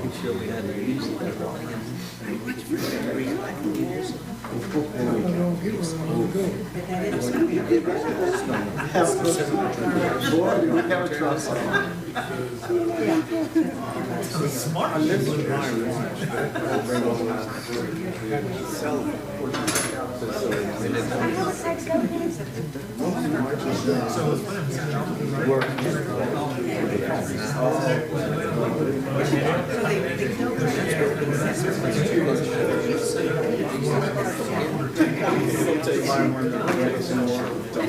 making sure we had the music rolling and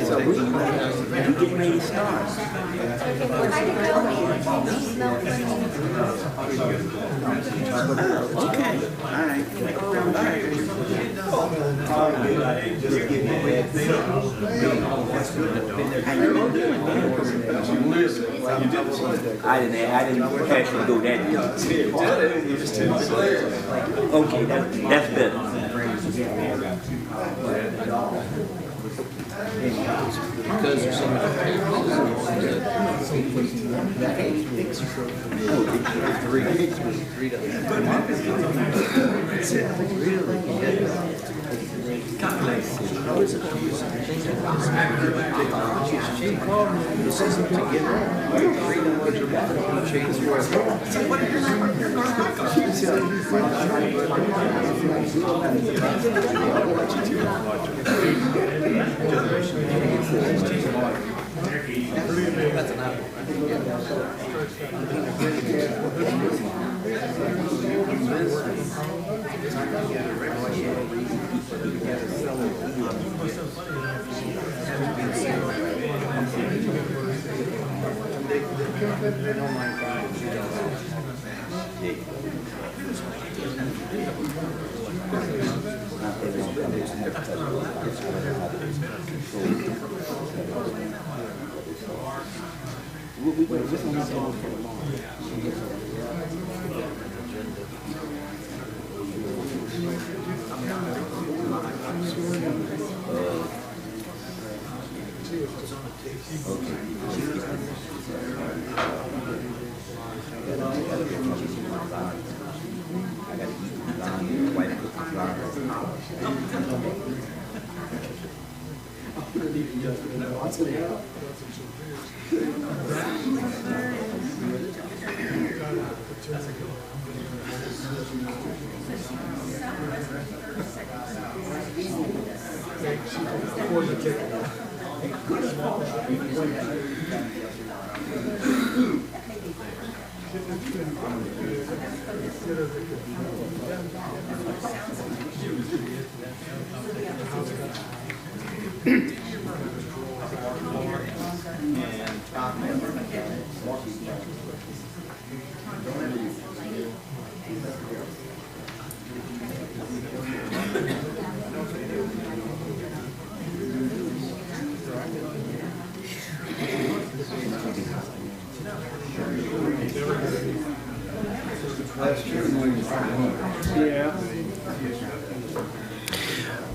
so we get ready to start. Okay, all right. I didn't actually go that deep. Okay, that's better. Because of some of the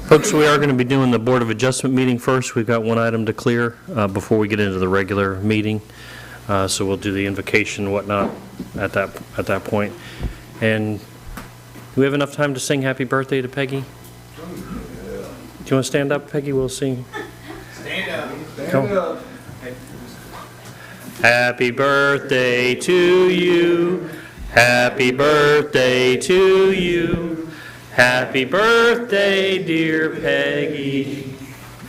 Folks, we are going to be doing the Board of Adjustment meeting first. We've got one item to clear before we get into the regular meeting. So we'll do the invocation and whatnot at that point. And do we have enough time to sing happy birthday to Peggy? Do you want to stand up, Peggy? We'll sing. Stand up. Come on. Happy birthday to you. Happy birthday to you. Happy birthday, dear Peggy.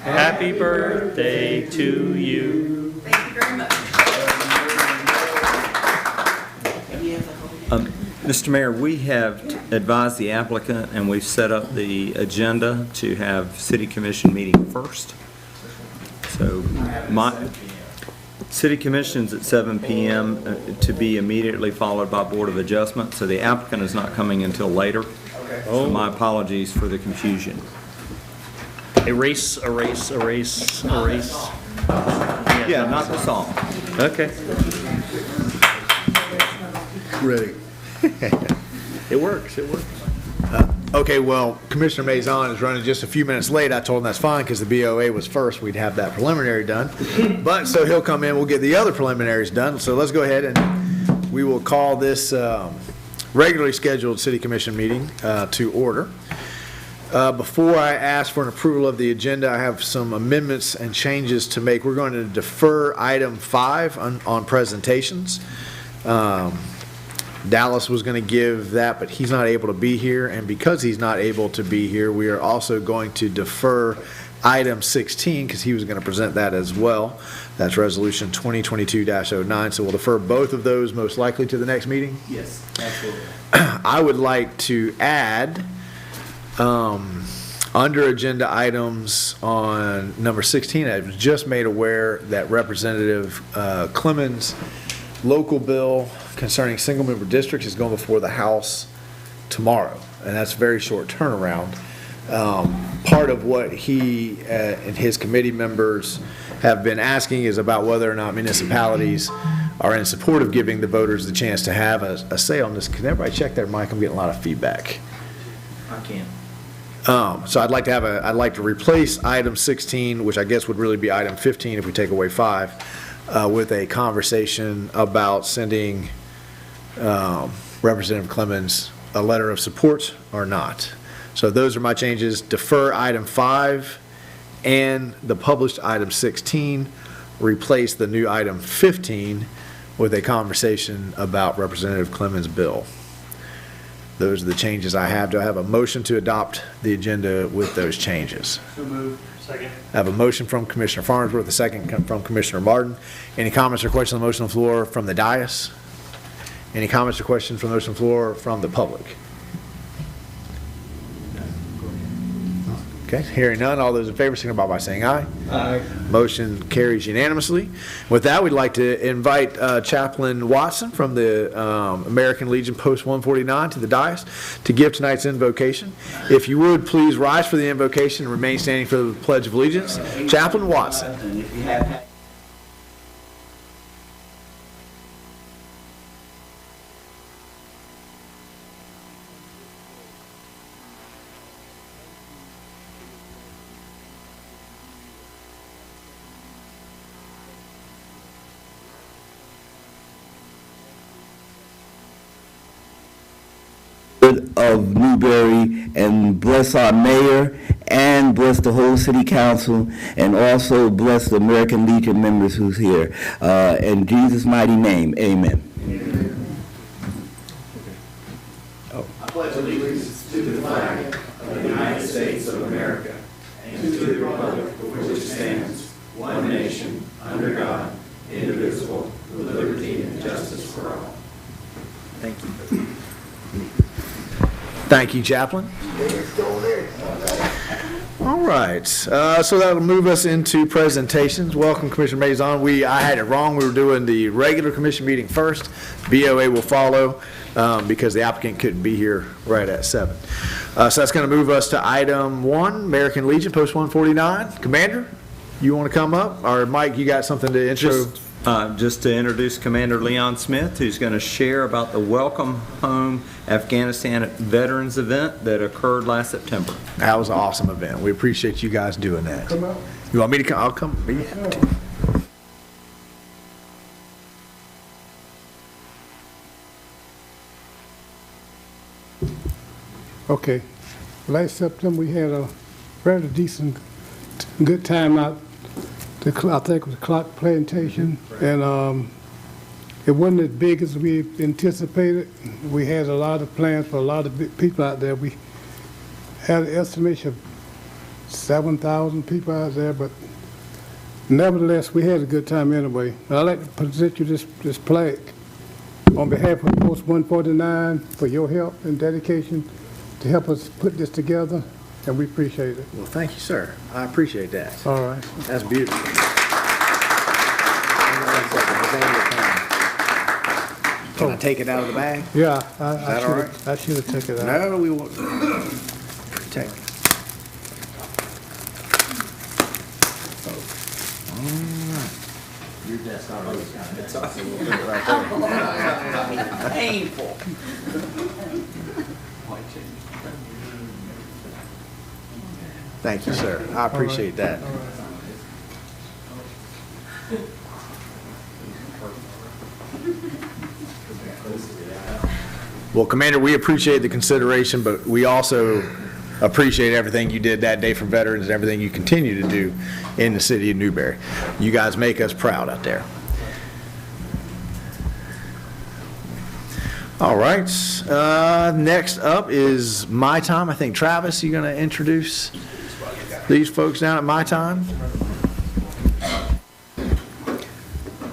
Happy birthday to you. Thank you very much. Mr. Mayor, we have advised the applicant and we've set up the agenda to have City Commission meeting first. So my City Commission's at 7 p.m. To be immediately followed by Board of Adjustment. So the applicant is not coming until later. So my apologies for the confusion. Erase, erase, erase, erase. Yeah, not the song. Okay. Ready. It works, it works. Okay, well, Commissioner Maison is running just a few minutes late. I told him that's fine because the BOA was first. We'd have that preliminary done. But, so he'll come in, we'll get the other preliminaries done. So let's go ahead and we will call this regularly scheduled city commission meeting to order. Before I ask for an approval of the agenda, I have some amendments and changes to make. We're going to defer item 5 on presentations. Dallas was going to give that, but he's not able to be here, and because he's not able to be here, we are also going to defer item 16, because he was going to present that as well. That's Resolution 2022-09, so we'll defer both of those most likely to the next meeting. Yes, absolutely. I would like to add, under agenda items on number 16, I was just made aware that Representative Clemens' local bill concerning single-member districts is going before the House tomorrow, and that's a very short turnaround. Part of what he and his committee members have been asking is about whether or not municipalities are in support of giving the voters the chance to have a say on this. Can everybody check their mic? I'm getting a lot of feedback. I can. So I'd like to replace item 16, which I guess would really be item 15 if we take away 5, with a conversation about sending Representative Clemens a letter of support or not. So those are my changes. Defer item 5 and the published item 16. Replace the new item 15 with a conversation about Representative Clemens' bill. Those are the changes I have. Do I have a motion to adopt the agenda with those changes? So moved. Second. I have a motion from Commissioner Farnsworth, a second from Commissioner Martin. Any comments or questions on the motion on the floor from the dais? Any comments or questions from the motion on the floor from the public? Okay, hearing none, all those in favor signify by saying aye. Aye. Motion carries unanimously. With that, we'd like to invite Chaplain Watson from the American Legion Post 149 to the dais to give tonight's invocation. If you would, please rise for the invocation and remain standing for the Pledge of Allegiance. Chaplain Watson. And if you have of Newberry, and bless our mayor and bless the whole city council, and also bless the American Legion members who's here. In Jesus' mighty name, amen. I pledge allegiance to the flag of the United States of America and to the republic for which it stands, one nation, under God, indivisible, with liberty and justice for all. Thank you. Thank you, Chaplain. All right, so that'll move us into presentations. Welcome, Commissioner Maison. I had it wrong. We were doing the regular commission meeting first. BOA will follow because the applicant couldn't be here right at 7. So that's going to move us to item 1, American Legion, Post 149. Commander, you want to come up? Or Mike, you got something to intro? Just to introduce Commander Leon Smith, who's going to share about the Welcome Home Afghanistan Veterans event that occurred last September. That was an awesome event. We appreciate you guys doing that. You want me to come? I'll come. Be happy to. Okay. Last September, we had a very decent, good time out. I think it was Clock Plantation, and it wasn't as big as we anticipated. We had a lot of plans for a lot of big people out there. We had an estimation of 7,000 people out there, but nevertheless, we had a good time anyway. I'd like to present you this plaque on behalf of Post 149 for your help and dedication to help us put this together, and we appreciate it. Well, thank you, sir. I appreciate that. All right. That's beautiful. Can I take it out of the bag? Yeah, that all right? I should have taken it out. No, we won't. Take it. Your desk already got it. It's awesome. We'll put it right there. Painful. Thank you, sir. I appreciate that. Well, Commander, we appreciate the consideration, but we also appreciate everything you did that day for veterans and everything you continue to do in the city of Newberry. You guys make us proud out there. All right. Next up is My Time. I think, Travis, you're going to introduce these folks down at My Time.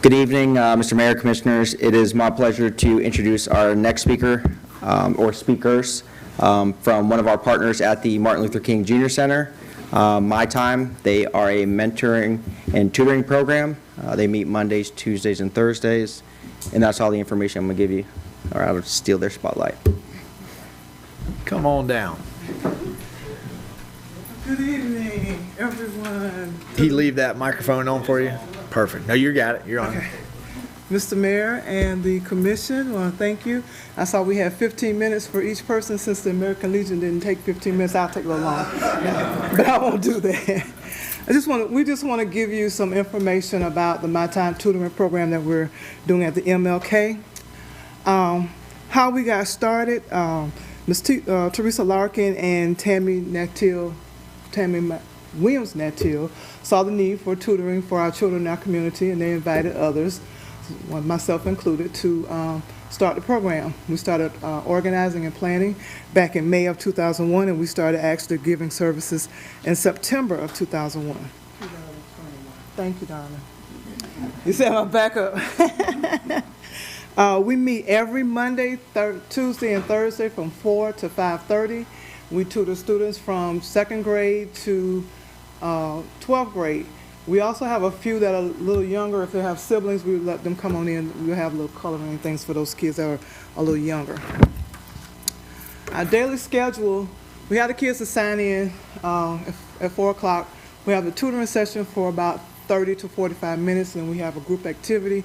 Good evening, Mr. Mayor, Commissioners. It is my pleasure to introduce our next speaker, or speakers, from one of our partners at the Martin Luther King Jr. Center, My Time. They are a mentoring and tutoring program. They meet Mondays, Tuesdays, and Thursdays, and that's all the information I'm going to give you, or I would steal their spotlight. Come on down. Good evening, everyone. He leave that microphone on for you? Perfect. No, you got it. You're on. Okay. Mr. Mayor and the commission, I want to thank you. I saw we had 15 minutes for each person. Since the American Legion didn't take 15 minutes, I'll take a little long. But I won't do that. We just want to give you some information about the My Time tutoring program that we're doing at the MLK. How we got started, Ms. Teresa Larkin and Tammy Williams Nattil saw the need for tutoring for our children in our community, and they invited others, myself included, to start the program. We started organizing and planning back in May of 2001, and we started actually giving services in September of 2001. Thank you, darling. You said I'm back up. We meet every Monday, Tuesday, and Thursday from 4 to 5:30. We tutor students from 2nd grade to 12th grade. We also have a few that are a little younger. If they have siblings, we let them come on in. We'll have little coloring things for those kids that are a little younger. Our daily schedule, we have the kids to sign in at 4 o'clock. We have a tutoring session for about 30 to 45 minutes, and we have a group activity.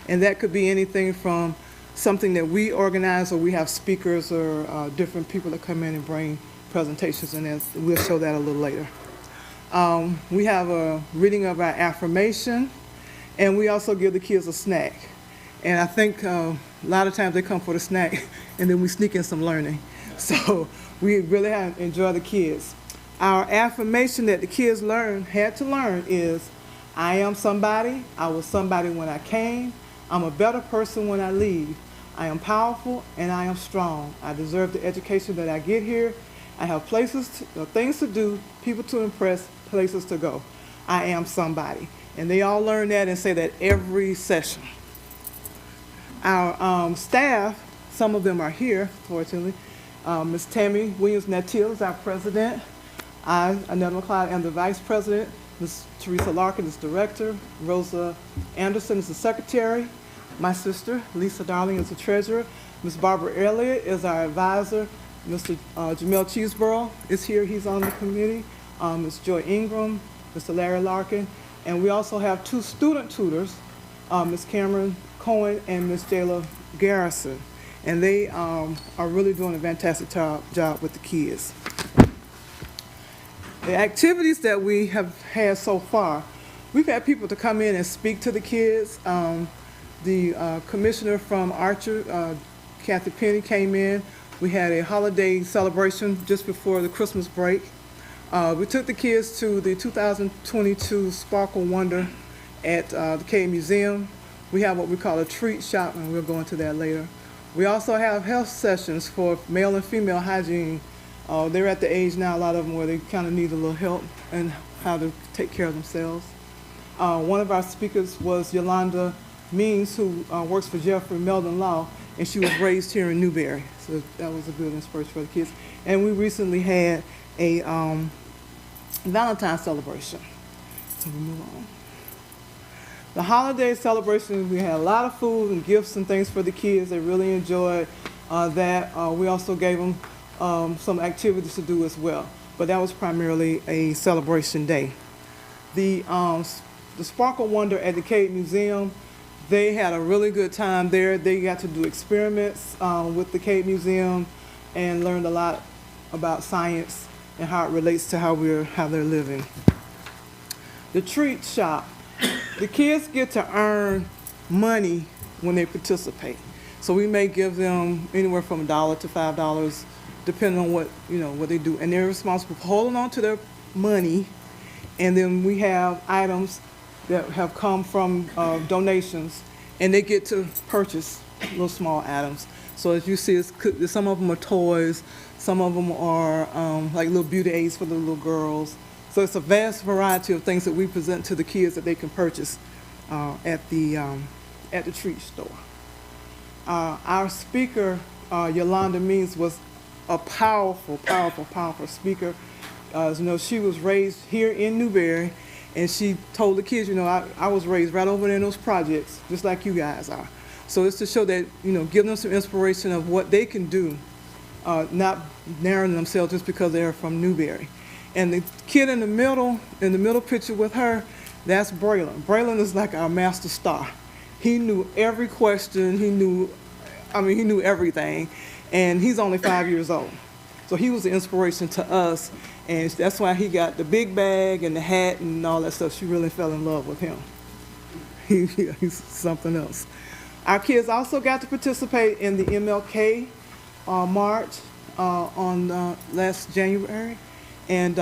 And that could be anything from something that we organize, or we have speakers or different people that come in and bring presentations, and we'll show that a little later. We have a reading of our affirmation, and we also give the kids a snack. And I think a lot of times they come for the snack, and then we sneak in some learning. So we really enjoy the kids. Our affirmation that the kids had to learn is, I am somebody, I was somebody when I came, I'm a better person when I leave, I am powerful and I am strong. I deserve the education that I get here. I have things to do, people to impress, places to go. I am somebody. And they all learn that and say that every session. Our staff, some of them are here, fortunately. Ms. Tammy Williams Nattil is our president. I, Annette McLeod, am the vice president. Ms. Teresa Larkin is director. Rosa Anderson is the secretary. My sister, Lisa Darling, is the treasurer. Ms. Barbara Elliott is our advisor. Mr. Jamel Cheeseborough is here. He's on the committee. Ms. Joy Ingram, Mr. Larry Larkin. And we also have 2 student tutors, Ms. Cameron Cohen and Ms. Jayla Garrison. And they are really doing a fantastic job with the kids. The activities that we have had so far, we've had people to come in and speak to the kids. The commissioner from Archer, Kathy Penny, came in. We had a holiday celebration just before the Christmas break. We took the kids to the 2022 Sparkle Wonder at the Cade Museum. We have what we call a treat shop, and we'll go into that later. We also have health sessions for male and female hygiene. They're at the age now, a lot of them, where they kind of need a little help and how to take care of themselves. One of our speakers was Yolanda Means, who works for Jeffrey Meldon Law, and she was raised here in Newberry. So that was a good inspiration for the kids. And we recently had a Valentine celebration. So we move on. The holiday celebration, we had a lot of food and gifts and things for the kids. They really enjoyed that. We also gave them some activities to do as well. But that was primarily a celebration day. The Sparkle Wonder at the Cade Museum, they had a really good time there. They got to do experiments with the Cade Museum and learned a lot about science and how it relates to how they're living. The treat shop. The kids get to earn money when they participate. So we may give them anywhere from $1 to $5, depending on what, what they do. And they're responsible for holding on to their money. And then we have items that have come from donations, and they get to purchase little small items. So as you see, some of them are toys, some of them are like little beauty aids for the little girls. So it's a vast variety of things that we present to the kids that they can purchase at the treat store. Our speaker, Yolanda Means, was a powerful speaker. As you know, she was raised here in Newberry, and she told the kids, I was raised right over there in those projects, just like you guys are. So it's to show that, give them some inspiration of what they can do, not narrowing themselves just because they're from Newberry. And the kid in the middle picture with her, that's Braylon. Braylon is like our master star. He knew every question, he knew everything, and he's only 5 years old. So he was the inspiration to us, and that's why he got the big bag and the hat and all that stuff. She really fell in love with him. He's something else. Our kids also got to participate in the MLK March on last January, and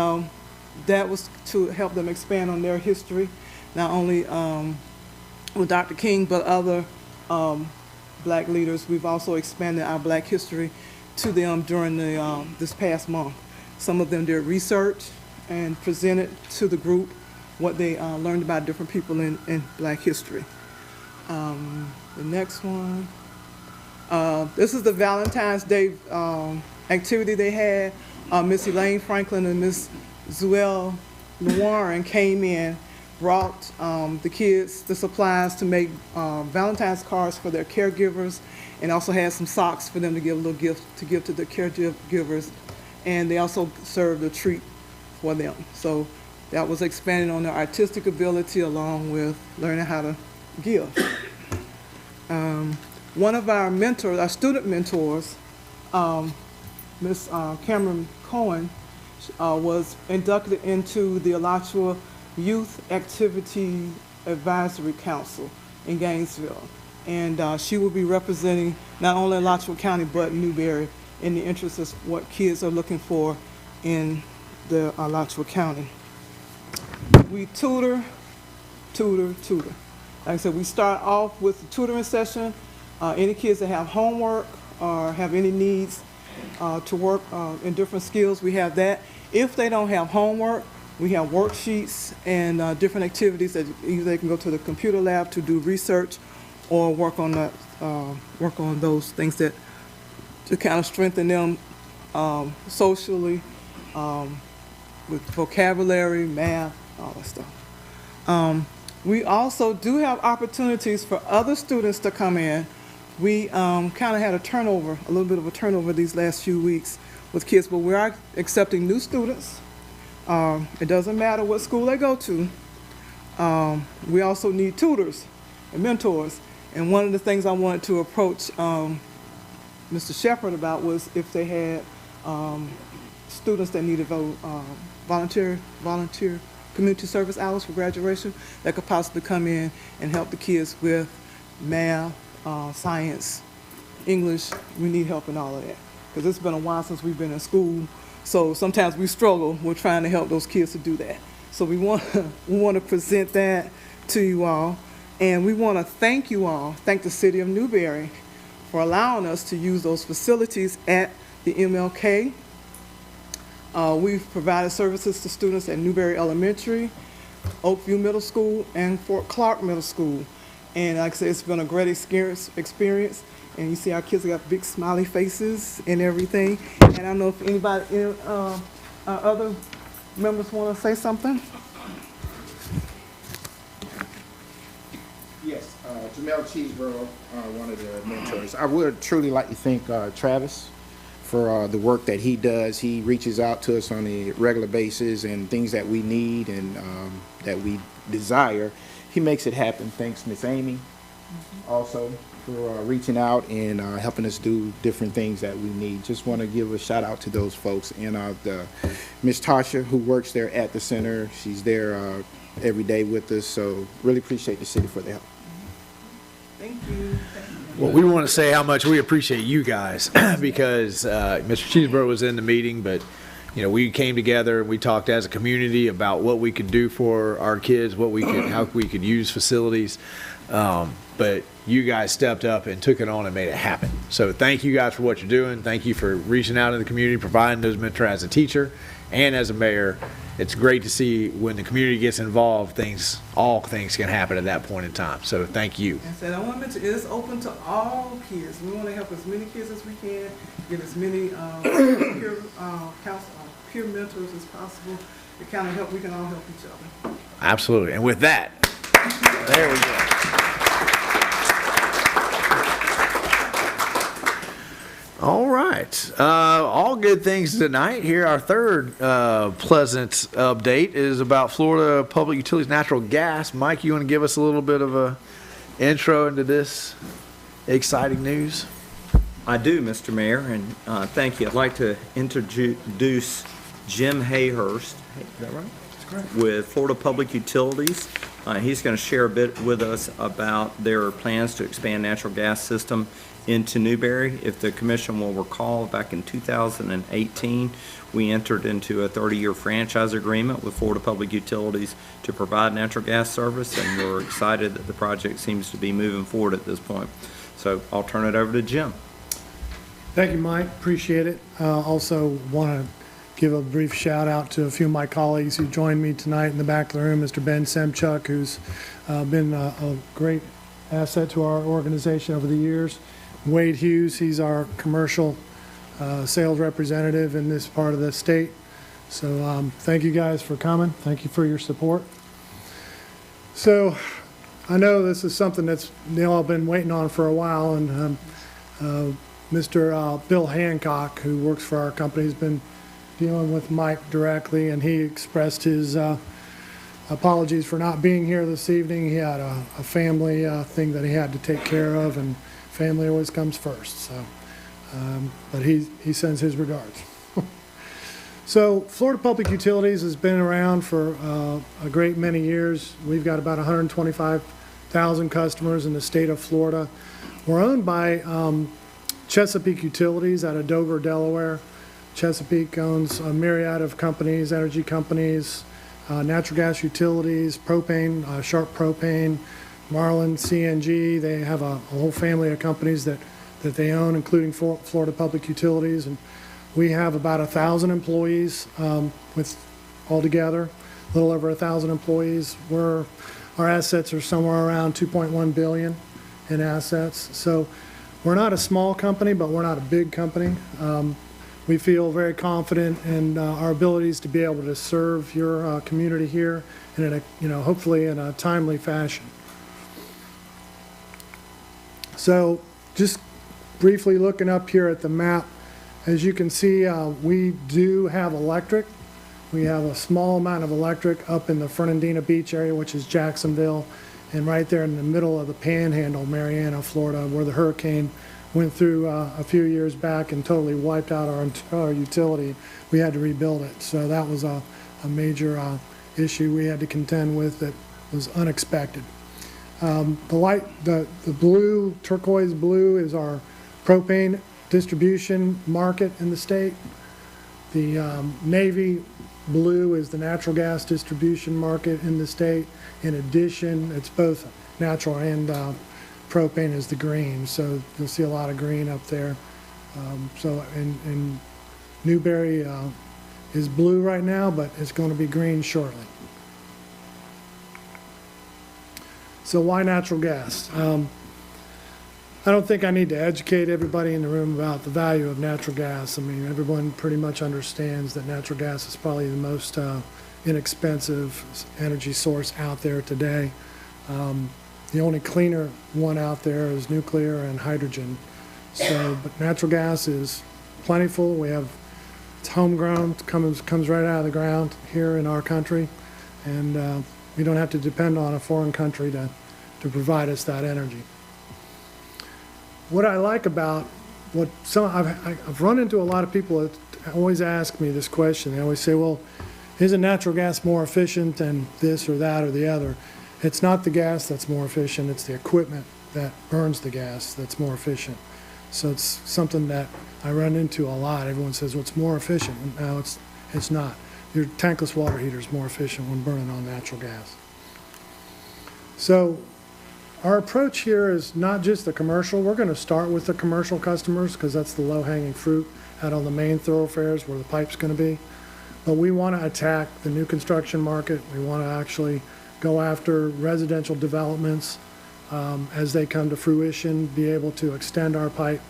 that was to help them expand on their history, not only with Dr. King, but other black leaders. We've also expanded our black history to them during this past month. Some of them did research and presented to the group what they learned about different people in black history. The next one, this is the Valentine's Day activity they had. Miss Elaine Franklin and Miss Zuel Warren came in, brought the kids the supplies to make Valentine's cards for their caregivers, and also had some socks for them to give a little gift to give to the caregivers. And they also served a treat for them. So that was expanding on their artistic ability along with learning how to give. One of our mentors, our student mentors, Miss Cameron Cohen, was inducted into the Alachua Youth Activity Advisory Council in Gainesville. And she will be representing not only Alachua County, but Newberry in the interest of what kids are looking for in the Alachua County. We tutor. Like I said, we start off with the tutoring session. Any kids that have homework or have any needs to work in different skills, we have that. If they don't have homework, we have worksheets and different activities that either they can go to the computer lab to do research or work on those things that to kind of strengthen them socially, with vocabulary, math, all that stuff. We also do have opportunities for other students to come in. We kind of had a little bit of a turnover these last few weeks with kids, but we are accepting new students. It doesn't matter what school they go to. We also need tutors and mentors. And one of the things I wanted to approach Mr. Shepherd about was if they had students that needed volunteer community service hours for graduation that could possibly come in and help the kids with math, science, English. We need help in all of that because it's been a while since we've been in school. So sometimes we struggle with trying to help those kids to do that. So we want to present that to you all, and we want to thank you all, thank the city of Newberry for allowing us to use those facilities at the MLK. We've provided services to students at Newberry Elementary, Oakview Middle School, and Fort Clark Middle School. And like I said, it's been a great experience. And you see our kids got big smiley faces and everything. And I don't know if anybody, other members want to say something? Yes, Jamel Cheeseborough, one of the mentors. I would truly like to thank Travis for the work that he does. He reaches out to us on a regular basis and things that we need and that we desire. He makes it happen. Thanks, Miss Amy, also for reaching out and helping us do different things that we need. Just want to give a shout out to those folks. And the Miss Tasha, who works there at the center, she's there every day with us. So really appreciate the city for the help. Thank you. Well, we want to say how much we appreciate you guys because Mr. Cheeseborough was in the meeting, but we came together and we talked as a community about what we could do for our kids, how we could use facilities. But you guys stepped up and took it on and made it happen. So thank you guys for what you're doing. Thank you for reaching out to the community, providing those mentors as a teacher and as a mayor. It's great to see when the community gets involved, all things can happen at that point in time. So thank you. And so I want to mention, it's open to all kids. We want to help as many kids as we can, get as many peer mentors as possible. It kind of we can all help each other. Absolutely. And with that, there we go. All right. All good things tonight. Here, our third pleasant update is about Florida Public Utilities Natural Gas. Mike, you want to give us a little bit of a intro into this exciting news? I do, Mr. Mayor, and thank you. I'd like to introduce Jim Hayhurst. Is that right? That's correct. With Florida Public Utilities. He's going to share a bit with us about their plans to expand natural gas system into Newberry. If the commission will recall, back in 2018, we entered into a 30-year franchise agreement with Florida Public Utilities to provide natural gas service, and we're excited that the project seems to be moving forward at this point. So I'll turn it over to Jim. Thank you, Mike. Appreciate it. Also want to give a brief shout out to a few of my colleagues who joined me tonight in the back of the room. Mr. Ben Semchuk, who's been a great asset to our organization over the years. Wade Hughes, he's our commercial sales representative in this part of the state. So thank you guys for coming. Thank you for your support. So I know this is something that's they all been waiting on for a while, and Mr. Bill Hancock, who works for our company, has been dealing with Mike directly, and he expressed his apologies for not being here this evening. He had a family thing that he had to take care of, and family always comes first. So, but he sends his regards. So Florida Public Utilities has been around for a great many years. We've got about 125,000 customers in the state of Florida. We're owned by Chesapeake Utilities out of Dover, Delaware. Chesapeake owns a myriad of companies, energy companies, natural gas utilities, propane, Sharp Propane, Marlin, CNG. They have a whole family of companies that they own, including Florida Public Utilities. And we have about 1,000 employees with altogether, a little over 1,000 employees. Our assets are somewhere around $2.1 billion in assets. So we're not a small company, but we're not a big company. We feel very confident in our abilities to be able to serve your community here, and hopefully in a timely fashion. So just briefly looking up here at the map, as you can see, we do have electric. We have a small amount of electric up in the Fernandina Beach area, which is Jacksonville, and right there in the middle of the Panhandle, Mariana, Florida, where the hurricane went through a few years back and totally wiped out our entire utility. We had to rebuild it. So that was a major issue we had to contend with that was unexpected. The blue, turquoise blue, is our propane distribution market in the state. The navy blue is the natural gas distribution market in the state. In addition, it's both natural and propane is the green, so you'll see a lot of green up there. So in Newberry is blue right now, but it's going to be green shortly. So why natural gas? I don't think I need to educate everybody in the room about the value of natural gas. I mean, everyone pretty much understands that natural gas is probably the most inexpensive energy source out there today. The only cleaner one out there is nuclear and hydrogen. So, but natural gas is plentiful. It's homegrown, comes right out of the ground here in our country, and we don't have to depend on a foreign country to provide us that energy. What I like about I've run into a lot of people that always ask me this question. They always say, well, isn't natural gas more efficient than this or that or the other? It's not the gas that's more efficient, it's the equipment that burns the gas that's more efficient. So it's something that I run into a lot. Everyone says, well, it's more efficient. No, it's not. Your tankless water heater is more efficient when burning on natural gas. So our approach here is not just the commercial. We're going to start with the commercial customers because that's the low-hanging fruit out on the main thoroughfares where the pipe's going to be. But we want to attack the new construction market. We want to actually go after residential developments as they come to fruition, be able to extend our pipe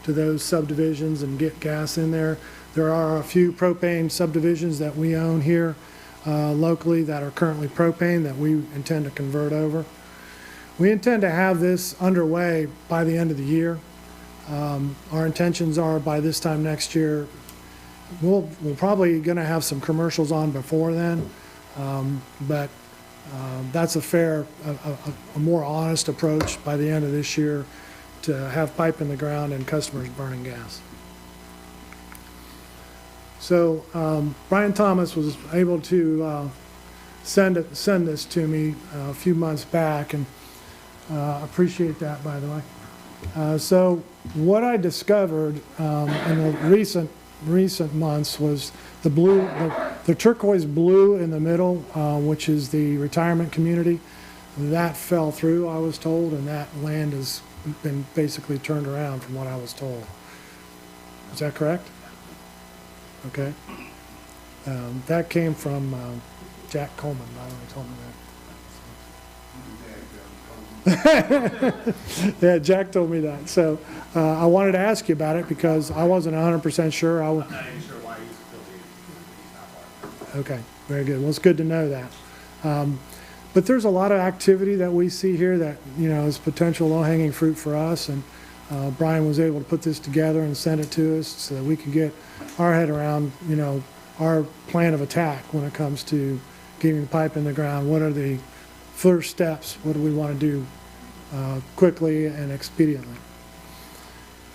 to those subdivisions and get gas in there. There are a few propane subdivisions that we own here locally that are currently propane that we intend to convert over. We intend to have this underway by the end of the year. Our intentions are by this time next year, we're probably going to have some commercials on before then, but that's a more honest approach by the end of this year to have pipe in the ground and customers burning gas. So Brian Thomas was able to send this to me a few months back, and appreciate that, by the way. So what I discovered in the recent months was the turquoise blue in the middle, which is the retirement community. That fell through, I was told, and that land has been basically turned around from what I was told. Is that correct? Okay. That came from Jack Coleman, by the way, told me that. Yeah, Jack told me that. So I wanted to ask you about it because I wasn't 100% sure. I'm not even sure why he's still here. Okay, very good. Well, it's good to know that. But there's a lot of activity that we see here that, you know, is potential low-hanging fruit for us. And Brian was able to put this together and send it to us so that we could get our head around, you know, our plan of attack when it comes to getting the pipe in the ground. What are the first steps? What do we want to do quickly and expediently?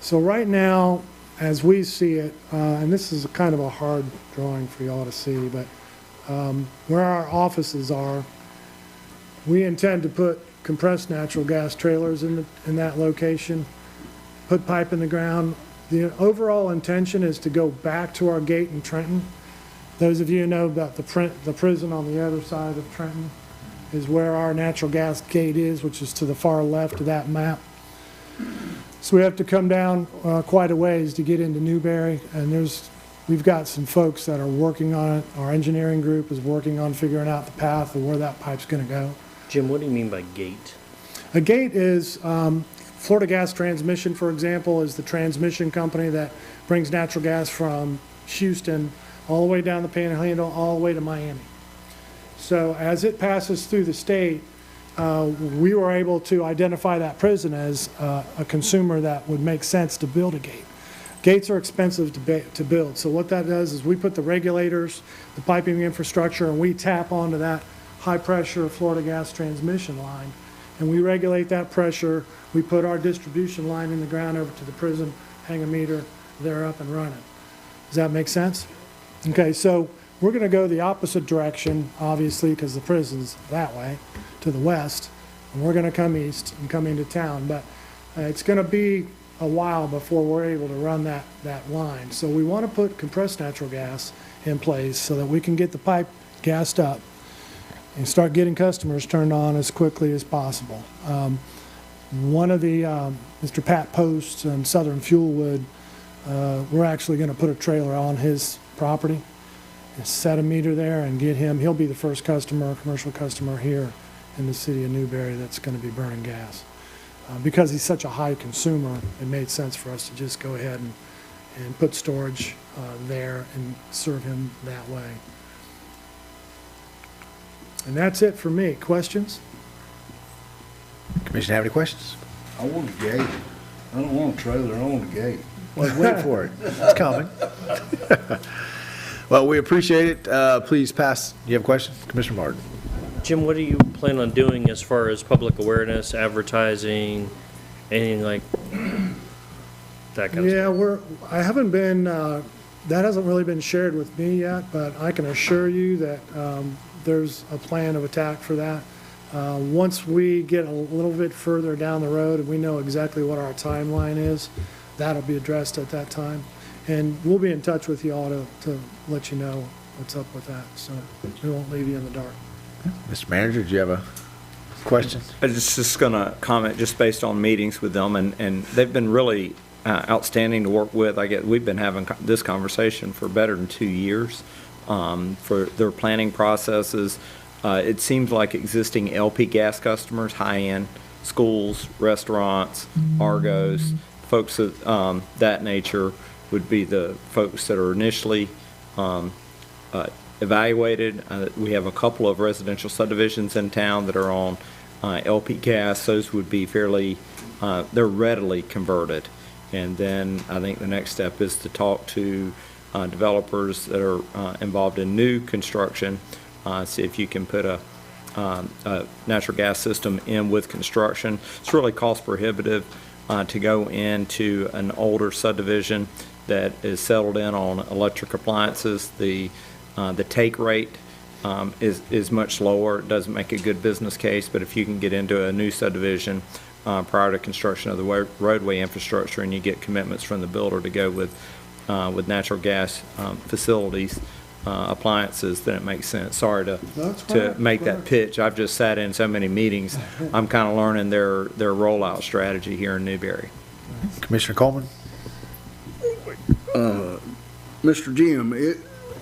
So right now, as we see it, and this is kind of a hard drawing for y'all to see, but where our offices are, we intend to put compressed natural gas trailers in that location, put pipe in the ground. The overall intention is to go back to our gate in Trenton. Those of you who know about the prison on the other side of Trenton is where our natural gas gate is, which is to the far left of that map. So we have to come down quite a ways to get into Newberry, and we've got some folks that are working on it. Our engineering group is working on figuring out the path of where that pipe's going to go. Jim, what do you mean by gate? A gate is Florida Gas Transmission, for example, is the transmission company that brings natural gas from Houston all the way down the Panhandle, all the way to Miami. So as it passes through the state, we were able to identify that prison as a consumer that would make sense to build a gate. Gates are expensive to build. So what that does is we put the regulators, the piping infrastructure, and we tap onto that high-pressure Florida Gas Transmission line, and we regulate that pressure. We put our distribution line in the ground over to the prison, hang a meter, they're up and running. Does that make sense? Okay, so we're going to go the opposite direction, obviously, because the prison's that way, to the west, and we're going to come east and come into town. But it's going to be a while before we're able to run that line. So we want to put compressed natural gas in place so that we can get the pipe gassed up and start getting customers turned on as quickly as possible. One of the, Mr. Pat Post and Southern Fuelwood, we're actually going to put a trailer on his property and set a meter there and get him. He'll be the first customer, commercial customer here in the city of Newberry that's going to be burning gas. Because he's such a high consumer, it made sense for us to just go ahead and put storage there and serve him that way. And that's it for me. Questions? Commissioner, have any questions? I want a gate. I don't want a trailer, I want a gate. Well, wait for it. It's coming. Well, we appreciate it. Please pass. You have a question? Commissioner Martin. Jim, what do you plan on doing as far as public awareness, advertising, anything like that kind of stuff? Yeah, I haven't been, that hasn't really been shared with me yet, but I can assure you that there's a plan of attack for that. Once we get a little bit further down the road and we know exactly what our timeline is, that'll be addressed at that time. And we'll be in touch with you all to let you know what's up with that, so we won't leave you in the dark. Mr. Manager, do you have a question? I was just going to comment just based on meetings with them, and they've been really outstanding to work with. We've been having this conversation for better than 2 years for their planning processes. It seems like existing LP gas customers, high-end schools, restaurants, Argos, folks of that nature would be the folks that are initially evaluated. We have a couple of residential subdivisions in town that are on LP gas. Those would be fairly, they're readily converted. And then I think the next step is to talk to developers that are involved in new construction, see if you can put a natural gas system in with construction. It's really cost prohibitive to go into an older subdivision that is settled in on electric appliances. The take rate is much lower. It doesn't make a good business case, but if you can get into a new subdivision prior to construction of the roadway infrastructure and you get commitments from the builder to go with natural gas facilities, appliances, then it makes sense. Sorry to make that pitch. I've just sat in so many meetings. I'm kind of learning their rollout strategy here in Newberry. Commissioner Coleman? Mr. Jim,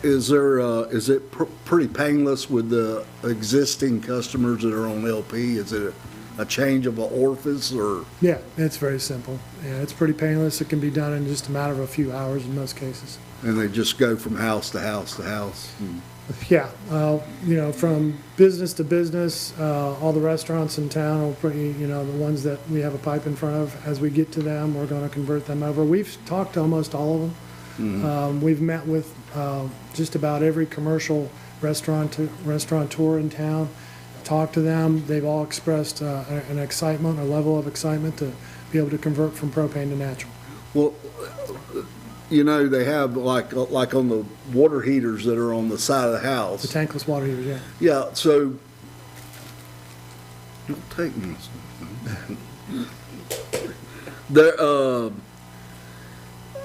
is it pretty painless with the existing customers that are on LP? Is it a change of an orifice or? Yeah, it's very simple. Yeah, it's pretty painless. It can be done in just a matter of a few hours in most cases. And they just go from house to house to house? Yeah, from business to business, all the restaurants in town are pretty, the ones that we have a pipe in front of, as we get to them, we're going to convert them over. We've talked to almost all of them. Mm-hmm. We've met with just about every commercial restaurateur in town, talked to them. They've all expressed an excitement, a level of excitement to be able to convert from propane to natural. Well, they have like on the water heaters that are on the side of the house. The tankless water heaters, yeah. Yeah, so, don't take me.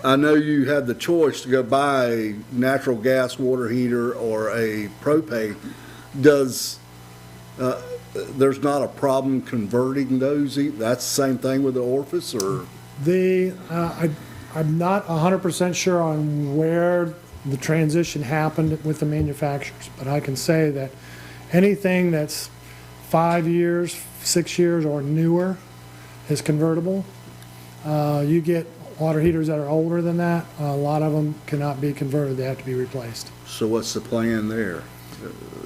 I know you have the choice to go buy a natural gas water heater or a propane. There's not a problem converting those? That's the same thing with the orifice, or? I'm not 100% sure on where the transition happened with the manufacturers, but I can say that anything that's 5 years, 6 years, or newer is convertible. You get water heaters that are older than that, a lot of them cannot be converted, they have to be replaced. So what's the plan there?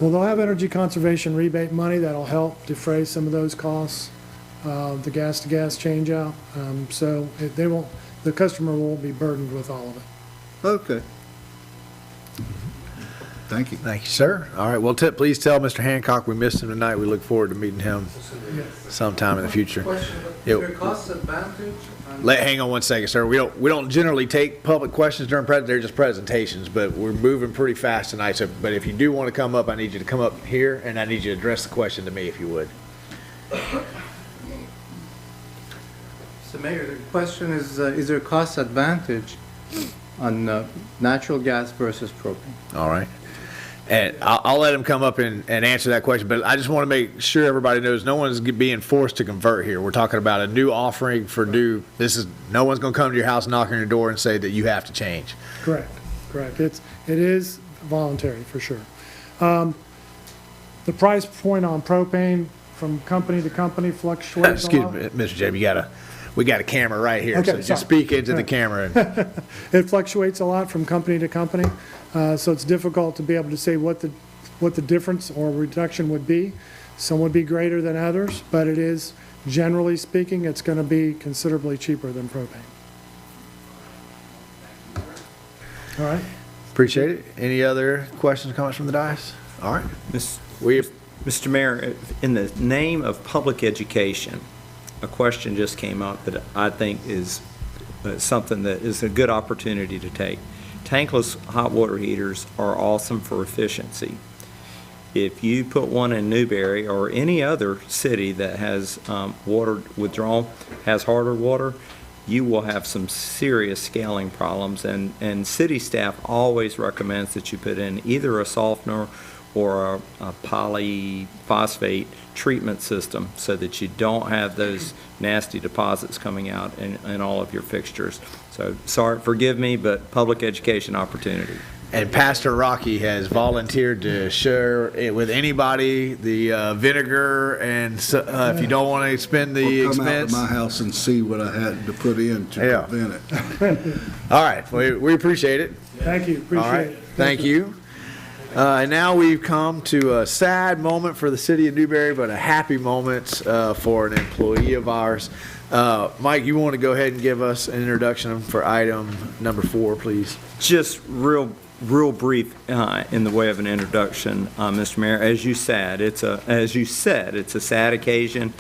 Well, they'll have energy conservation rebate money that'll help defray some of those costs, the gas-to-gas change-out, so the customer won't be burdened with all of it. Okay. Thank you. Thank you, sir. All right, well, please tell Mr. Hancock we missed him tonight. We look forward to meeting him sometime in the future. Is there a cost advantage? Hang on one second, sir. We don't generally take public questions during they're just presentations, but we're moving pretty fast tonight. So, but if you do want to come up, I need you to come up here, and I need you to address the question to me, if you would. So, Mayor, the question is there a cost advantage on natural gas versus propane? All right. And I'll let him come up and answer that question, but I just want to make sure everybody knows no one's being forced to convert here. We're talking about a new offering for no one's going to come to your house, knock on your door, and say that you have to change. Correct. It is voluntary for sure. The price point on propane from company to company fluctuates a lot. Excuse me, Mr. Jeb, we got a camera right here, Okay, so just sorry. speak into the camera. It fluctuates a lot from company to company, so it's difficult to be able to say what the difference or reduction would be. Some would be greater than others, but it is, generally speaking, it's going to be considerably cheaper than propane. All right. Appreciate it. Any other questions, comments from the dais? All right. Mr. Mayor, in the name of public education, a question just came up that I think is something that is a good opportunity to take. Tankless hot water heaters are awesome for efficiency. if you put one in Newberry or any other city that has water withdrawal, has harder water, you will have some serious scaling problems. And city staff always recommends that you put in either a softener or a polyphosphate treatment system so that you don't have those nasty deposits coming out in all of your fixtures. So sorry, forgive me, but public education opportunity. And Pastor Rocky has volunteered to share it with anybody the vinegar, and so, if you don't want to spend the Or come out to expense. my house and see what I had to put in to Yeah. prevent it. All right, we appreciate it. Thank you, All right, appreciate it. thank you. And now we've come to a sad moment for the city of Newberry, but a happy moment for an employee of ours. Mike, you want to go ahead and give us an introduction for item number 4, please? Just real brief in the way of an introduction, Mr. Mayor. As you said, it's a sad occasion,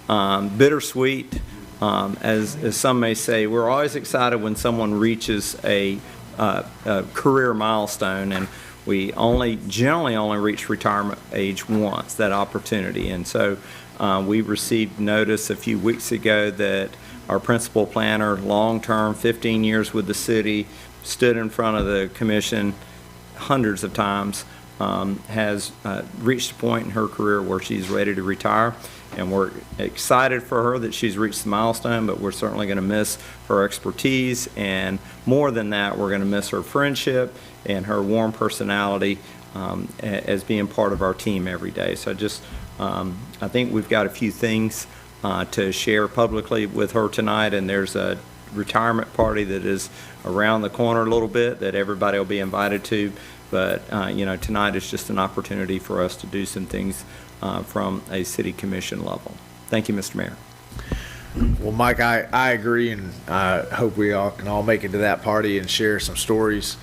bittersweet. As some may say, we're always excited when someone reaches a career milestone, and we generally only reach retirement age once, that opportunity. And so we received notice a few weeks ago that our principal planner, long-term, 15 years with the city, stood in front of the commission hundreds of times, has reached a point in her career where she's ready to retire. And we're excited for her that she's reached the milestone, but we're certainly going to miss her expertise. And more than that, we're going to miss her friendship and her warm personality as being part of our team every day. So just, I think we've got a few things to share publicly with her tonight, and there's a retirement party that is around the corner a little bit that everybody will be invited to. But, tonight is just an opportunity for us to do some things from a city commission level. Thank you, Mr. Mayor. Well, Mike, I agree, and I hope we all can all make it to that party and share some stories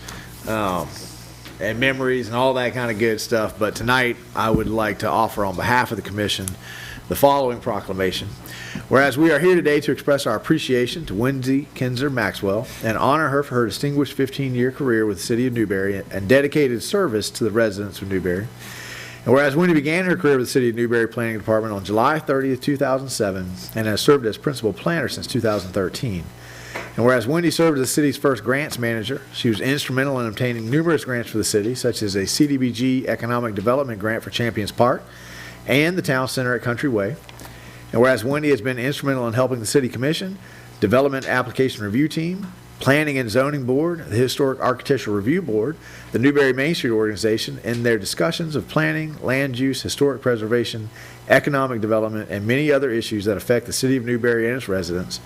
and memories and all that kind of good stuff. But tonight, I would like to offer on behalf of the commission the following proclamation. Whereas we are here today to express our appreciation to Wendy Kinzer Maxwell and honor her for her distinguished 15-year career with the city of Newberry and dedicated service to the residents of Newberry. And whereas Wendy began her career with the City of Newberry Planning Department on July 30th, 2007, and has served as principal planner since 2013. And whereas Wendy served as the city's first grants manager, she was instrumental in obtaining numerous grants for the city, such as a CDBG Economic Development Grant for Champions Park and the Town Center at Country Way. And whereas Wendy has been instrumental in helping the City Commission, Development Application Review Team, Planning and Zoning Board, the Historic Architectural Review Board, the Newberry Main Street Organization, in their discussions of planning, land use, historic preservation, economic development, and many other issues that affect the city of Newberry and its residents.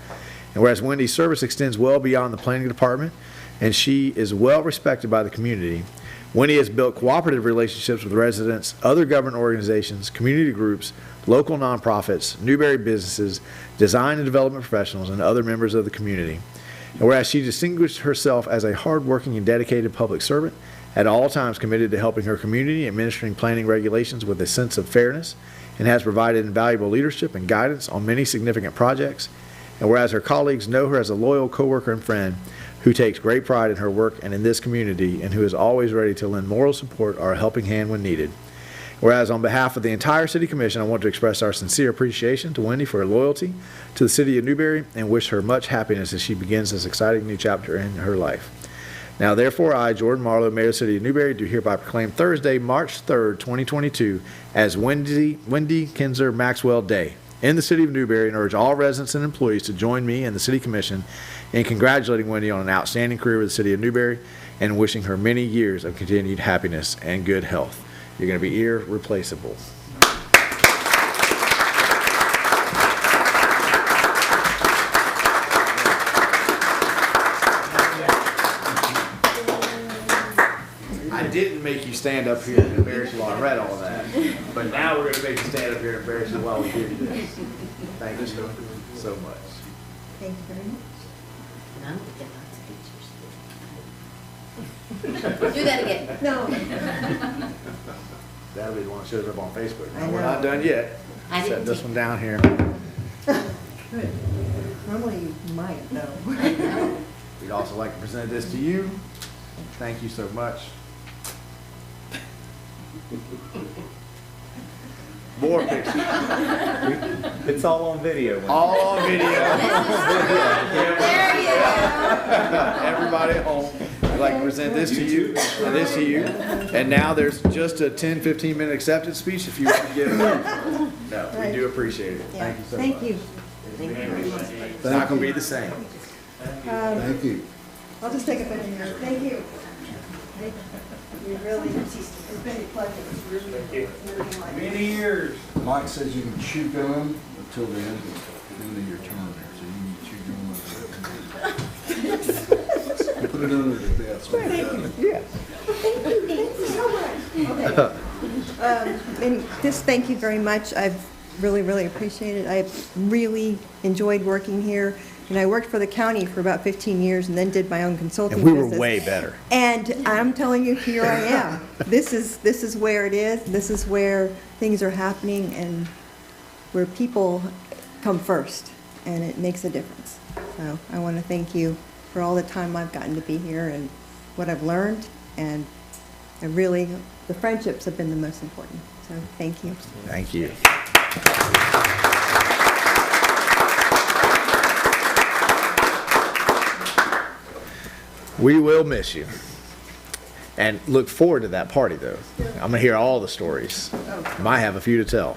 And whereas Wendy's service extends well beyond the planning department, and she is well respected by the community, Wendy has built cooperative relationships with residents, other government organizations, community groups, local nonprofits, Newberry businesses, design and development professionals, and other members of the community. And whereas she distinguished herself as a hardworking and dedicated public servant, at all times committed to helping her community, administering planning regulations with a sense of fairness, and has provided invaluable leadership and guidance on many significant projects. And whereas her colleagues know her as a loyal coworker and friend who takes great pride in her work and in this community, and who is always ready to lend moral support or a helping hand when needed. Whereas on behalf of the entire City Commission, I want to express our sincere appreciation to Wendy for her loyalty to the City of Newberry and wish her much happiness as she begins this exciting new chapter in her life. Now, therefore, I, Jordan Marlowe, Mayor of the City of Newberry, do hereby proclaim Thursday, March 3rd, 2022, as Wendy Kinzer Maxwell Day in the City of Newberry, and urge all residents and employees to join me and the City Commission in congratulating Wendy on an outstanding career with the City of Newberry and wishing her many years of continued happiness and good health. You're going to be irreplaceable. I didn't make you stand up here and embarrass you while I read all of that, but now we're going to make you stand up here and embarrass you while we give you this. Thank you so much. Thank you very much. And I'm going to get lots of pictures. Do that again. No. That'll be the one that shows up on Facebook. I Now, know. we're not done yet. I Set didn't this take- one down here. Good. Normally you might, though. We'd also like to present this to you. Thank you so much. More pictures. It's all on video. All on video. There you go. Everybody at home, I'd like to present this to you and this to you. And now there's just a 10, 15-minute acceptance speech if you want to give it. No, we do appreciate it. Thank you so much. Thank you. Thank you very much. It's not going to be the same. Thank you. I'll just take a picture here. Thank you. You really, it's been a pleasure. It's really like Many years. Mike says you can chew gum until the end of your term there, so you can chew gum. Put it under the desk. Yes. Thank you so much. Okay. And just thank you very much. I've really appreciated it. I've really enjoyed working here. And I worked for the county for about 15 years and then did my own consulting And we were business. way better. And I'm telling you, here I am. This is where it is. This is where things are happening and where people come first, and it makes a difference. So I want to thank you for all the time I've gotten to be here and what I've learned, and the friendships have been the most important. So thank you. Thank you. We will miss you. And look forward to that party, though. I'm going to hear all the stories. Might have a few to tell.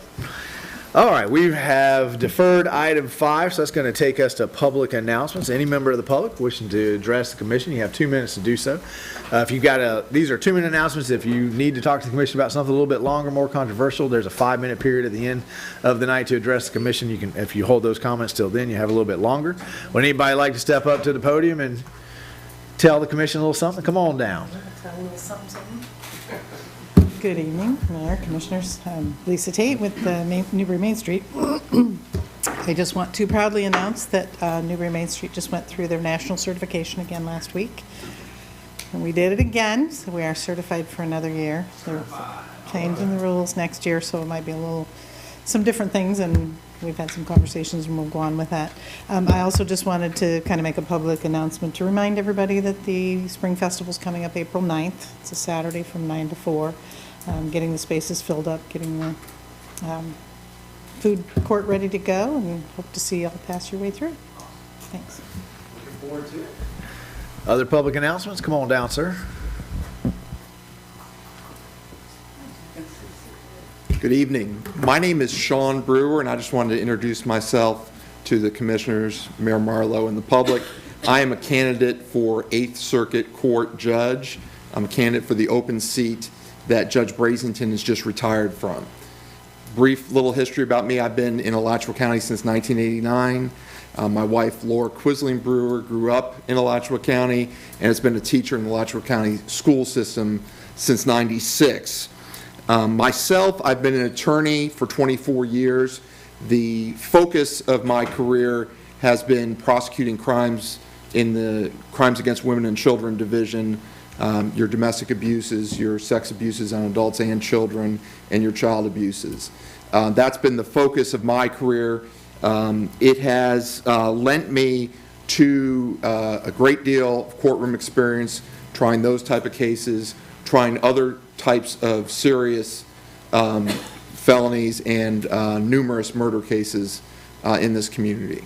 All right, we have deferred item 5, so that's going to take us to public announcements. Any member of the public wishing to address the commission, you have 2 minutes to do so. If you've got these are 2-minute announcements. If you need to talk to the commission about something a little bit longer, more controversial, there's a 5-minute period at the end of the night to address the commission. You can, if you hold those comments till then, you have a little bit longer. Would anybody like to step up to the podium and tell the commission a little something? Come on down. Tell a little something. Good evening, Mayor, Commissioners. Lisa Tate with Newberry Main Street. I just want to proudly announce that Newberry Main Street just went through their national certification again last week. And we did it again, so we are certified for another year. They're changing the rules next year, so it might be some different things, and we've had some conversations and we'll go on with that. I also just wanted to kind of make a public announcement to remind everybody that the Spring Festival's coming up April 9th. It's a Saturday from 9 to 4. Getting the spaces filled up, getting the food court ready to go, and hope to see you all pass your way through. Thanks. Looking forward to it. Other public announcements? Come on down, sir. Good evening. My name is Sean Brewer, and I just wanted to introduce myself to the commissioners, Mayor Marlowe, and the public. I am a candidate for 8th Circuit Court Judge. I'm a candidate for the open seat that Judge Brasington has just retired from. Brief little history about me. I've been in Alachua County since 1989. My wife, Laura Quisling Brewer, grew up in Alachua County and has been a teacher in the Alachua County school system since '96. Myself, I've been an attorney for 24 years. The focus of my career has been prosecuting crimes in the Crimes Against Women and Children Division, your domestic abuses, your sex abuses on adults and children, and your child abuses. That's been the focus of my career. It has lent me to a great deal of courtroom experience, trying those type of cases, trying other types of serious felonies and numerous murder cases in this community.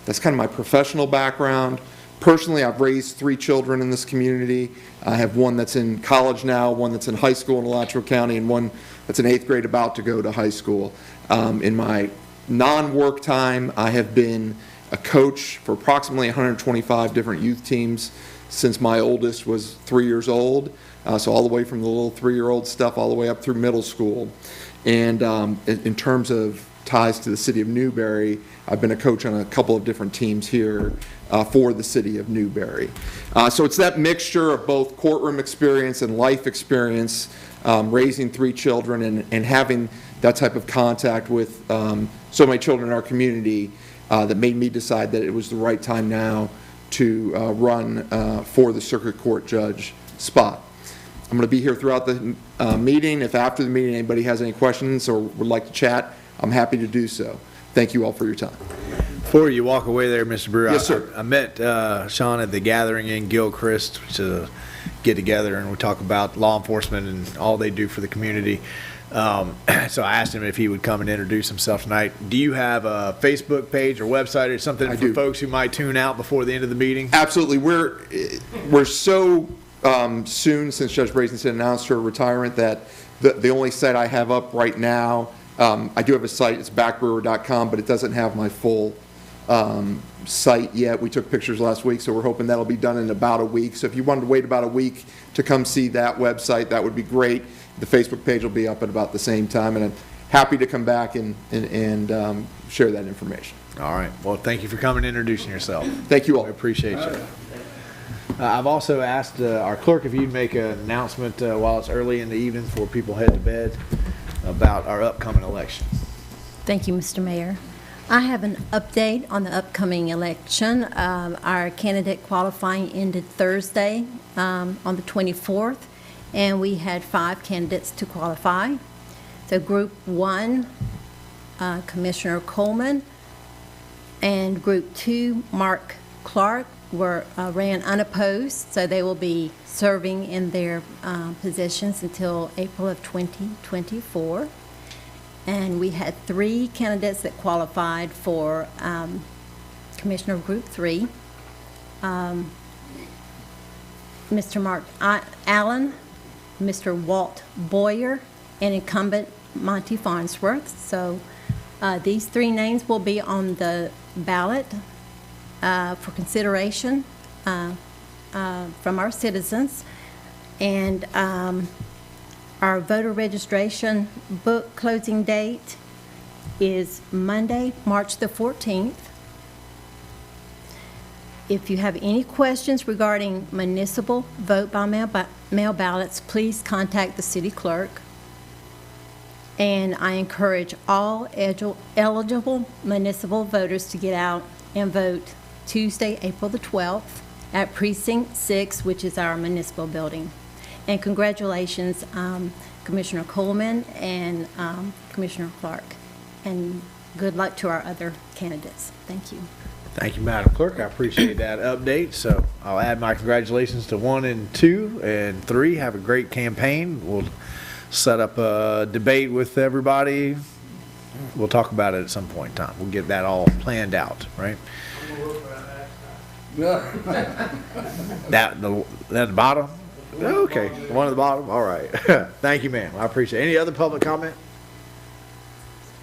That's kind of my professional background. Personally, I've raised 3 children in this community. I have one that's in college now, one that's in high school in Alachua County, and one that's in 8th grade about to go to high school. In my non-work time, I have been a coach for approximately 125 different youth teams since my oldest was 3 years old. So all the way from the little 3-year-old stuff all the way up through middle school. And in terms of ties to the city of Newberry, I've been a coach on a couple of different teams here for the city of Newberry. So it's that mixture of both courtroom experience and life experience, raising 3 children and having that type of contact with so many children in our community that made me decide that it was the right time now to run for the circuit court judge spot. I'm going to be here throughout the meeting. If after the meeting anybody has any questions or would like to chat, I'm happy to do so. Thank you all for your time. Before you walk away there, Mr. Brewer, Yes, sir. I met Sean at the gathering in Gilchrist, which is a get-together, and we talk about law enforcement and all they do for the community. So I asked him if he would come and introduce himself tonight. Do you have a Facebook page or website or something for folks who might tune out before the end of the meeting? Absolutely. We're so soon, since Judge Brazenson announced her retirement, that the only site I have up right now, I do have a site, it's backbrewer.com, but it doesn't have my full site yet. We took pictures last week, so we're hoping that'll be done in about a week. So if you wanted to wait about a week to come see that website, that would be great. The Facebook page will be up at about the same time, and I'm happy to come back and share that information. All right. Well, thank you for coming and introducing yourself. Thank you all. I appreciate you. I've also asked our clerk if you'd make an announcement while it's early in the evening before people head to bed about our upcoming election. Thank you, Mr. Mayor. I have an update on the upcoming election. Our candidate qualifying ended Thursday on the 24th, and we had 5 candidates to qualify. So Group 1, Commissioner Coleman, and Group 2, Mark Clark, ran unopposed, so they will be serving in their positions until April of 2024. And we had 3 candidates that qualified for Commissioner of Group 3. Mr. Mark Allen, Mr. Walt Boyer, and incumbent Monty Farnsworth. So these 3 names will be on the ballot for consideration from our citizens. And our voter registration book closing date is Monday, March the 14th. If you have any questions regarding municipal vote by mail ballots, please contact the city clerk. And I encourage all eligible municipal voters to get out and vote Tuesday, April the 12th at Precinct 6, which is our municipal building. And congratulations, Commissioner Coleman and Commissioner Clark. And good luck to our other candidates. Thank you. Thank you, Madam Clerk. I appreciate that update. So I'll add my congratulations to 1 and 2 and 3. Have a great campaign. We'll set up a debate with everybody. We'll talk about it at some point in time. We'll get that all planned out, right? That at the bottom? Okay, one at the bottom. All right. Thank you, ma'am. I appreciate it. Any other public comment?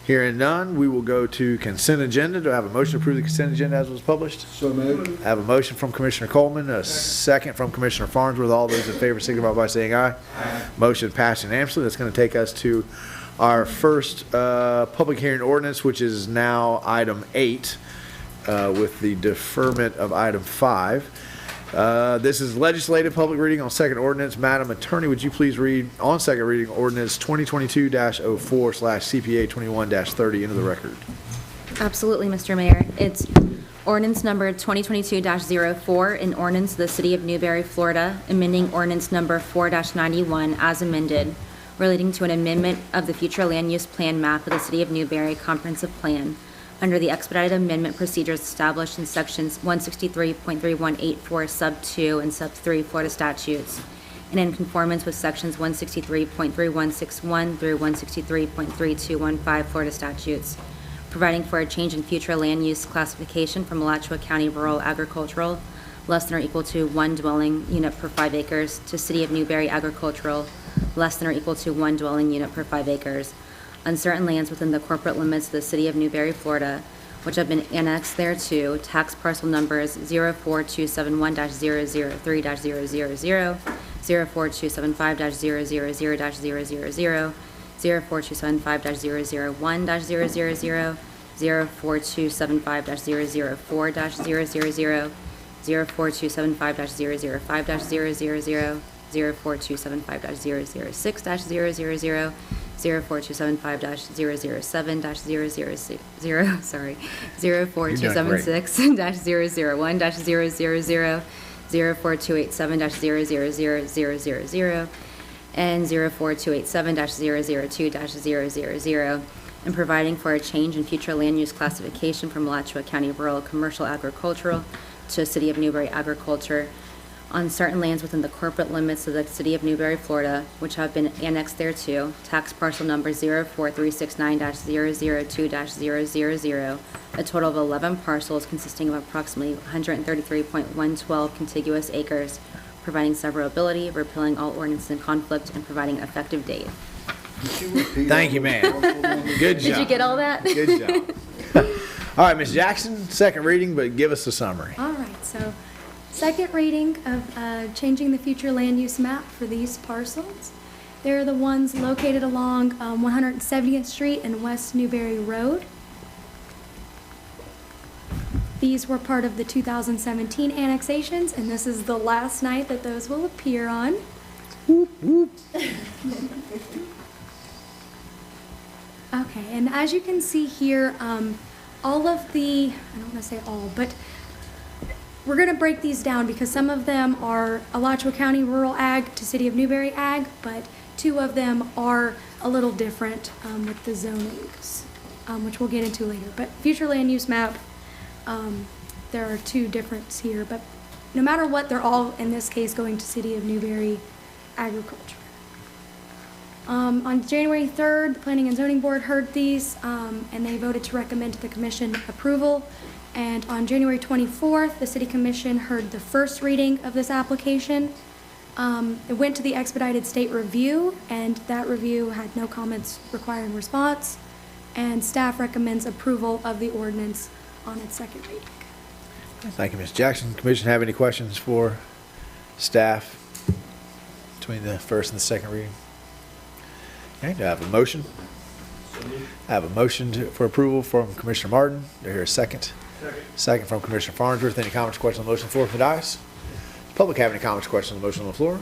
Hearing none, we will go to consent agenda. Do I have a motion to approve the consent agenda as was published? So moved. I have a motion from Commissioner Coleman, a second from Commissioner Farnsworth. All those in favor signify by saying aye. Motion passed unanimously. That's going to take us to our first public hearing ordinance, which is now item 8, with the deferment of item 5. This is legislative public reading on second ordinance. Madam Attorney, would you please read on second reading ordinance 2022-04/CPA 21-30 into the record? Absolutely, Mr. Mayor. It's ordinance number 2022-04, an ordinance of the City of Newberry, Florida, amending ordinance number 4-91 as amended, relating to an amendment of the future land use plan map of the City of Newberry Comprehensive Plan under the expedited amendment procedures established in sections 163.3184 sub 2 and sub 3 Florida statutes, and in conformance with sections 163.3161 through 163.3215 Florida statutes, providing for a change in future land use classification from Alachua County Rural Agricultural, less than or equal to 1 dwelling unit per 5 acres, to City of Newberry Agricultural, less than or equal to 1 dwelling unit per 5 acres, on certain lands within the corporate limits of the City of Newberry, Florida, which have been annexed thereto, tax parcel numbers 04271-003-000, 04275-000-000, 04275-001-000, 04275-004-000, 04275-005-000, 04275-006-000, 04275-007-000, sorry, 04276-001-000, 04287-00000, and 04287-002-000, and providing for a change in future land use classification from Alachua County Rural Commercial Agricultural to City of Newberry Agriculture on certain lands within the corporate limits of the City of Newberry, Florida, which have been annexed thereto, tax parcel number 04369-002-000, a total of 11 parcels consisting of approximately 133.112 contiguous acres, providing severability, repealing all ordinances in conflict, and providing an effective date. Thank you, ma'am. Good job. Did you get all that? Good job. All right, Ms. Jackson, second reading, but give us a summary. All right, so second reading of changing the future land use map for these parcels. They're the ones located along 170th Street and West Newberry Road. These were part of the 2017 annexations, and this is the last night that those will appear on. Whoop, whoop. Okay, and as you can see here, all of the, I don't want to say all, but we're going to break these down because some of them are Alachua County Rural Ag to City of Newberry Ag, but two of them are a little different with the zonings, which we'll get into later. But future land use map, there are two differences here, but no matter what, they're all, in this case, going to City of Newberry Agriculture. On January 3rd, the Planning and Zoning Board heard these, and they voted to recommend to the Commission approval. And on January 24th, the City Commission heard the first reading of this application. It went to the expedited state review, and that review had no comments requiring response. And staff recommends approval of the ordinance on its second reading. Thank you, Ms. Jackson. Commission have any questions for staff between the first and the second reading? Okay, do I have a motion? I have a motion for approval from Commissioner Martin. Do I hear a second? Second from Commissioner Farnsworth. Any comments, questions on the motion on the floor from the dais? Public have any comments, questions on the motion on the floor?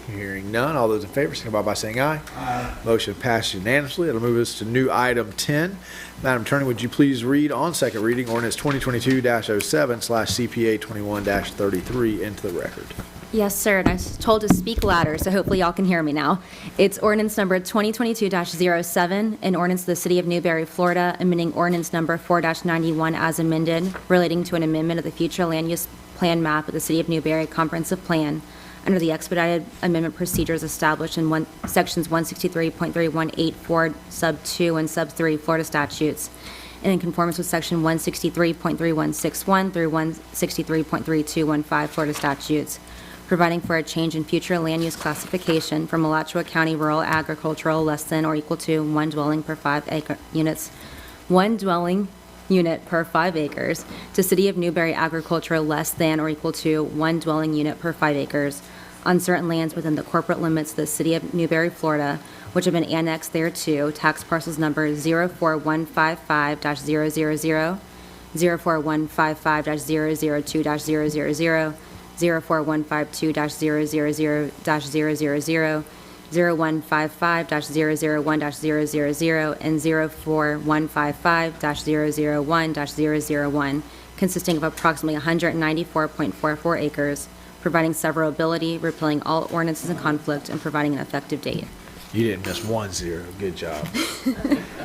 Hearing none. All those in favor, signify by saying aye. Aye. Motion passed unanimously. It'll move us to new item 10. Madam Attorney, would you please read on second reading ordinance 2022-07/CPA 21-33 into the record? Yes, sir, and I was told to speak louder, so hopefully y'all can hear me now. It's ordinance number 2022-07, an ordinance of the City of Newberry, Florida, amending ordinance number 4-91 as amended, relating to an amendment of the future land use plan map of the City of Newberry Comprehensive Plan under the expedited amendment procedures established in sections 163.3184 sub 2 and sub 3 Florida statutes, and in conformance with section 163.3161 through 163.3215 Florida statutes, providing for a change in future land use classification from Alachua County Rural Agricultural less than or equal to one dwelling per 5 acre units, one dwelling unit per 5 acres, to City of Newberry Agricultural less than or equal to one dwelling unit per 5 acres on certain lands within the corporate limits of the City of Newberry, Florida, which have been annexed thereto, tax parcels number 04155-000, 04155-002-000, 04152-000-000, 0155-001-000, and 04155-001-001, consisting of approximately 194.44 acres, providing severability, repealing all ordinances in conflict, and providing an effective date. You didn't miss 1-0. Good job.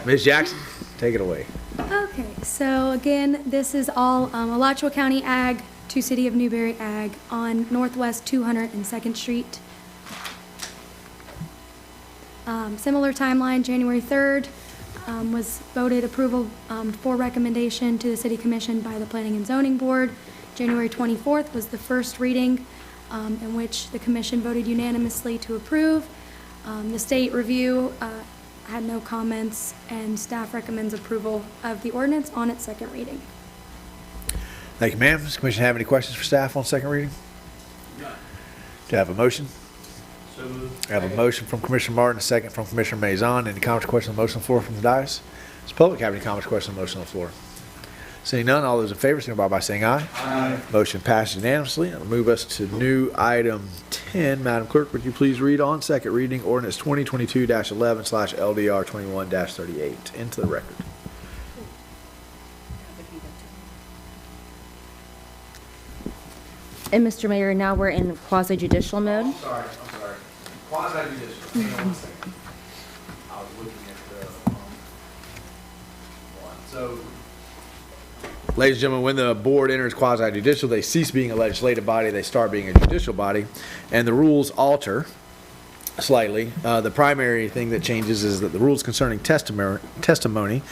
Ms. Jackson, take it away. Okay, so again, this is all Alachua County Ag to City of Newberry Ag on Northwest 202nd Street. Similar timeline, January 3rd was voted approval for recommendation to the City Commission by the Planning and Zoning Board. January 24th was the first reading in which the Commission voted unanimously to approve. The state review had no comments, and staff recommends approval of the ordinance on its second reading. Thank you, ma'am. Does the Commission have any questions for staff on second reading? Do you have a motion? So moved. I have a motion from Commissioner Martin, a second from Commissioner Maison. Any comments or questions on the motion on the floor from the dais? Does the public have any comments or questions on the motion on the floor? Seeing none, all those in favor, signify by saying aye. Aye. Motion passed unanimously. It'll move us to new item 10. Madam Clerk, would you please read on second reading ordinance 2022-11/LDR 21-38 into the record? And Mr. Mayor, now we're in quasi-judicial mode. I'm sorry. Quasi-judicial. Hang on one second. I was looking at Ladies and gentlemen, when the board enters quasi-judicial, they cease being a legislative body, they start being a judicial body, and the rules alter slightly. The primary thing that changes is that the rules concerning testimony,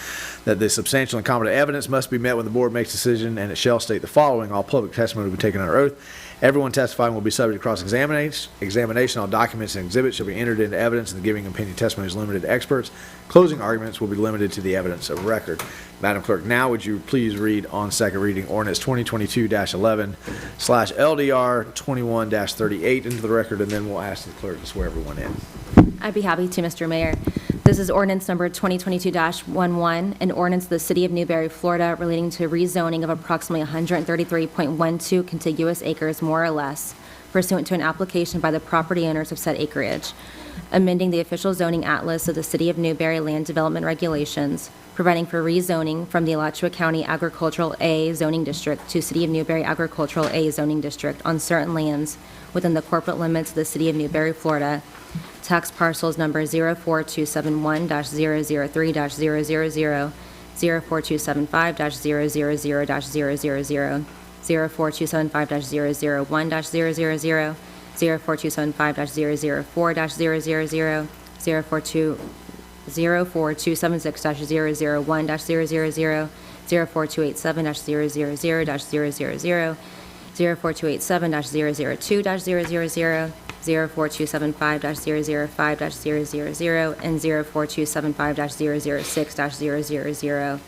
that the substantial and competent evidence must be met when the board makes a decision, and it shall state the following: all public testimony will be taken under oath. Everyone testifying will be subject to cross-examination. All documents and exhibits shall be entered into evidence, and the giving opinion testimony is limited to experts. Closing arguments will be limited to the evidence of record. Madam Clerk, now would you please read on second reading ordinance 2022-11/LDR 21-38 into the record, and then we'll ask the clerk to swear everyone in. I'd be happy to, Mr. Mayor. This is ordinance number 2022-11, an ordinance of the City of Newberry, Florida, relating to rezoning of approximately 133.12 contiguous acres, more or less, pursuant to an application by the property owners of said acreage, amending the official zoning atlas of the City of Newberry Land Development Regulations, providing for rezoning from the Alachua County Agricultural A zoning district to City of Newberry Agricultural A zoning district on certain lands within the corporate limits of the City of Newberry, Florida, tax parcels number 04271-003-000, 04275-000-000, 04275-001-000, 04275-004-000, 04276-001-000, 04287-000-000, 04287-002-000, 04275-005-000, and 04275-006-000,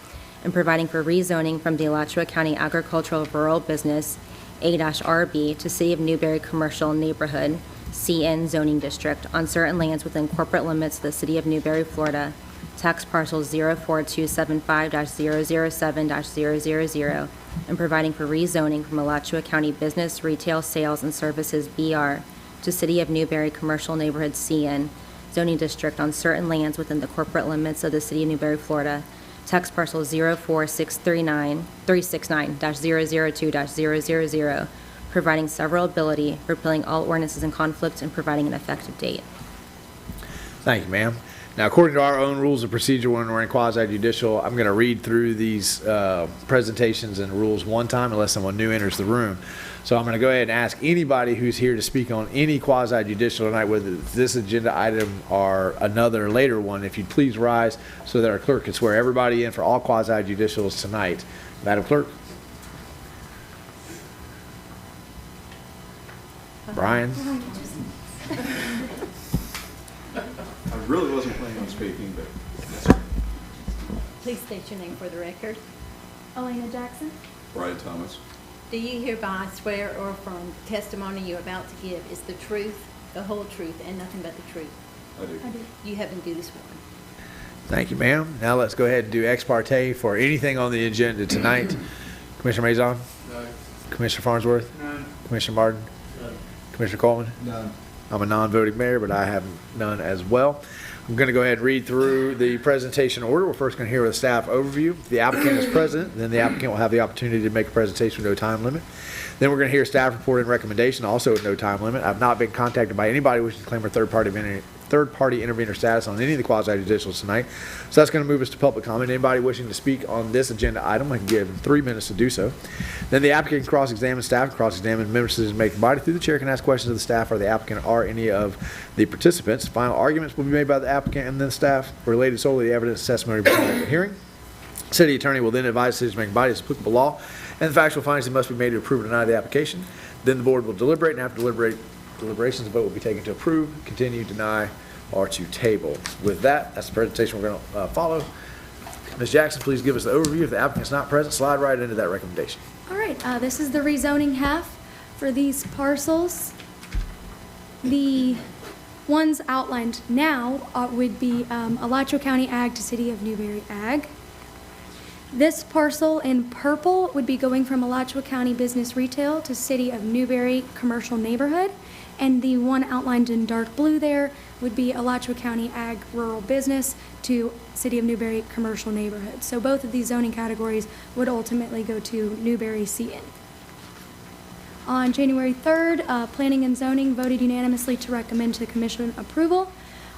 and providing for rezoning from the Alachua County Agricultural Rural Business A-RB to City of Newberry Commercial Neighborhood CN zoning district on certain lands within corporate limits of the City of Newberry, Florida, tax parcels 04275-007-000, and providing for rezoning from Alachua County Business, Retail, Sales, and Services BR to City of Newberry Commercial Neighborhood CN zoning district on certain lands within the corporate limits of the City of Newberry, Florida, tax parcel 04639-369-002-000, providing severability, repealing all ordinances in conflict, and providing an effective date. Thank you, ma'am. Now, according to our own rules of procedure when we're in quasi-judicial, I'm going to read through these presentations and rules one time unless someone new enters the room. So I'm going to go ahead and ask anybody who's here to speak on any quasi-judicial tonight, whether it's this agenda item or another later one, if you'd please rise so that our clerk can swear everybody in for all quasi-judicials tonight. Madam Clerk. Brian. I really wasn't planning on speaking, but Please state your name for the record. Elena Jackson. Brian Thomas. Do you hereby swear or affirm the testimony you're about to give is the truth, the whole truth, and nothing but the truth? I do. You have been duly sworn. Thank you, ma'am. Now let's go ahead and do ex parte for anything on the agenda tonight. Commissioner Mazon? No. Commissioner Farnsworth? None. Commissioner Martin? None. Commissioner Coleman? None. I'm a non-voting mayor, but I have none as well. I'm going to go ahead and read through the presentation order. We're first going to hear a staff overview. The applicant is present. Then the applicant will have the opportunity to make a presentation with no time limit. Then we're going to hear staff report and recommendation, also with no time limit. I've not been contacted by anybody wishing to claim a third-party intervener status on any of the quasi-judicials tonight. So that's going to move us to public comment. Anybody wishing to speak on this agenda item, I can give them 3 minutes to do so. Then the applicant can cross-examine staff, cross-examine members of the decision-making body. Through the chair can ask questions of the staff or the applicant or any of the participants. Final arguments will be made by the applicant and then staff related solely to the evidence testimony presented at the hearing. City attorney will then advise the decision-making body as applicable law and the factual findings that must be made to approve or deny the application. Then the board will deliberate, and after deliberations, the vote will be taken to approve, continue, deny, or to table. With that, that's the presentation we're going to follow. Ms. Jackson, please give us the overview. If the applicant's not present, slide right into that recommendation. All right, this is the rezoning half for these parcels. The ones outlined now would be Alachua County Ag to City of Newberry Ag. This parcel in purple would be going from Alachua County Business Retail to City of Newberry Commercial Neighborhood. And the one outlined in dark blue there would be Alachua County Ag Rural Business to City of Newberry Commercial Neighborhood. So both of these zoning categories would ultimately go to Newberry CN. On January 3rd, Planning and Zoning voted unanimously to recommend to the Commission approval.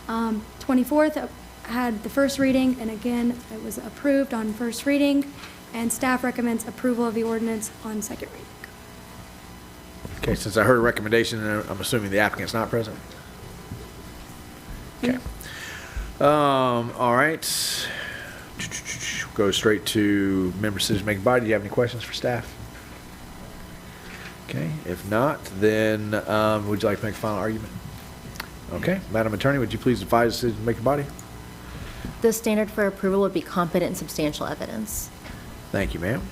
24th, had the first reading, and again, it was approved on first reading, and staff recommends approval of the ordinance on second reading. Okay, since I heard a recommendation, I'm assuming the applicant's not present? Okay. All right. Go straight to member decision-making body. Do you have any questions for staff? Okay, if not, then would you like to make a final argument? Okay, Madam Attorney, would you please advise the decision-making body? The standard for approval would be competent and substantial evidence. Thank you, ma'am.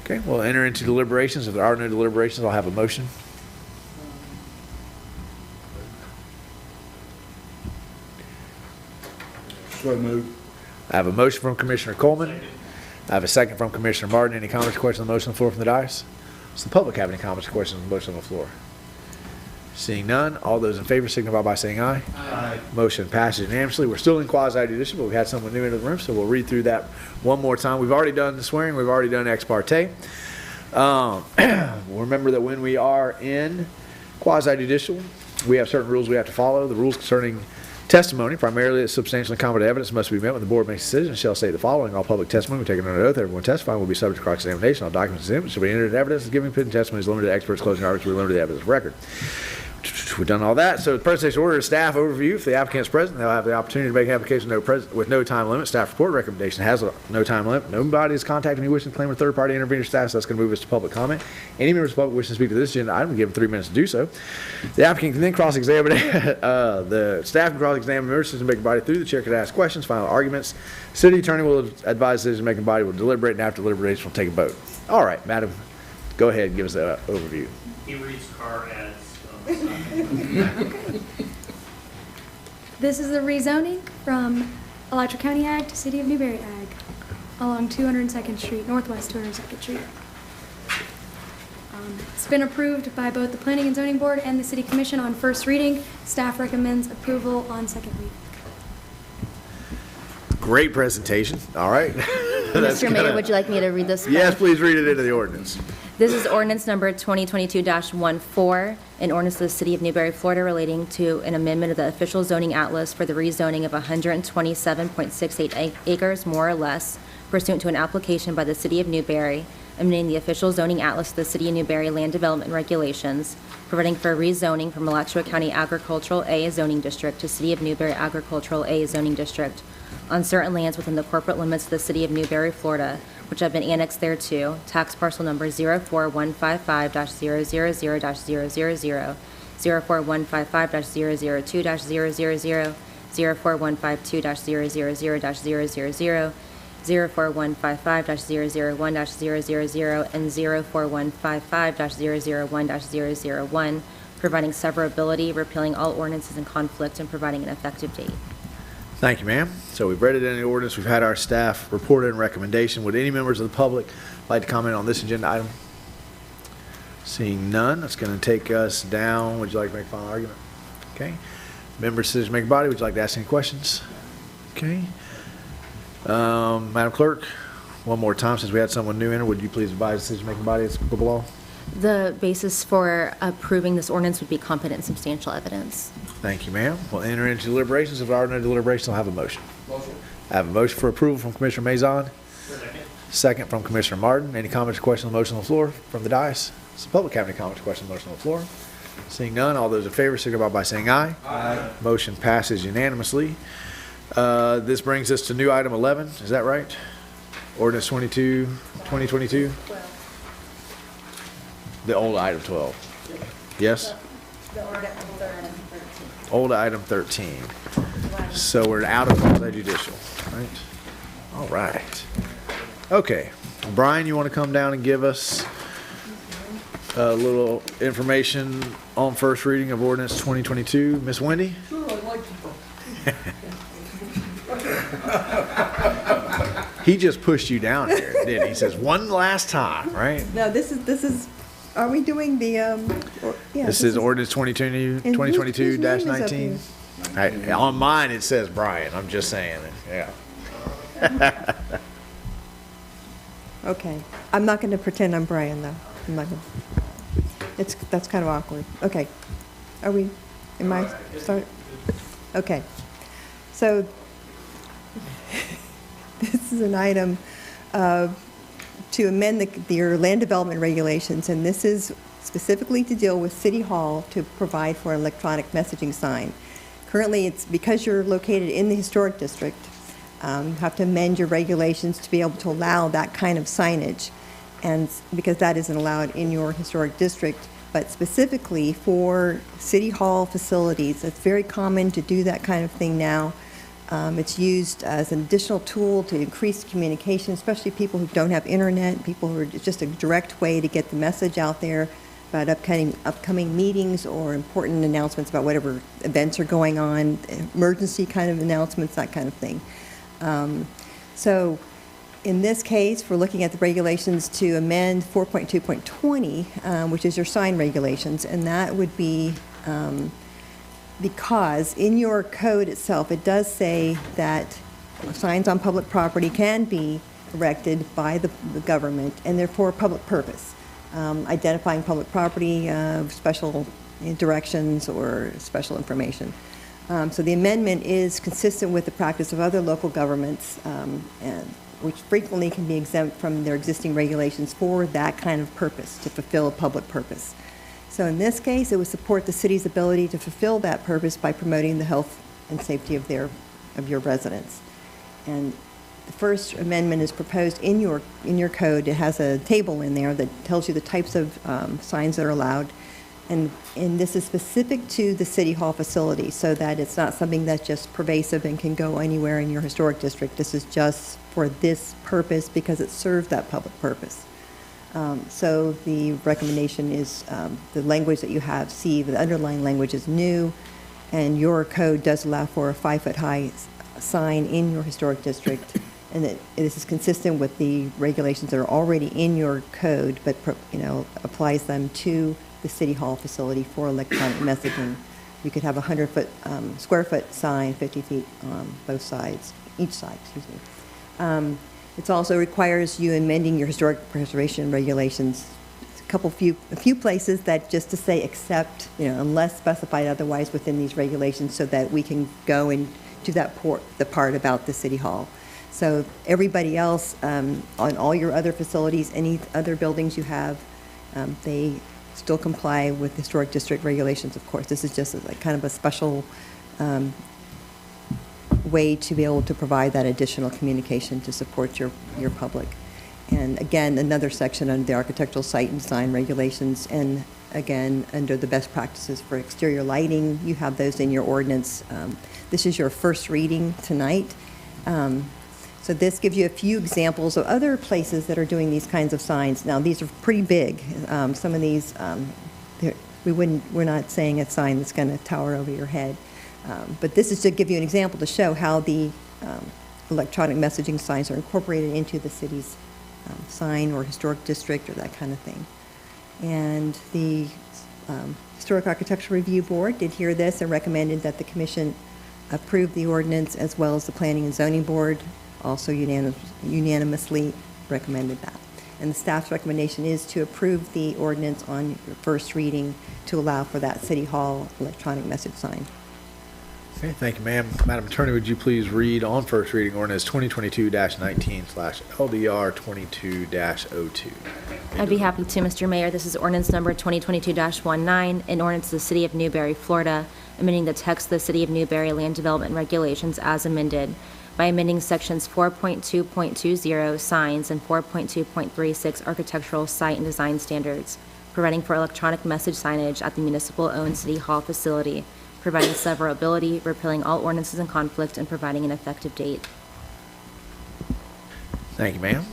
Okay, we'll enter into deliberations. If there are no deliberations, I'll have a motion. So moved. I have a motion from Commissioner Coleman. I have a second from Commissioner Martin. Any comments or questions on the motion on the floor from the dais? Does the public have any comments or questions on the motion on the floor? Seeing none, all those in favor signify by saying aye. Aye. Motion passes unanimously. We're still in quasi-judicial, but we had someone new into the room, so we'll read through that one more time. We've already done the swearing. We've already done ex parte. Remember that when we are in quasi-judicial, we have certain rules we have to follow. The rules concerning testimony, primarily that substantial and competent evidence must be met when the board makes a decision, shall say the following: all public testimony will be taken under oath. Everyone testifying will be subject to cross-examination. All documents and exhibits shall be entered in evidence. Giving written testimony is limited to experts. Closing arguments will be limited to evidence of record. We've done all that. So the presentation order is staff overview. If the applicant is present, they'll have the opportunity to make an application with no time limit. Staff report recommendation has no time limit. Nobody is contacting me wishing to claim a third-party intervener status. That's going to move us to public comment. Any members of the public wishing to speak to this agenda item, give them 3 minutes to do so. The applicant can then cross-examine. The staff can cross-examine members to make a body through. The chair can ask questions, final arguments. City attorney will advise the decision-making body will deliberate, and after deliberation, will take a vote. All right, madam, go ahead and give us an overview. He reads car ads. This is the rezoning from Alachua County Ag to City of Newberry Ag along 202nd Street, Northwest 202nd Street. It's been approved by both the Planning and Zoning Board and the City Commission on first reading. Staff recommends approval on second reading. Great presentation. All right. Mr. Mayor, would you like me to read this? Yes, please read it into the ordinance. This is ordinance number 2022-14, an ordinance of the City of Newberry, Florida, relating to an amendment of the official zoning atlas for the rezoning of 127.68 acres, more or less, pursuant to an application by the City of Newberry, amending the official zoning atlas of the City of Newberry Land Development Regulations, providing for rezoning from Alachua County Agricultural A zoning district to City of Newberry Agricultural A zoning district on certain lands within the corporate limits of the City of Newberry, Florida, which have been annexed thereto, tax parcel number 04155-000-000, 04155-002-000, 04152-000-000, 04155-001-000, and 04155-001-001, providing severability, repealing all ordinances in conflict, and providing an effective date. Thank you, ma'am. So we've read it in the ordinance. We've had our staff report and recommendation. Would any members of the public like to comment on this agenda item? Seeing none, that's going to take us down. Would you like to make a final argument? Okay. Members, decision-making body, would you like to ask any questions? Okay. Madam Clerk, one more time, since we had someone new in, would you please advise the decision-making body as applicable law? The basis for approving this ordinance would be competent and substantial evidence. Thank you, ma'am. We'll enter into deliberations. If there are no deliberations, I'll have a motion. I have a motion for approval from Commissioner Mazon. Second from Commissioner Martin. Any comments or questions on the motion on the floor from the dais? Does the public have any comments or questions on the motion on the floor? Seeing none, all those in favor signify by saying aye. Aye. Motion passes unanimously. This brings us to new item 11. Is that right? Ordinance 2022? The old item 12. Yes? Old item 13. So we're out of quasi-judicial, right? All right. Okay. Brian, you want to come down and give us a little information on first reading of ordinance 2022? Miss Wendy? Sure, I'd like to. He just pushed you down here, didn't he? He says, one last time, right? No, this is, are we doing the, This is ordinance 2022-19. On mine, it says Brian. I'm just saying it. Yeah. Okay. I'm not going to pretend I'm Brian, though. I'm not going to. That's kind of awkward. Okay. Am I start? Okay. So This is an item to amend your land development regulations, and this is specifically to deal with City Hall to provide for an electronic messaging sign. Currently, it's because you're located in the historic district, you have to amend your regulations to be able to allow that kind of signage, and because that isn't allowed in your historic district. But specifically for City Hall facilities, it's very common to do that kind of thing now. It's used as an additional tool to increase communication, especially people who don't have internet, people who are it's just a direct way to get the message out there about upcoming meetings or important announcements about whatever events are going on, emergency kind of announcements, that kind of thing. So in this case, we're looking at the regulations to amend 4.2.20, which is your sign regulations, and that would be because in your code itself, it does say that signs on public property can be erected by the government, and they're for a public purpose, identifying public property, special directions, or special information. So the amendment is consistent with the practice of other local governments, and which frequently can be exempt from their existing regulations for that kind of purpose, to fulfill a public purpose. So in this case, it would support the city's ability to fulfill that purpose by promoting the health and safety of your residents. And the first amendment is proposed in your code. It has a table in there that tells you the types of signs that are allowed. And this is specific to the City Hall facility, so that it's not something that's just pervasive and can go anywhere in your historic district. This is just for this purpose because it serves that public purpose. So the recommendation is the language that you have, C, the underlying language is new, and your code does allow for a 5-foot-high sign in your historic district, and that this is consistent with the regulations that are already in your code, but applies them to the City Hall facility for electronic messaging. You could have a 100-foot square-foot sign, 50 feet on both sides, each side, excuse me. It also requires you amending your historic preservation regulations. A few places that just to say except, unless specified otherwise within these regulations, so that we can go and do the part about the City Hall. So everybody else, on all your other facilities, any other buildings you have, they still comply with historic district regulations, of course. This is just kind of a special way to be able to provide that additional communication to support your public. And again, another section under the architectural site and design regulations, and again, under the best practices for exterior lighting, you have those in your ordinance. This is your first reading tonight. So this gives you a few examples of other places that are doing these kinds of signs. Now, these are pretty big. Some of these, we're not saying a sign that's going to tower over your head. But this is to give you an example to show how the electronic messaging signs are incorporated into the city's sign or historic district or that kind of thing. And the Historic Architectural Review Board did hear this and recommended that the commission approve the ordinance, as well as the Planning and Zoning Board also unanimously recommended that. And the staff's recommendation is to approve the ordinance on your first reading to allow for that City Hall electronic message sign. Okay, thank you, ma'am. Madam Attorney, would you please read on first reading ordinance 2022-19/LDR 22-02? I'd be happy to, Mr. Mayor. This is ordinance number 2022-19, an ordinance of the City of Newberry, Florida, amending the text of the City of Newberry Land Development Regulations as amended by amending sections 4.2.20 signs and 4.2.36 architectural site and design standards, providing for electronic message signage at the municipal-owned City Hall facility, providing severability, repealing all ordinances in conflict, and providing an effective date. Thank you, ma'am.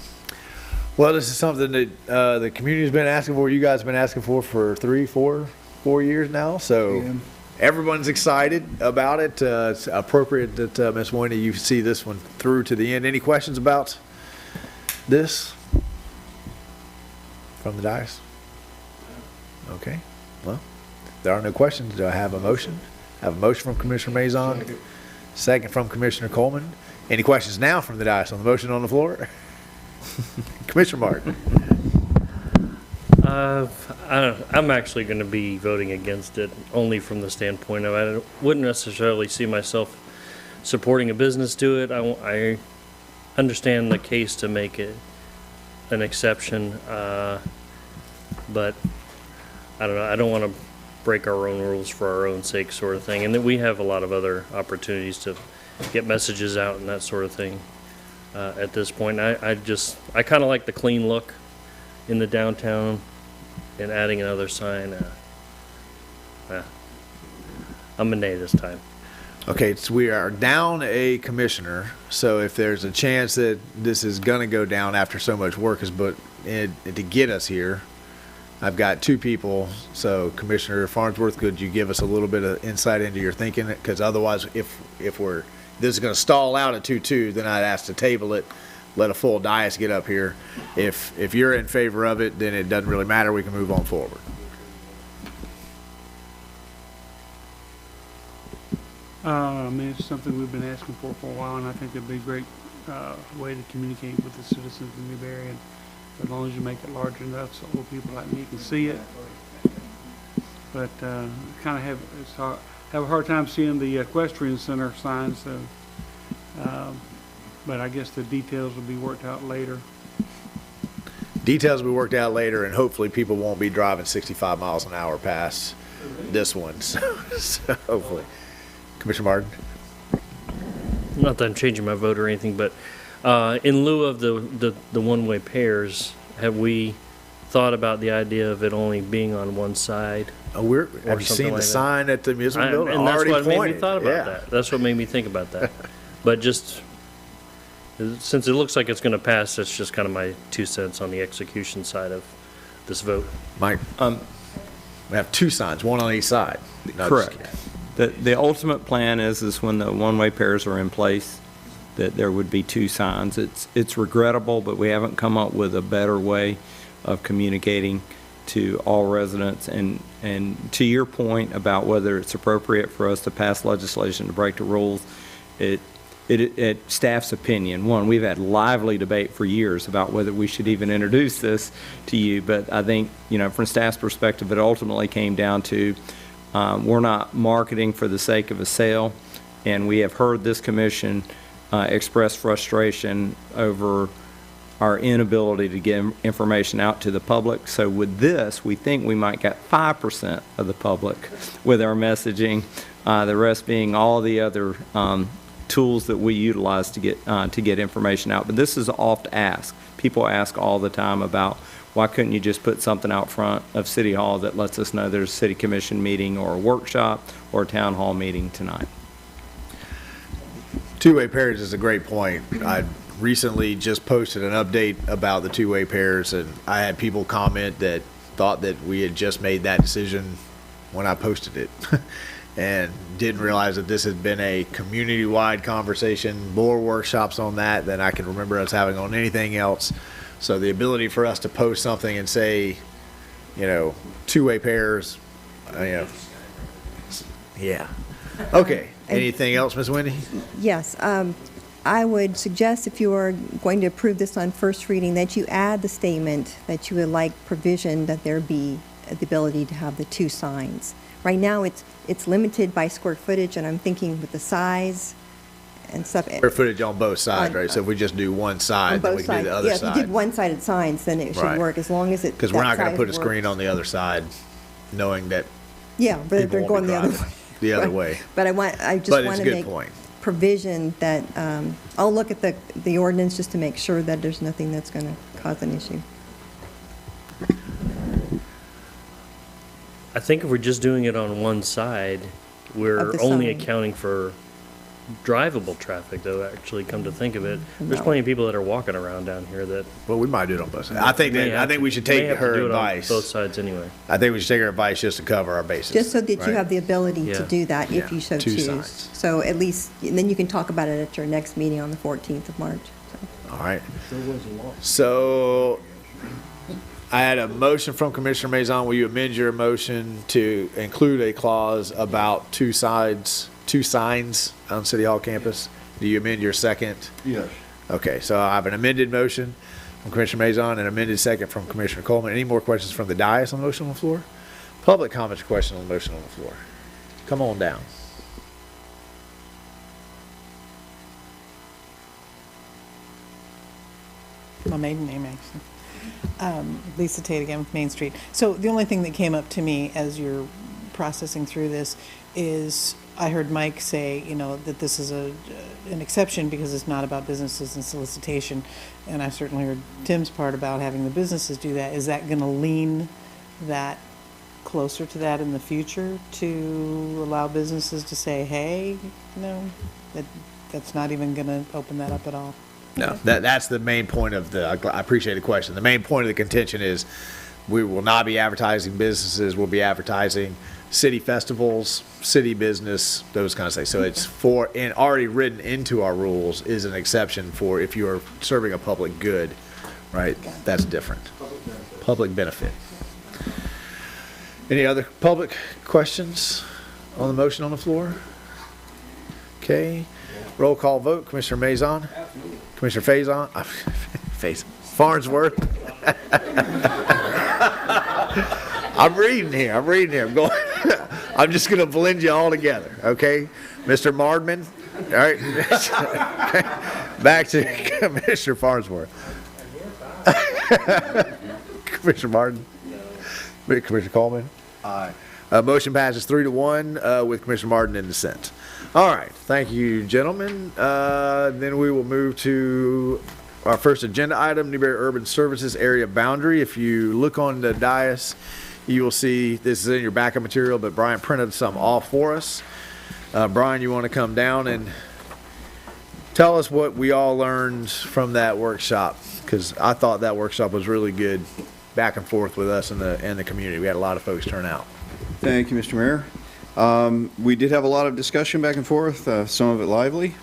Well, this is something that the community's been asking for. You guys have been asking for 4 years now. So everyone's excited about it. It's appropriate that Ms. Moynihan, you see this one through to the end. Any questions about this from the dais? Okay. Well, if there are no questions, do I have a motion? I have a motion from Commissioner Mazon, second from Commissioner Coleman. Any questions now from the dais on the motion on the floor? Commissioner Martin. I'm actually going to be voting against it, only from the standpoint of I wouldn't necessarily see myself supporting a business do it. I understand the case to make it an exception, but I don't know. I don't want to break our own rules for our own sake, sort of thing. And that we have a lot of other opportunities to get messages out and that sort of thing. At this point, I kind of like the clean look in the downtown, and adding another sign. I'm a nay this time. Okay, so we are down a commissioner, so if there's a chance that this is going to go down after so much work is put in to get us here, I've got two people. So Commissioner Farnsworth, could you give us a little bit of insight into your thinking? Because otherwise, if this is going to stall out at 2-2, then I'd ask to table it, let a full dais get up here. If you're in favor of it, then it doesn't really matter. We can move on forward. I mean, it's something we've been asking for a while, and I think it'd be a great way to communicate with the citizens of Newberry. And as long as you make it large enough so old people like me can see it. But kind of have a hard time seeing the equestrian center signs. So, but I guess the details will be worked out later. Details will be worked out later, and hopefully people won't be driving 65 miles an hour past this one. So hopefully. Commissioner Martin? Not that I'm changing my vote or anything, but in lieu of the one-way pairs, have we thought about the idea of it only being on one side? Have you seen the sign at the municipal building? And that's Already what made pointed. me thought about that. That's what made me think about that. But just since it looks like it's going to pass, that's just kind of my 2 cents on the execution side of this vote. Mike, we have two signs, one on each side. No, Correct. The ultimate plan is when the one-way pairs are in place, that there would be two signs. It's regrettable, but we haven't come up with a better way of communicating to all residents. And to your point about whether it's appropriate for us to pass legislation to break the rules, staff's opinion, one, we've had lively debate for years about whether we should even introduce this to you, but I think, from staff's perspective, it ultimately came down to we're not marketing for the sake of a sale, and we have heard this commission express frustration over our inability to get information out to the public. So with this, we think we might get 5% of the public with our messaging, the rest being all the other tools that we utilize to get information out. But this is oft asked. People ask all the time about, why couldn't you just put something out front of City Hall that lets us know there's a City Commission meeting or a workshop or a Town Hall meeting tonight? Two-way pairs is a great point. I recently just posted an update about the two-way pairs, and I had people comment that thought that we had just made that decision when I posted it and didn't realize that this had been a community-wide conversation, more workshops on that than I can remember us having on anything else. So the ability for us to post something and say, two-way pairs, yeah. Okay. Anything else, Ms. Wendy? Yes. I would suggest if you are going to approve this on first reading that you add the statement that you would like provision that there be the ability to have the two signs. Right now, it's limited by square footage, and I'm thinking with the size and stuff. Square footage on both sides, right? So if we just do one side, then we can do the other side. Yeah, if you did one-sided signs, then it should work, as long as it. Because we're not going to put a screen on the other side, knowing that. Yeah, but they're going the other way. The other way. But I just want to make provision that, I'll look at the ordinance just to make sure that there's nothing that's going to cause an issue. I think if we're just doing it on one side, we're only accounting for drivable traffic, though, actually, come to think of it. There's plenty of people that are walking around down here that. Well, we might do it on both sides. I think we should take her advice. Both sides anyway. I think we should take her advice just to cover our bases. Just so that you have the ability to do that if you so choose. Sides. So at least, and then you can talk about it at your next meeting on the 14th of March. All right. So I had a motion from Commissioner Maison. Will you amend your motion to include a clause about two signs on City Hall campus? Do you amend your second? Yes. Okay, so I have an amended motion from Commissioner Maison and an amended second from Commissioner Coleman. Any more questions from the dais on the motion on the floor? Public comments or questions on the motion on the floor? Come on down. my maiden name, actually. Lisa Tate again with Main Street. So the only thing that came up to me as you're processing through this is I heard Mike say, that this is an exception because it's not about businesses and solicitation. And I certainly heard Tim's part about having the businesses do that. Is that going to lean that closer to that in the future to allow businesses to say, hey, that's not even going to open that up at all? No, that's the main point of I appreciate the question. The main point of the contention is we will not be advertising businesses, we'll be advertising city festivals, city business, those kinds of things. So it's and already written into our rules is an exception for if you are serving a public good, right? That's different. Public benefit. Any other public questions on the motion on the floor? Okay. Roll call vote. Commissioner Maison? Commissioner Faison? Farnsworth? I'm reading here. I'm going. I'm just going to blend you all together, okay? Mr. Mardman? All right. Back to Commissioner Farnsworth. Commissioner Martin? Commissioner Coleman? Aye. Motion passes 3-1 with Commissioner Martin in dissent. All right. Thank you, gentlemen. Then we will move to our first agenda item, Newberry Urban Services Area Boundary. If you look on the dais, you will see this is in your backup material, but Brian printed some off for us. Brian, you want to come down and tell us what we all learned from that workshop? Because I thought that workshop was really good, back and forth with us and the community. We had a lot of folks turn out. Thank you, Mr. Mayor. We did have a lot of discussion back and forth, some of it lively.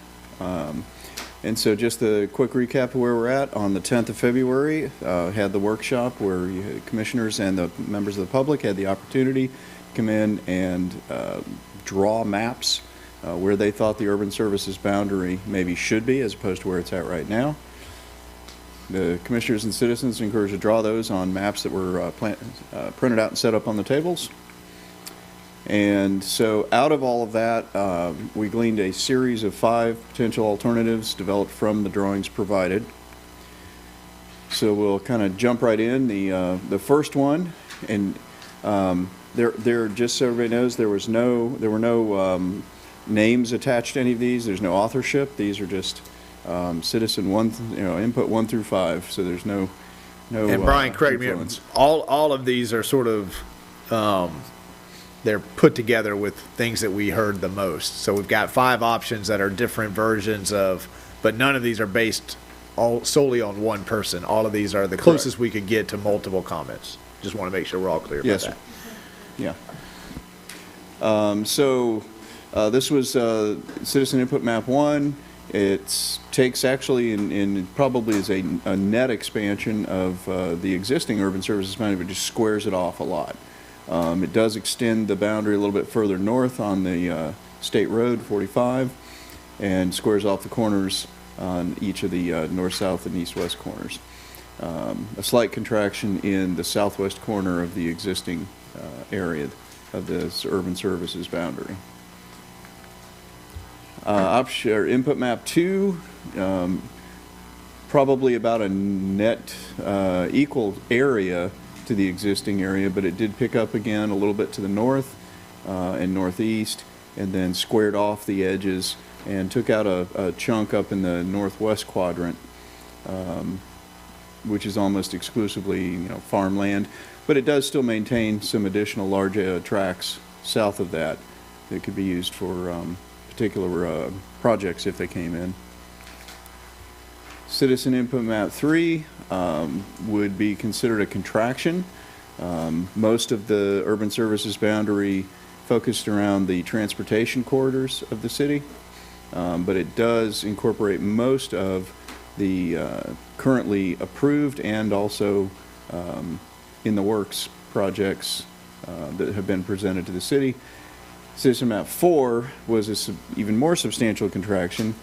And so just a quick recap of where we're at. On the 10th of February, had the workshop where commissioners and the members of the public had the opportunity to come in and draw maps where they thought the urban services boundary maybe should be as opposed to where it's at right now. The commissioners and citizens are encouraged to draw those on maps that were printed out and set up on the tables. And so out of all of that, we gleaned a series of 5 potential alternatives developed from the drawings provided. So we'll kind of jump right in. The first one, and there just so everybody knows, there were no names attached to any of these. There's no authorship. These are just citizen input 1 through 5. So there's no. And Brian, correct me. All of these are sort of. They're put together with things that we heard the most. So we've got 5 options that are different versions of, but none of these are based solely on one person. All of these are the closest we could get to multiple comments. Just want to make sure we're all clear about that. Yeah. So this was Citizen Input Map 1. It takes actually and probably is a net expansion of the existing urban services boundary, but just squares it off a lot. It does extend the boundary a little bit further north on the State Road 45 and squares off the corners on each of the north, south, and east, west corners. A slight contraction in the southwest corner of the existing area of this urban services boundary. Input map 2, probably about a net equal area to the existing area, but it did pick up again a little bit to the north and northeast, and then squared off the edges and took out a chunk up in the northwest quadrant, which is almost exclusively farmland, but it does still maintain some additional large tracts south of that that could be used for particular projects if they came in. Citizen Input Map 3 would be considered a contraction. Most of the urban services boundary focused around the transportation corridors of the city, but it does incorporate most of the currently approved and also in the works projects that have been presented to the city. Citizen Map 4 was an even more substantial contraction,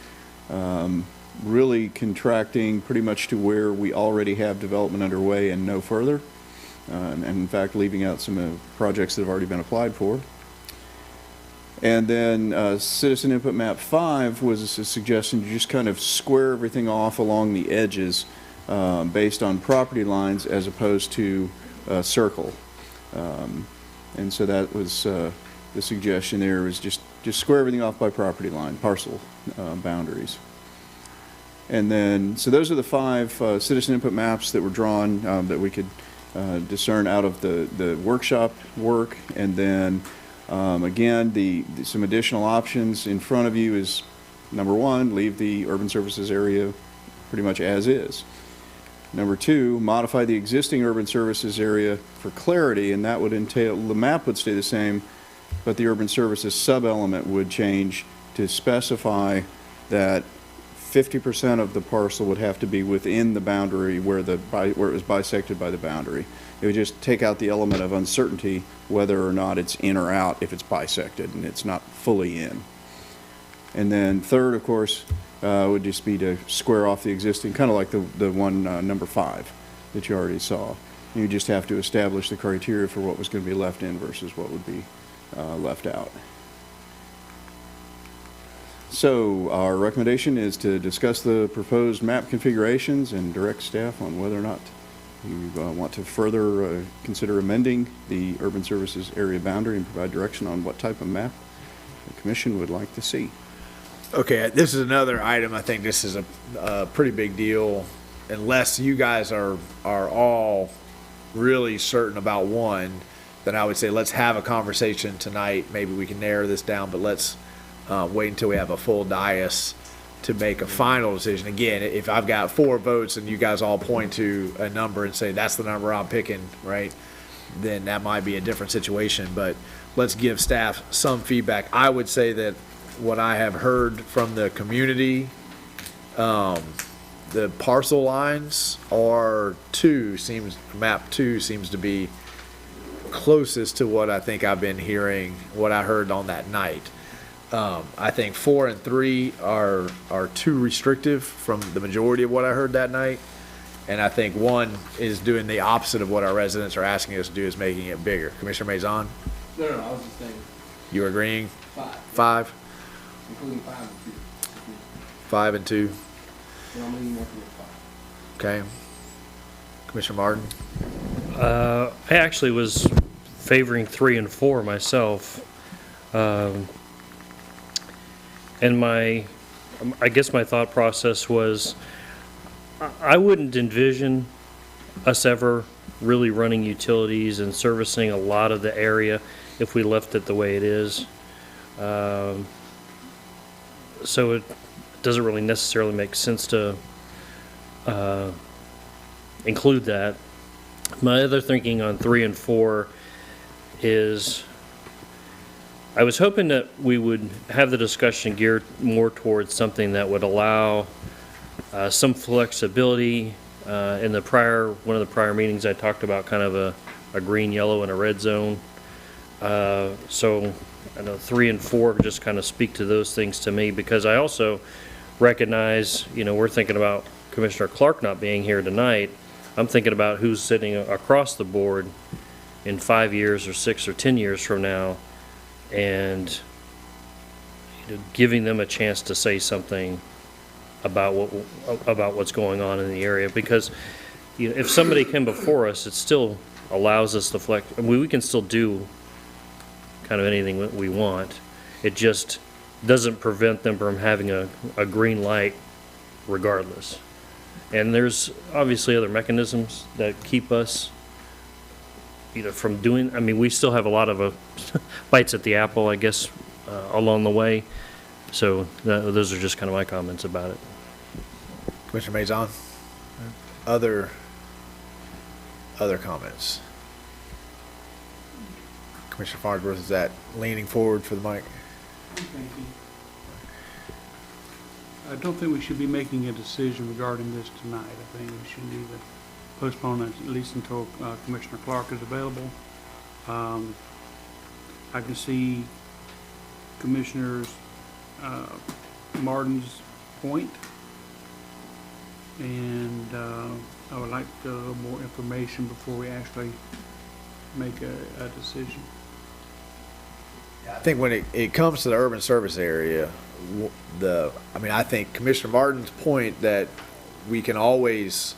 really contracting pretty much to where we already have development underway and no further, and in fact leaving out some projects that have already been applied for. And then Citizen Input Map 5 was a suggestion to just kind of square everything off along the edges based on property lines as opposed to circle. And so that was the suggestion there, was just square everything off by property line, parcel boundaries. And then, so those are the 5 citizen input maps that were drawn that we could discern out of the workshop work. And then, again, some additional options in front of you is, number 1, leave the urban services area pretty much as is. Number 2, modify the existing urban services area for clarity, and that would entail, the map would stay the same, but the urban services sub-element would change to specify that 50% of the parcel would have to be within the boundary where it was bisected by the boundary. It would just take out the element of uncertainty whether or not it's in or out if it's bisected and it's not fully in. And then third, of course, would just be to square off the existing, kind of like the one number 5 that you already saw. You just have to establish the criteria for what was going to be left in versus what would be left out. So our recommendation is to discuss the proposed map configurations and direct staff on whether or not you want to further consider amending the urban services area boundary and provide direction on what type of map the commission would like to see. Okay, this is another item. I think this is a pretty big deal. Unless you guys are all really certain about one, then I would say let's have a conversation tonight. Maybe we can narrow this down, but let's wait until we have a full dais to make a final decision. Again, if I've got 4 votes and you guys all point to a number and say that's the number I'm picking, right, then that might be a different situation. But let's give staff some feedback. I would say that what I have heard from the community, the parcel lines are map 2 seems to be closest to what I think I've been hearing, what I heard on that night. I think 4 and 3 are too restrictive from the majority of what I heard that night. And I think 1 is doing the opposite of what our residents are asking us to do, is making it bigger. Commissioner Maison? No, I was just saying. You agreeing? 5. 5? Including 5 and 2. 5 and 2? So I'm leaning more towards 5. Okay. Commissioner Martin? I actually was favoring 3 and 4 myself. And I guess my thought process was, I wouldn't envision us ever really running utilities and servicing a lot of the area if we left it the way it is. So it doesn't really necessarily make sense to include that. My other thinking on 3 and 4 is, I was hoping that we would have the discussion geared more towards something that would allow some flexibility. In one of the prior meetings, I talked about kind of a green, yellow, and a red zone. So I know 3 and 4 just kind of speak to those things to me, because I also recognize, we're thinking about Commissioner Clark not being here tonight. I'm thinking about who's sitting across the board in 5 years or 6 or 10 years from now, and giving them a chance to say something about what's going on in the area. Because if somebody came before us, it still allows us to flex. I mean, we can still do kind of anything that we want. It just doesn't prevent them from having a green light regardless. And there's obviously other mechanisms that keep us either from doing, we still have a lot of bites at the apple, I guess, along the way. So those are just kind of my comments about it. Commissioner Maison? Other comments? Commissioner Farnsworth, is that leaning forward for the mic? Thank you. I don't think we should be making a decision regarding this tonight. I think we should either postpone it at least until Commissioner Clark is available. I can see Commissioner's Martin's point, and I would like a little more information before we actually make a decision. I think when it comes to the urban service area, I think Commissioner Martin's point that we can always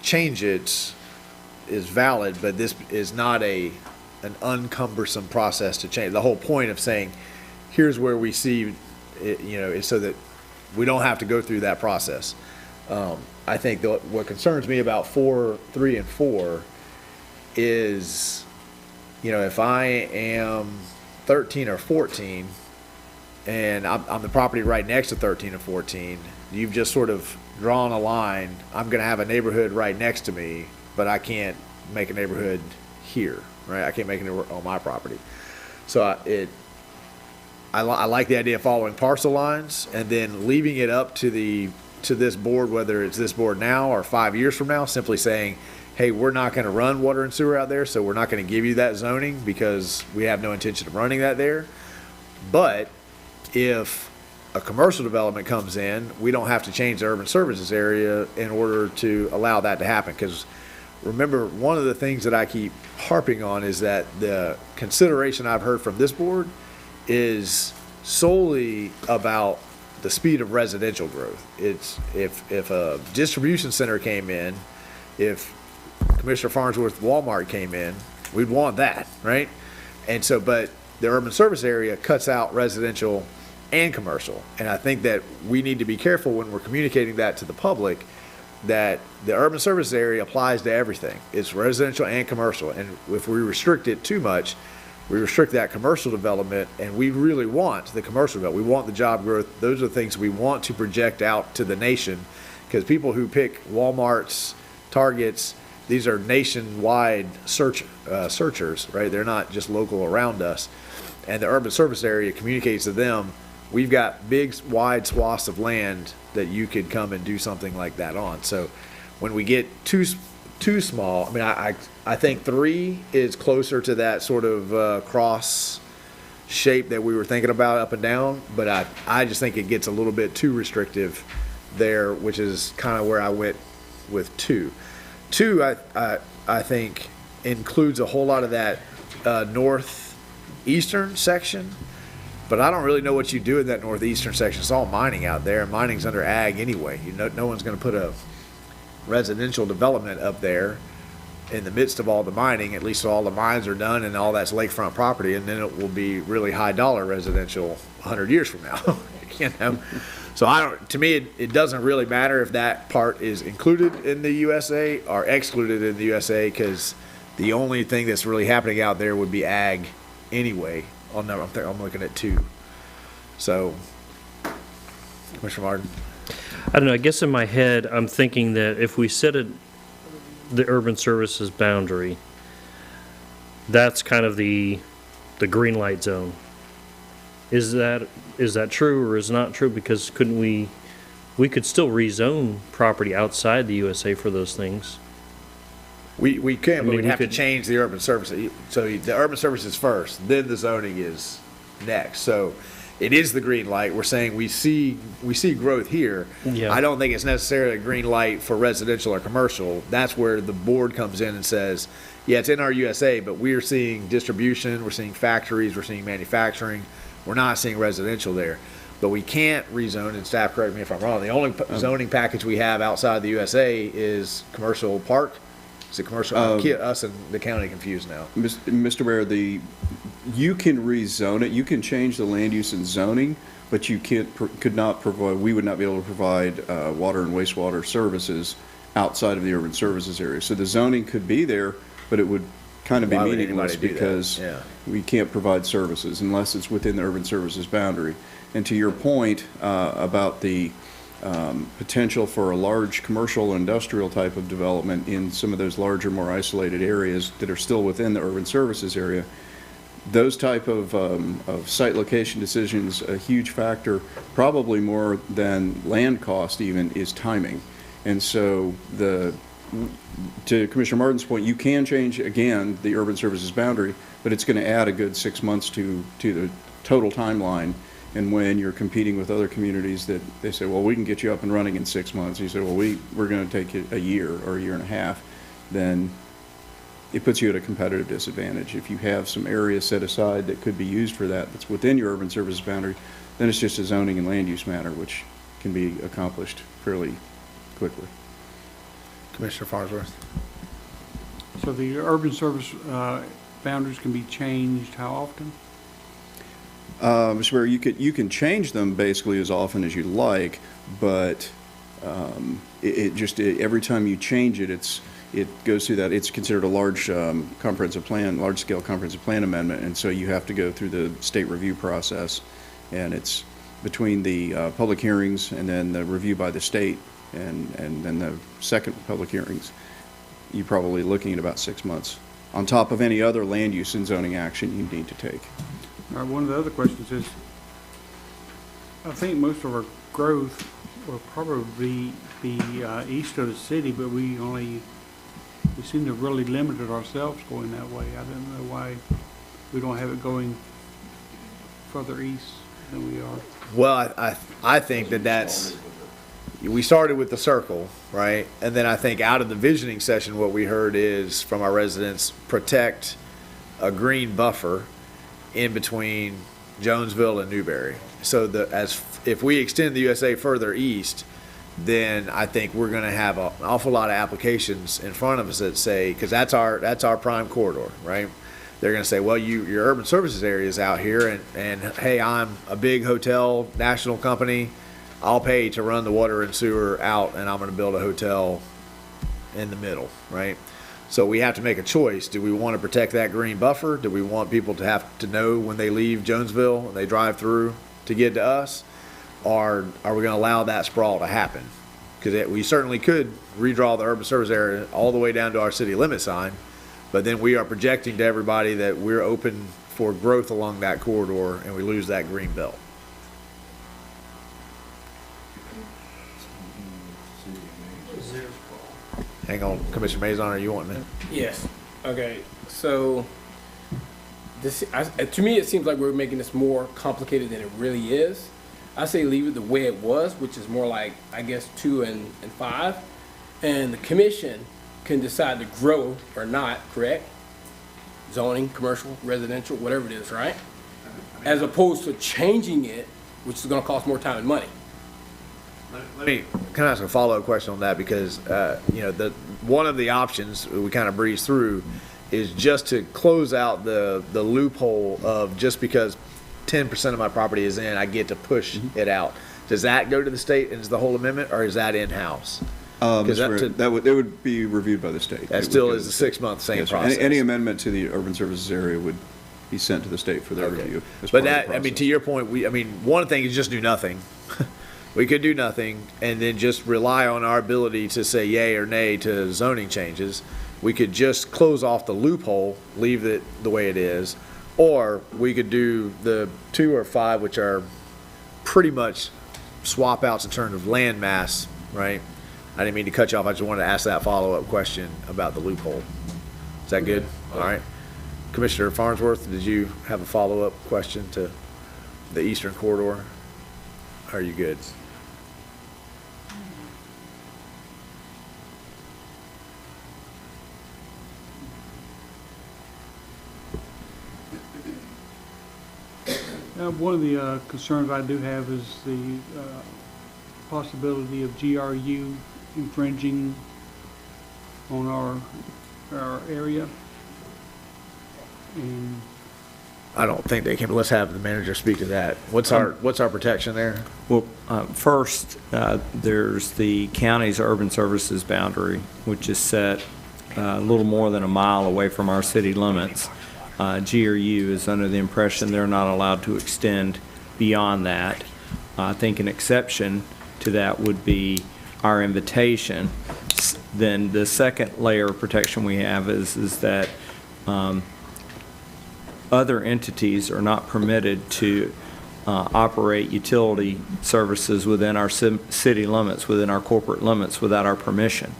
change it is valid, but this is not an uncumbersome process to change. The whole point of saying, here's where we see it, is so that we don't have to go through that process. I think what concerns me about 4, 3, and 4 is, if I am 13 or 14 and I'm the property right next to 13 or 14, you've just sort of drawn a line. I'm going to have a neighborhood right next to me, but I can't make a neighborhood here, right? I can't make a neighborhood on my property. So I like the idea of following parcel lines and then leaving it up to this board, whether it's this board now or 5 years from now, simply saying, hey, we're not going to run water and sewer out there, so we're not going to give you that zoning because we have no intention of running that there. But if a commercial development comes in, we don't have to change the urban services area in order to allow that to happen. Because remember, one of the things that I keep harping on is that the consideration I've heard from this board is solely about the speed of residential growth. It's if a distribution center came in, if Commissioner Farnsworth Walmart came in, we'd want that, right? And so, but the urban service area cuts out residential and commercial. And I think that we need to be careful when we're communicating that to the public, that the urban service area applies to everything. It's residential and commercial. And if we restrict it too much, we restrict that commercial development, and we really want the commercial development. We want the job growth. Those are the things we want to project out to the nation, because people who pick Walmarts, Targets, these are nationwide searchers, right? They're not just local around us. And the urban service area communicates to them, we've got big, wide swaths of land that you could come and do something like that on. So when we get too small, I mean, I think 3 is closer to that sort of cross shape that we were thinking about up and down, but I just think it gets a little bit too restrictive there, which is kind of where I went with 2. 2, I think, includes a whole lot of that northeastern section, but I don't really know what you do in that northeastern section. It's all mining out there, and mining's under ag anyway. No one's going to put a residential development up there in the midst of all the mining, at least all the mines are done and all that's lakefront property, and then it will be really high dollar residential 100 years from now. So to me, it doesn't really matter if that part is included in the USA or excluded in the USA, because the only thing that's really happening out there would be ag anyway. I'm looking at 2. So, Commissioner Martin. I don't know, I guess in my head, I'm thinking that if we set the urban services boundary, that's kind of the green light zone. Is that true or is not true? Because couldn't we could still rezone property outside the USA for those things? We can, but we'd have to change the urban services. So the urban services first, then the zoning is next. So it is the green light. We're saying we see growth here. Yeah. I don't think it's necessarily a green light for residential or commercial. That's where the board comes in and says, yeah, it's in our USA, but we're seeing distribution, we're seeing factories, we're seeing manufacturing. We're not seeing residential there. But we can't rezone, and staff, correct me if I'm wrong, the only zoning package we have outside the USA is commercial park. Is it commercial? Us and the county confused now. Mr. Mayor, you can rezone it, you can change the land use and zoning, but you could not provide, we would not be able to provide water and wastewater services outside of the urban services area. So the zoning could be there, but it would kind of be meaningless because we can't provide services unless it's within the urban services boundary. And to your point about the potential for a large commercial industrial type of development in some of those larger, more isolated areas that are still within the urban services area, those type of site location decisions, a huge factor, probably more than land cost even, is timing. And so to Commissioner Martin's point, you can change, again, the urban services boundary, but it's going to add a good 6 months to the total timeline. And when you're competing with other communities that they say, well, we can get you up and running in 6 months, and you say, well, we're going to take a year or a year and a half, then it puts you at a competitive disadvantage. If you have some area set aside that could be used for that's within your urban services boundary, then it's just a zoning and land use matter, which can be accomplished fairly quickly. Commissioner Farnsworth. So the urban service boundaries can be changed how often? Mr. Mayor, you can change them basically as often as you like, but every time you change it, it goes through that. It's considered a large comprehensive plan, large-scale comprehensive plan amendment, and so you have to go through the state review process, and it's between the public hearings and then the review by the state, and then the second public hearings. You're probably looking at about 6 months, on top of any other land use and zoning action you need to take. All right, one of the other questions is, I think most of our growth will probably be east of the city, but we seem to have really limited ourselves going that way. I don't know why we don't have it going further east than we are. Well, I think that's, we started with the circle, right? And then I think out of the visioning session, what we heard is from our residents, protect a green buffer in between Jonesville and Newberry. So if we extend the USA further east, then I think we're going to have an awful lot of applications in front of us that say, because that's our prime corridor, right? They're going to say, well, your urban services area is out here, and hey, I'm a big hotel national company. I'll pay to run the water and sewer out, and I'm going to build a hotel in the middle, right? So we have to make a choice. Do we want to protect that green buffer? Do we want people to have to know when they leave Jonesville and they drive through to get to us? Or are we going to allow that sprawl to happen? Because we certainly could redraw the urban service area all the way down to our city limit sign, but then we are projecting to everybody that we're open for growth along that corridor, and we lose that green belt. Hang on, Commissioner Mazon, are you wanting to? Yes. Okay. So this, to me, it seems like we're making this more complicated than it really is. I say leave it the way it was, which is more like, I guess, 2 and 5. And the commission can decide to grow or not, correct? Zoning, commercial, residential, whatever it is, right? As opposed to changing it, which is going to cost more time and money. Can I ask a follow-up question on that? Because, one of the options we kind of breeze through is just to close out the loophole of just because 10% of my property is in, I get to push it out. Does that go to the state and is the whole amendment, or is that in-house? That would be reviewed by the state. That still is a 6-month same process. Any amendment to the urban services area would be sent to the state for their review. But that, to your point, one thing is just do nothing. We could do nothing and then just rely on our ability to say yay or nay to zoning changes. We could just close off the loophole, leave it the way it is, or we could do the 2 or 5, which are pretty much swap outs in terms of land mass, right? I didn't mean to cut you off. I just wanted to ask that follow-up question about the loophole. Is that good? All right. Commissioner Farnsworth, did you have a follow-up question to the eastern corridor? Are you good? One of the concerns I do have is the possibility of GRU infringing on our area. And I don't think they can. Let's have the manager speak to that. What's our protection there? Well, first, there's the county's urban services boundary, which is set a little more than a mile away from our city limits. GRU is under the impression they're not allowed to extend beyond that. I think an exception to that would be our invitation. Then the second layer of protection we have is that other entities are not permitted to operate utility services within our city limits, within our corporate limits, without our permission.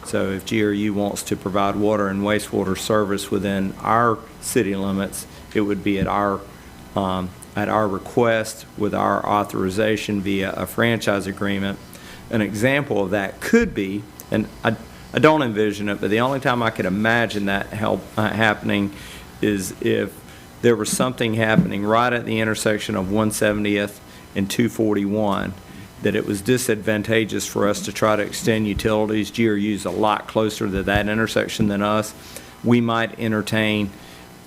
So if GRU wants to provide water and wastewater service within our city limits, it would be at our request with our authorization via a franchise agreement. An example of that could be, and I don't envision it, but the only time I could imagine that happening is if there was something happening right at the intersection of 170th and 241, that it was disadvantageous for us to try to extend utilities. GRU's a lot closer to that intersection than us. We might entertain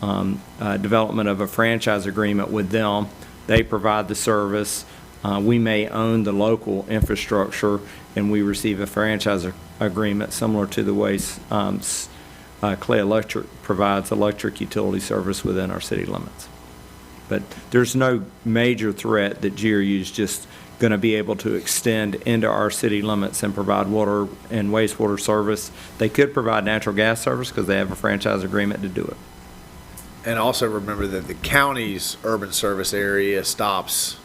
development of a franchise agreement with them. They provide the service. We may own the local infrastructure, and we receive a franchise agreement similar to the way Clay Electric provides electric utility service within our city limits. But there's no major threat that GRU is just going to be able to extend into our city limits and provide water and wastewater service. They could provide natural gas service because they have a franchise agreement to do it. And also remember that the county's urban service area stops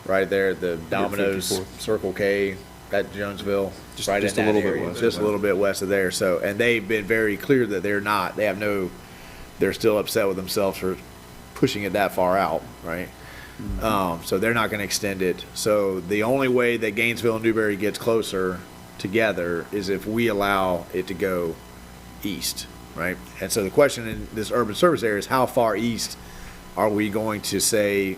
right there at the Domino's, Circle K, at Jonesville, right in that area, just a little bit west of there. So, and they've been very clear that they're still upset with themselves for pushing it that far out, right? So they're not going to extend it. So the only way that Gainesville and Newberry gets closer together is if we allow it to go east, right? And so the question in this urban service area is how far east are we going to say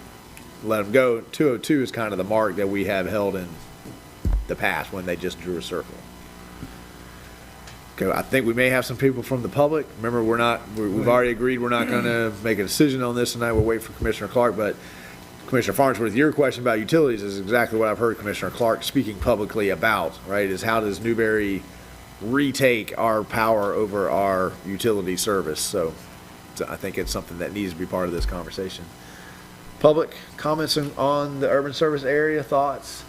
let them go? 202 is kind of the mark that we have held in the past when they just drew a circle. Okay, I think we may have some people from the public. Remember, we've already agreed we're not going to make a decision on this tonight. We'll wait for Commissioner Clark, but Commissioner Farnsworth, your question about utilities is exactly what I've heard Commissioner Clark speaking publicly about, right? Is how does Newberry retake our power over our utility service? So I think it's something that needs to be part of this conversation. Public comments on the urban service area, thoughts?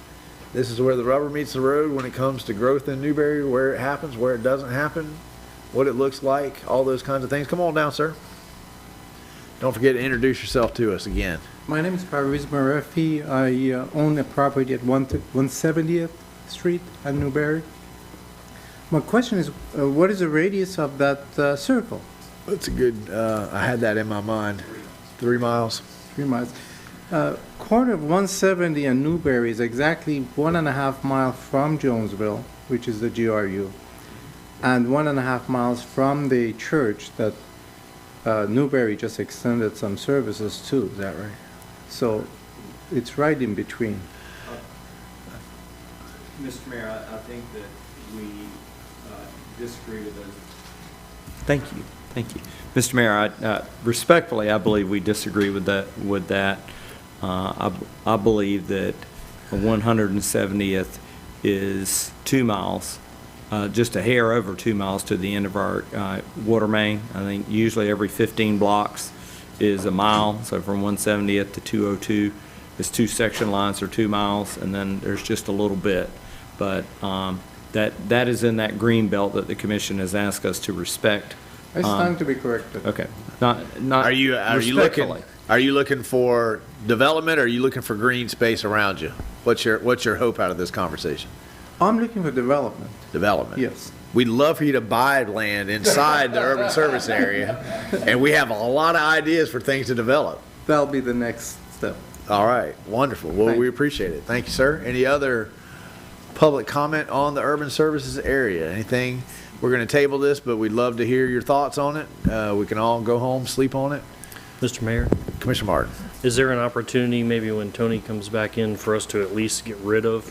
This is where the rubber meets the road when it comes to growth in Newberry, where it happens, where it doesn't happen, what it looks like, all those kinds of things. Come on down, sir. Don't forget to introduce yourself to us again. My name is Parviz Marafi. I own a property at 170th Street at Newberry. My question is, what is the radius of that circle? That's a good, I had that in my mind. 3 miles. 3 miles. Corner of 170 and Newberry is exactly 1.5 miles from Jonesville, which is the GRU, and 1.5 miles from the church that Newberry just extended some services to. Is that right? So it's right in between. Mr. Mayor, I think that we disagree with those. Thank you. Mr. Mayor, respectfully, I believe we disagree with that. I believe that 170th is 2 miles, just a hair over 2 miles to the end of our water main. I think usually every 15 blocks is a mile, so from 170th to 202, it's 2 section lines or 2 miles, and then there's just a little bit. But that is in that green belt that the commission has asked us to respect. It's time to be corrected. Okay. Not Are you looking for development, or are you looking for green space around you? What's your hope out of this conversation? I'm looking for development. Development. Yes. We'd love for you to buy land inside the urban service area, and we have a lot of ideas for things to develop. That'll be the next step. All right, wonderful. Well, we appreciate it. Thank you, sir. Any other public comment on the urban services area? Anything? We're going to table this, but we'd love to hear your thoughts on it. We can all go home, sleep on it. Mr. Mayor? Commissioner Martin. Is there an opportunity, maybe when Tony comes back in, for us to at least get rid of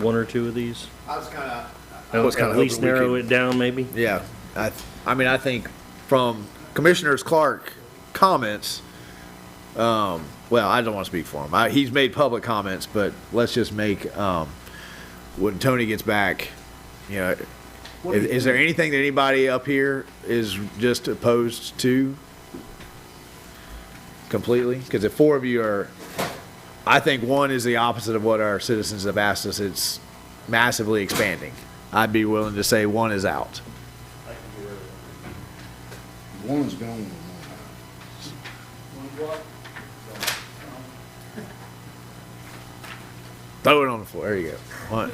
1 or 2 of these? I was kind of at least narrow it down, maybe? Yeah. I mean, I think from Commissioner Clark comments, well, I don't want to speak for him. He's made public comments, but let's just make, when Tony gets back, is there anything that anybody up here is just opposed to completely? Because if 4 of you are, I think 1 is the opposite of what our citizens have asked us. It's massively expanding. I'd be willing to say 1 is out. One's gone. Throw it on the floor. There you go. 1.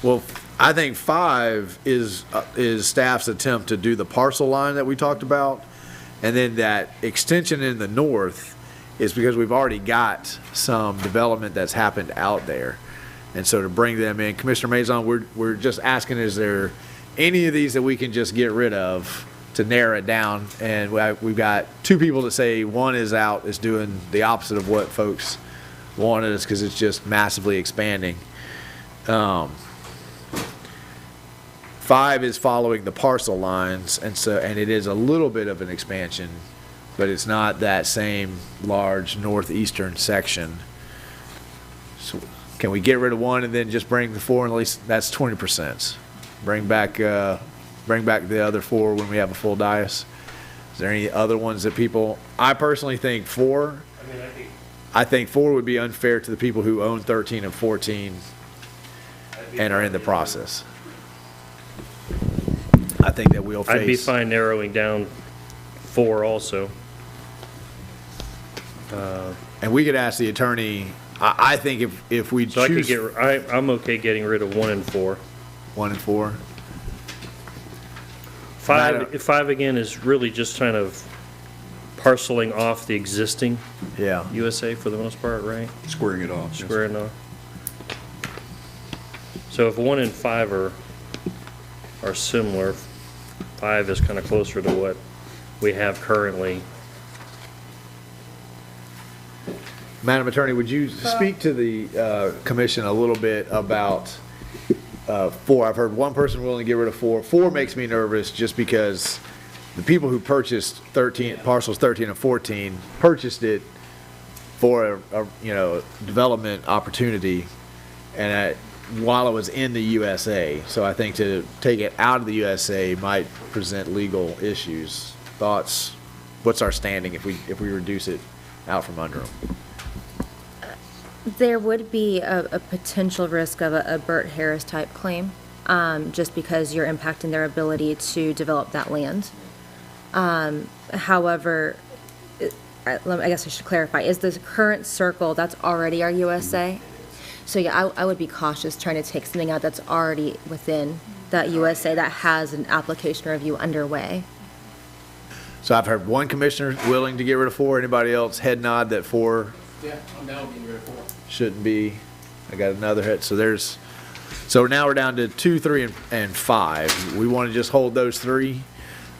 Well, I think 5 is staff's attempt to do the parcel line that we talked about, and then that extension in the north is because we've already got some development that's happened out there, and so to bring them in, Commissioner Maison, we're just asking: is there any of these that we can just get rid of to narrow it down. And we've got two people that say one is out, is doing the opposite of what folks wanted us, because it's just massively expanding. 5 is following the parcel lines, and it is a little bit of an expansion, but it's not that same large northeastern section. So can we get rid of 1 and then just bring the 4, and at least that's 20%. Bring back the other 4 when we have a full dais. Is there any other ones that people? I personally think 4. I think 4 would be unfair to the people who own 13 and 14 and are in the process. I think that we'll face. I'd be fine narrowing down 4 also. And we could ask the attorney. I think if we So choose. I'm okay getting rid of 1 and 4. 1 and 4. 5 again is really just kind of parceling off the existing USA for the most part, right? Squaring it off. Squaring it off. So if 1 and 5 are similar, 5 is kind of closer to what we have currently. Madam Attorney, would you speak to the commission a little bit about 4? I've heard one person willing to get rid of 4. 4 makes me nervous just because the people who purchased parcels 13 and 14 purchased it for a development opportunity, and while it was in the USA. So I think to take it out of the USA might present legal issues. Thoughts? What's our standing if we reduce it out from under them? There would be a potential risk of a Burt Harris type claim, just because you're impacting their ability to develop that land. However, I guess I should clarify, is the current circle, that's already our USA? So yeah, I would be cautious trying to take something out that's already within that USA that has an application review underway. So I've heard one commissioner willing to get rid of 4. Anybody else head nod that 4 Yeah, I'm down with getting rid of 4. shouldn't be? I got another hit. So now we're down to 2, 3, and 5. We want to just hold those 3,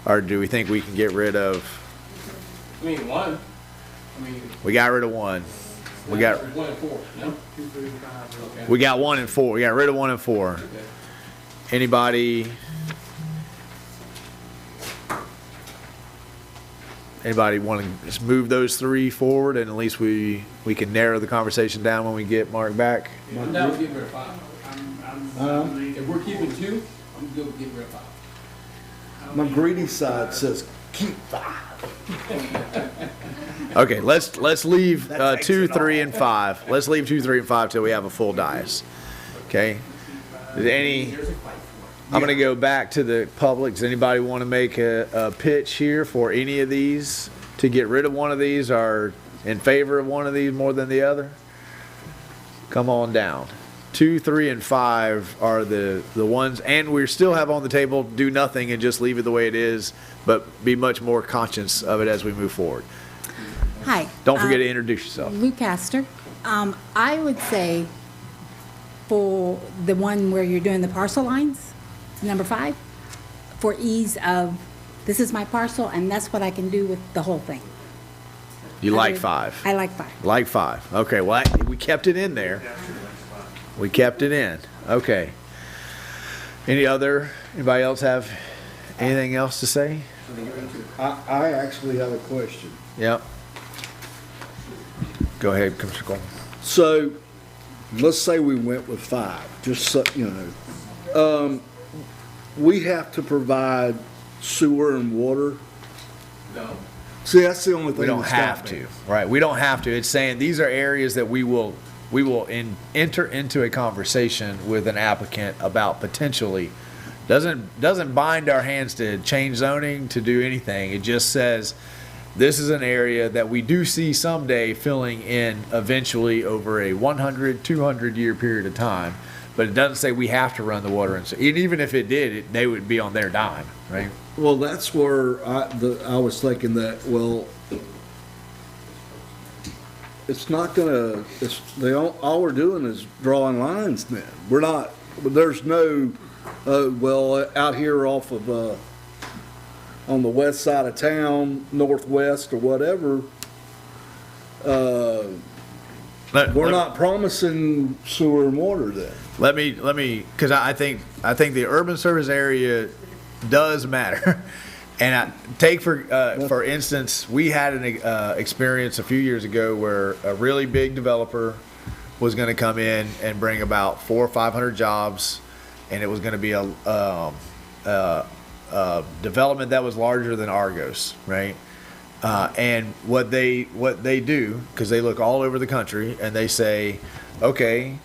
or do we think we can get rid of? I mean, 1. We got rid of 1. We got 1 and 4. No? 2, 3, and 5. Okay. we got 1 and 4. We got rid of 1 and 4. Okay. Anybody want to just move those 3 forward, and at least we can narrow the conversation down when we get Mark back? I'm down with getting rid of 5. If we're keeping 2, I'm good with getting rid of 5. My greedy side says keep 5. Okay, let's leave 2, 3, and 5. Let's leave 2, 3, and 5 till we have a full dais. Okay. I'm going to go back to the public. Does anybody want to make a pitch here for any of these to get rid of one of these, or in favor of one of these more than the other? Come on down. 2, 3, and 5 are the ones, and we still have on the table do nothing and just leave it the way it is, but be much more conscious of it as we move forward. Hi. Don't forget to introduce yourself. Lou Castor. I would say for the one where you're doing the parcel lines, number 5, for ease of, this is my parcel and that's what I can do with the whole thing. You like 5? I like 5. Like 5. Okay, well, we kept it in there. We kept it in. Okay. Anybody else have anything else to say? I actually have a question. Yep. Go ahead, Commissioner Coleman. So, let's say we went with 5, just so, we have to provide sewer and water. No. See, that's the only thing. We don't that's have got me. to, right? We don't have to. It's saying these are areas that we will enter into a conversation with an applicant about potentially. Doesn't bind our hands to change zoning, to do anything. It just says this is an area that we do see someday filling in eventually over a 100, 200 year period of time. But it doesn't say we have to run the water, and even if it did, they would be on their dime, right? Well, that's where I was thinking that, well, it's not gonna, all we're doing is drawing lines then. We're not, there's no, well, out here off of on the west side of town, northwest or whatever, we're not promising sewer and water then. Let me, because I think the urban service area does matter. And for instance, we had an experience a few years ago where a really big developer was going to come in and bring about 400 or 500 jobs, and it was going to be a development that was larger than Argos, right? And what they do, because they look all over the country, and they say, okay,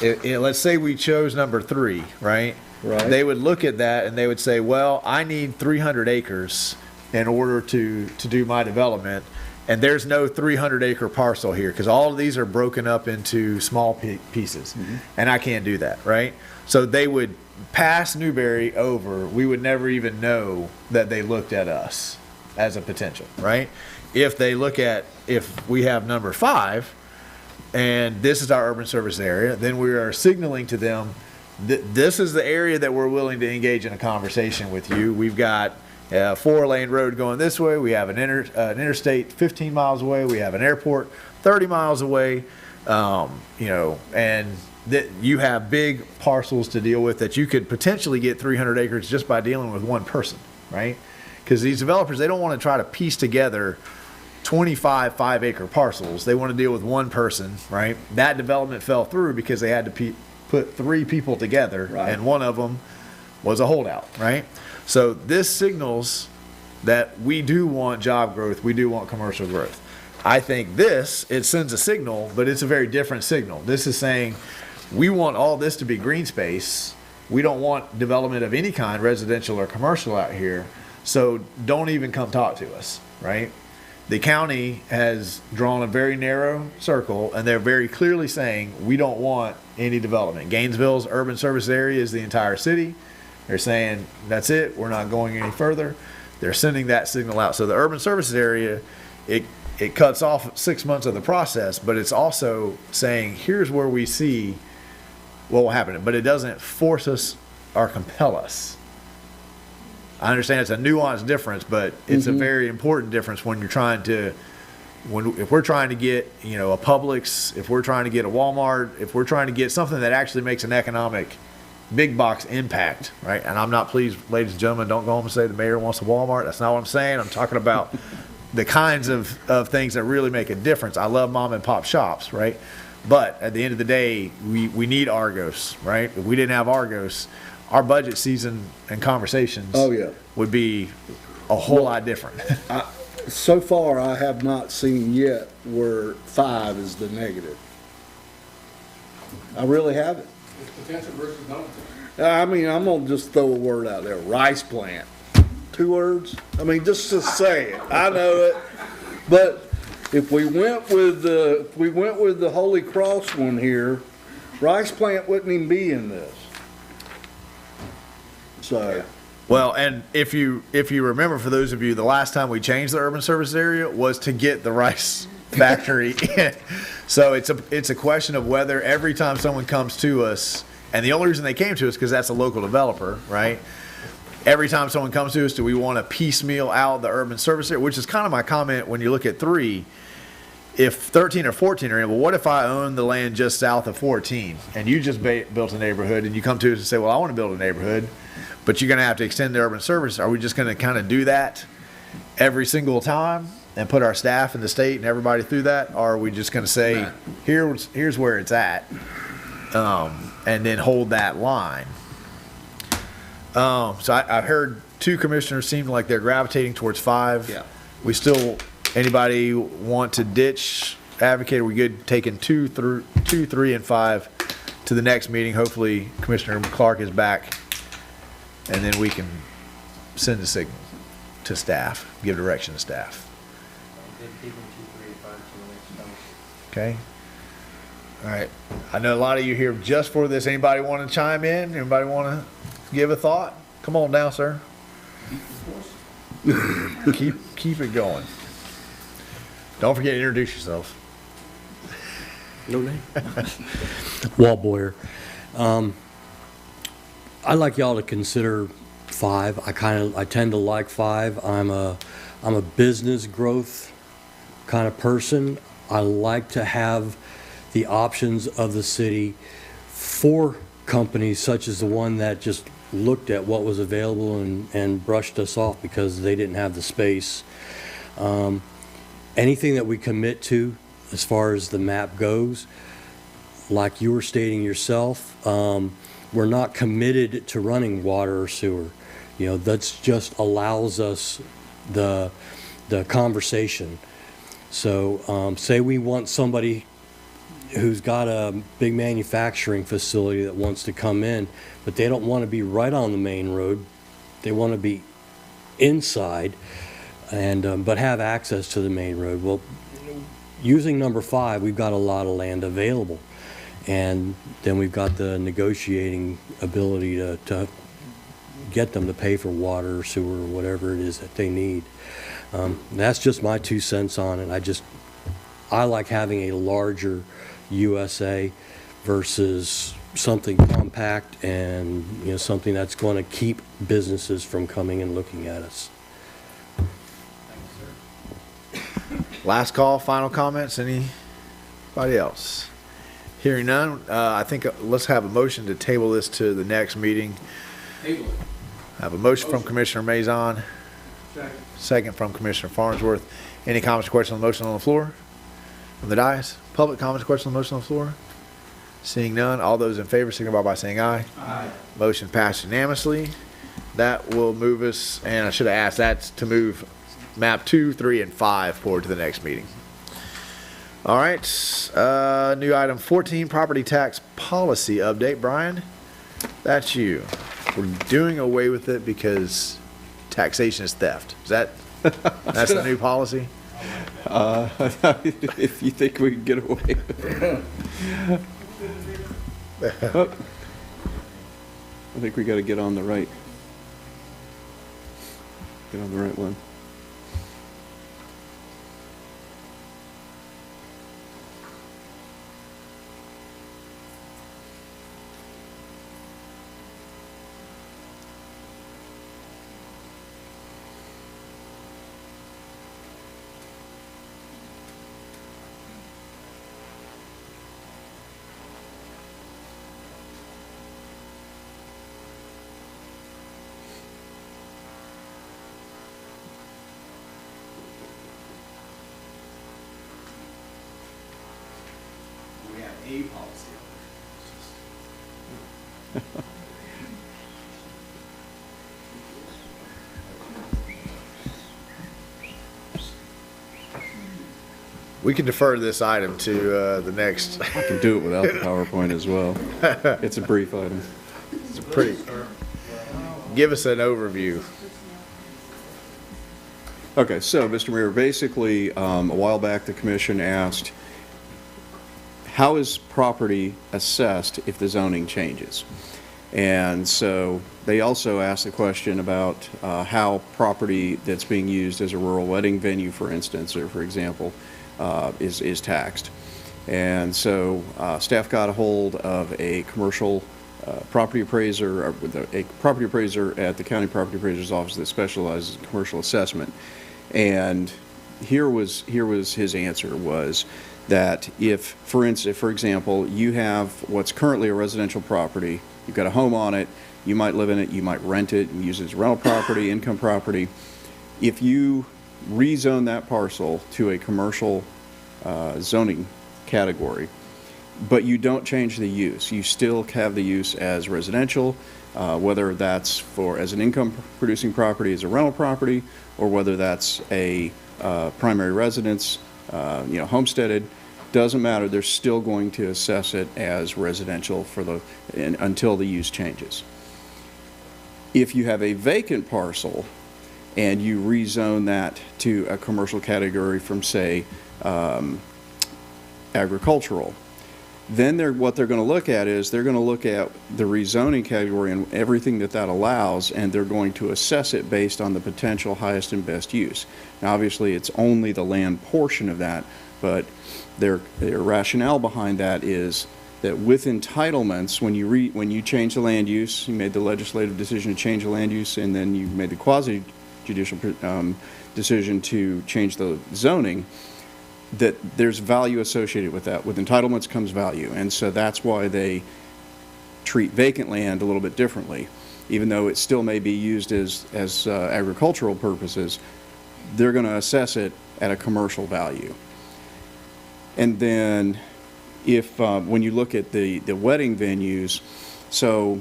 let's say we chose number 3, right? Right. They would look at that and they would say, well, I need 300 acres in order to do my development. And there's no 300-acre parcel here because all of these are broken up into small pieces. Mm-hmm. And I can't do that, right? So they would pass Newberry over. We would never even know that they looked at us as a potential, right? If we have number 5 and this is our urban service area, then we are signaling to them this is the area that we're willing to engage in a conversation with you. We've got a 4-lane road going this way. We have an interstate 15 miles away. We have an airport 30 miles away. And that you have big parcels to deal with that you could potentially get 300 acres just by dealing with one person, right? Because these developers, they don't want to try to piece together 25 5-acre parcels. They want to deal with one person, right? That development fell through because they had to put 3 people together, right, and one of them was a holdout, right? So this signals that we do want job growth, we do want commercial growth. I think it sends a signal, but it's a very different signal. This is saying we want all this to be green space. We don't want development of any kind, residential or commercial out here. So don't even come talk to us, right? The county has drawn a very narrow circle, and they're very clearly saying we don't want any development. Gainesville's urban service area is the entire city. They're saying that's it. We're not going any further. They're sending that signal out. So the urban services area, it cuts off 6 months of the process, but it's also saying here's where we see what will happen. But it doesn't force us or compel us. I understand it's a nuanced difference, but it's a very important difference when you're trying to, if we're trying to get, a Publix, if we're trying to get a Walmart, if we're trying to get something that actually makes an economic big box impact, right? And I'm not pleased, ladies and gentlemen, don't go home and say the mayor wants a Walmart. That's not what I'm saying. I'm talking about the kinds of things that really make a difference. I love mom and pop shops, right? But at the end of the day, we need Argos, right? If we didn't have Argos, our budget season and conversations would be a whole lot different. So far, I have not seen yet where 5 is the negative. I really haven't. It's potential versus don't. I mean, I'm going to just throw a word out there. Rice plant. 2 words? I mean, just to say it. I know it. But if we went with the Holy Cross one here, rice plant wouldn't even be in this. So. Well, and if you remember, for those of you, the last time we changed the urban service area was to get the rice factory in. So it's a question of whether every time someone comes to us, and the only reason they came to us because that's a local developer, right? Every time someone comes to us, do we want to piecemeal out the urban service area? Which is kind of my comment when you look at 3. If 13 or 14 are in, well, what if I own the land just south of 14 and you just built a neighborhood and you come to us and say, well, I want to build a neighborhood, but you're going to have to extend the urban service. Are we just going to kind of do that every single time and put our staff in the state and everybody through that? Or are we just going to say, here's where it's at, and then hold that line? So I've heard 2 commissioners seem like they're gravitating towards 5. Yeah. We still, anybody want to ditch, advocate? Are we good taking 2, 3, and 5 to the next meeting? Hopefully Commissioner Clark is back, and then we can send a signal to staff, give direction to staff. Okay. All right. I know a lot of you here just for this. Anybody want to chime in? Anybody want to give a thought? Come on down, sir. Keep it going. Don't forget to introduce yourself. No name. Walt Boyer. I'd like y'all to consider 5. I tend to like 5. I'm a business growth kind of person. I like to have the options of the city for companies such as the one that just looked at what was available and brushed us off because they didn't have the space. Anything that we commit to as far as the map goes, like you were stating yourself, we're not committed to running water or sewer. You know, that's just allows us the conversation. So say we want somebody who's got a big manufacturing facility that wants to come in, but they don't want to be right on the main road. They want to be inside and but have access to the main road. Well, using number 5, we've got a lot of land available. And then we've got the negotiating ability to get them to pay for water or sewer or whatever it is that they need. That's just my 2 cents on it. I like having a larger USA versus something compact and, you know, something that's going to keep businesses from coming and looking at us. Last call, final comments, anybody else? Hearing none, I think let's have a motion to table this to the next meeting. Table it. I have a motion from Commissioner Mazon, second from Commissioner Farnsworth. Any comments or questions on the motion on the floor? From the dais? Public comments or questions on the motion on the floor? Seeing none, all those in favor signify by saying aye. Aye. Motion passed unanimously. That will move us, and I should have asked, that's to move map 2, 3, and 5 forward to the next meeting. All right, new item 14, property tax policy update. Brian, that's you. We're doing away with it because taxation is theft. Is that's the new policy? If you think we can get away with it. Oh. I think we got to get on the right one. We have a policy. We can defer this item to the next. I can do it without the PowerPoint as well. It's a brief item. It's pretty. Give us an overview. Okay, so Mr. Mayor, basically, a while back, the commission asked, how is property assessed if the zoning changes? And so they also asked the question about how property that's being used as a rural wedding venue, for instance, or for example, is taxed. And so staff got a hold of a commercial property appraiser, a property appraiser at the county property appraiser's office that specializes in commercial assessment. And here was his answer was that if, for instance, for example, you have what's currently a residential property, you've got a home on it, you might live in it, you might rent it and use it as rental property, income property. If you rezone that parcel to a commercial zoning category, but you don't change the use, you still have the use as residential, whether that's as an income producing property, as a rental property, or whether that's a primary residence, homesteaded, doesn't matter. They're still going to assess it as residential until the use changes. If you have a vacant parcel and you rezone that to a commercial category from, say, agricultural, then what they're going to look at is they're going to look at the rezoning category and everything that allows, and they're going to assess it based on the potential highest and best use. Now, obviously, it's only the land portion of that, but their rationale behind that is that with entitlements, when you change the land use, you made the legislative decision to change the land use, and then you made the quasi-judicial decision to change the zoning, that there's value associated with that. With entitlements comes value, and so that's why they treat vacant land a little bit differently. Even though it still may be used as agricultural purposes, they're going to assess it at a commercial value. And then if when you look at the wedding venues, so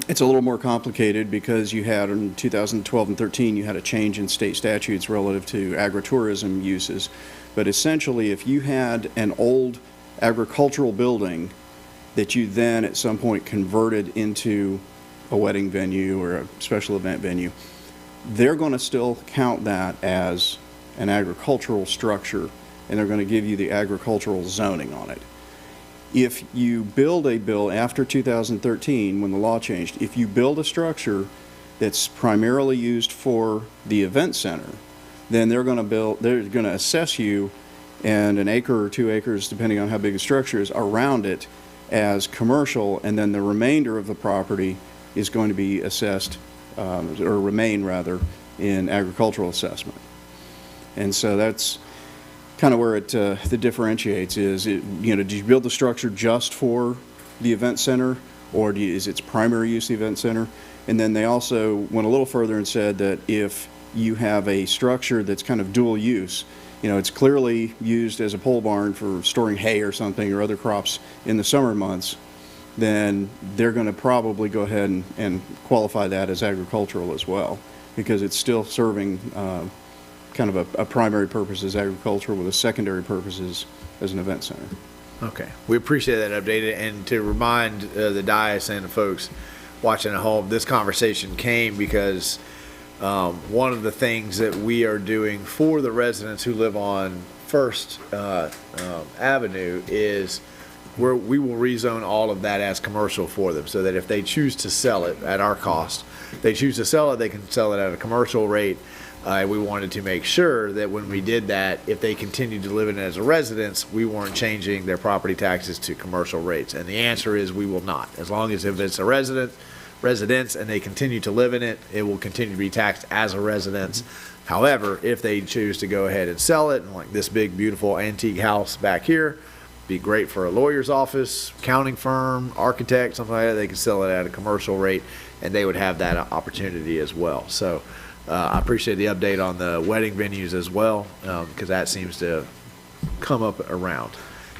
it's a little more complicated because you had in 2012 and 13 you had a change in state statutes relative to agritourism uses. But essentially, if you had an old agricultural building that you then at some point converted into a wedding venue or a special event venue, they're going to still count that as an agricultural structure, and they're going to give you the agricultural zoning on it. If you build a bill after 2013, when the law changed, if you build a structure that's primarily used for the event center, then they're going to assess you and an acre or 2 acres, depending on how big the structure is, around it as commercial, and then the remainder of the property is going to be assessed, or remain rather, in agricultural assessment. And so that's kind of where it the differentiates is, did you build the structure just for the event center, or is its primary use the event center? And then they also went a little further and said that if you have a structure that's kind of dual use, it's clearly used as a pole barn for storing hay or something or other crops in the summer months, then they're going to probably go ahead and qualify that as agricultural as well, because it's still serving kind of a primary purpose as agricultural with a secondary purpose as an event center. Okay, we appreciate that update, and to remind the dais and the folks watching at home, this conversation came because one of the things that we are doing for the residents who live on First Avenue is we will rezone all of that as commercial for them, so that if they choose to sell it at our cost, they choose to sell it, they can sell it at a commercial rate. We wanted to make sure that when we did that, if they continued to live in it as a residence, we weren't changing their property taxes to commercial rates. And the answer is we will not. As long as if it's a residence and they continue to live in it, it will continue to be taxed as a residence. However, if they choose to go ahead and sell it, and like this big, beautiful antique house back here, be great for a lawyer's office, accounting firm, architect, something like that, they can sell it at a commercial rate, and they would have that opportunity as well. So I appreciate the update on the wedding venues as well, because that seems to come up around.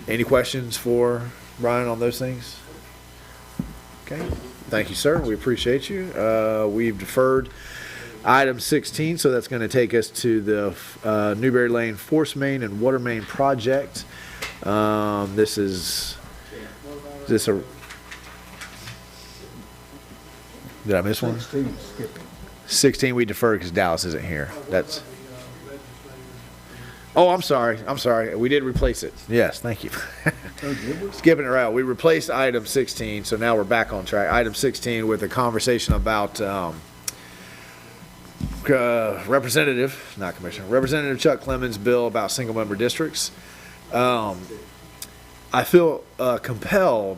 Any questions for Brian on those things? Okay, thank you, sir. We appreciate you. We've deferred item 16, so that's going to take us to the Newberry Lane Force Main and Water Main project. Is this a, did I miss one? 16 we deferred because Dallas isn't here. That's, oh, I'm sorry. We did replace it. Yes, thank you. Skipping it around. We replaced item 16, so now we're back on track. Item 16 with a conversation about Representative Chuck Clemens' bill about single-member districts. I feel compelled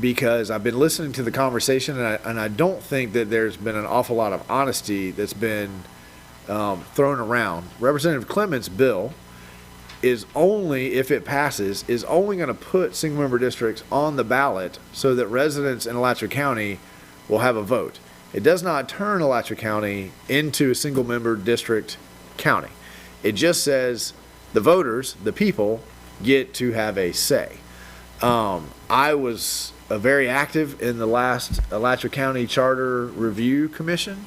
because I've been listening to the conversation, and I don't think that there's been an awful lot of honesty that's been thrown around. Representative Clemens' bill is only, if it passes, is only going to put single-member districts on the ballot so that residents in Alachua County will have a vote. It does not turn Alachua County into a single-member district county. It just says the voters, the people, get to have a say. I was very active in the last Alachua County Charter Review Commission.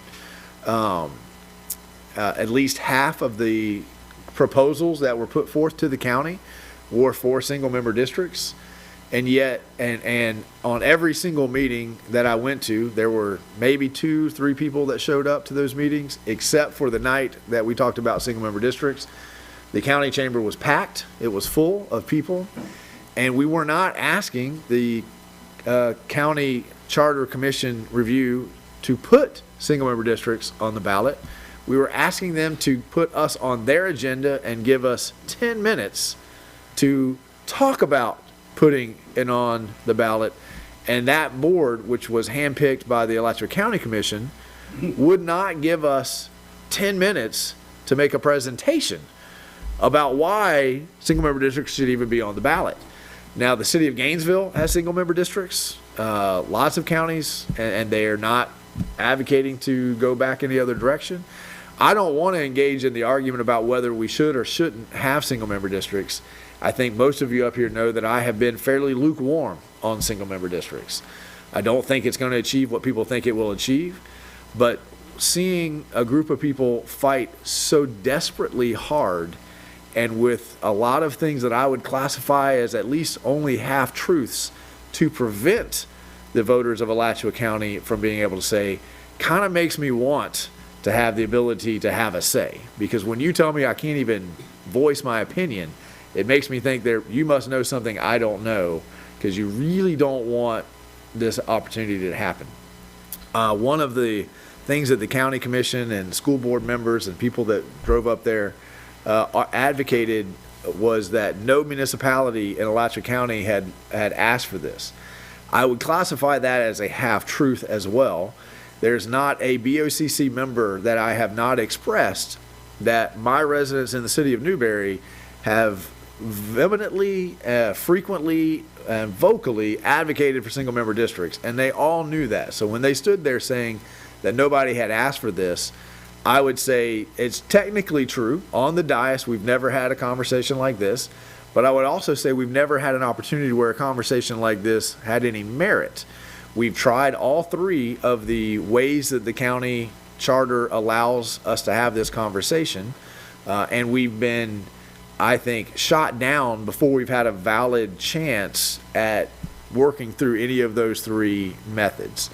At least half of the proposals that were put forth to the county were for single-member districts. And yet, and on every single meeting that I went to, there were maybe 2-3 people that showed up to those meetings, except for the night that we talked about single-member districts. The county chamber was packed. It was full of people. And we were not asking the county charter commission review to put single-member districts on the ballot. We were asking them to put us on their agenda and give us 10 minutes to talk about putting it on the ballot. And that board, which was handpicked by the Alachua County Commission, would not give us 10 minutes to make a presentation about why single-member districts should even be on the ballot. Now, the city of Gainesville has single-member districts, lots of counties, and they are not advocating to go back in the other direction. I don't want to engage in the argument about whether we should or shouldn't have single-member districts. I think most of you up here know that I have been fairly lukewarm on single-member districts. I don't think it's going to achieve what people think it will achieve, but seeing a group of people fight so desperately hard and with a lot of things that I would classify as at least only half-truths to prevent the voters of Alachua County from being able to say, kind of makes me want to have the ability to have a say. Because when you tell me I can't even voice my opinion, it makes me think you must know something I don't know, because you really don't want this opportunity to happen. One of the things that the county commission and school board members and people that drove up there advocated was that no municipality in Alachua County had asked for this. I would classify that as a half-truth as well. There's not a BOCC member that I have not expressed that my residents in the city of Newberry have vehemently, frequently, and vocally advocated for single-member districts, and they all knew that. So when they stood there saying that nobody had asked for this, I would say it's technically true. On the dais, we've never had a conversation like this, but I would also say we've never had an opportunity where a conversation like this had any merit. We've tried all three of the ways that the county charter allows us to have this conversation, and we've been, I think, shot down before we've had a valid chance at working through any of those three methods.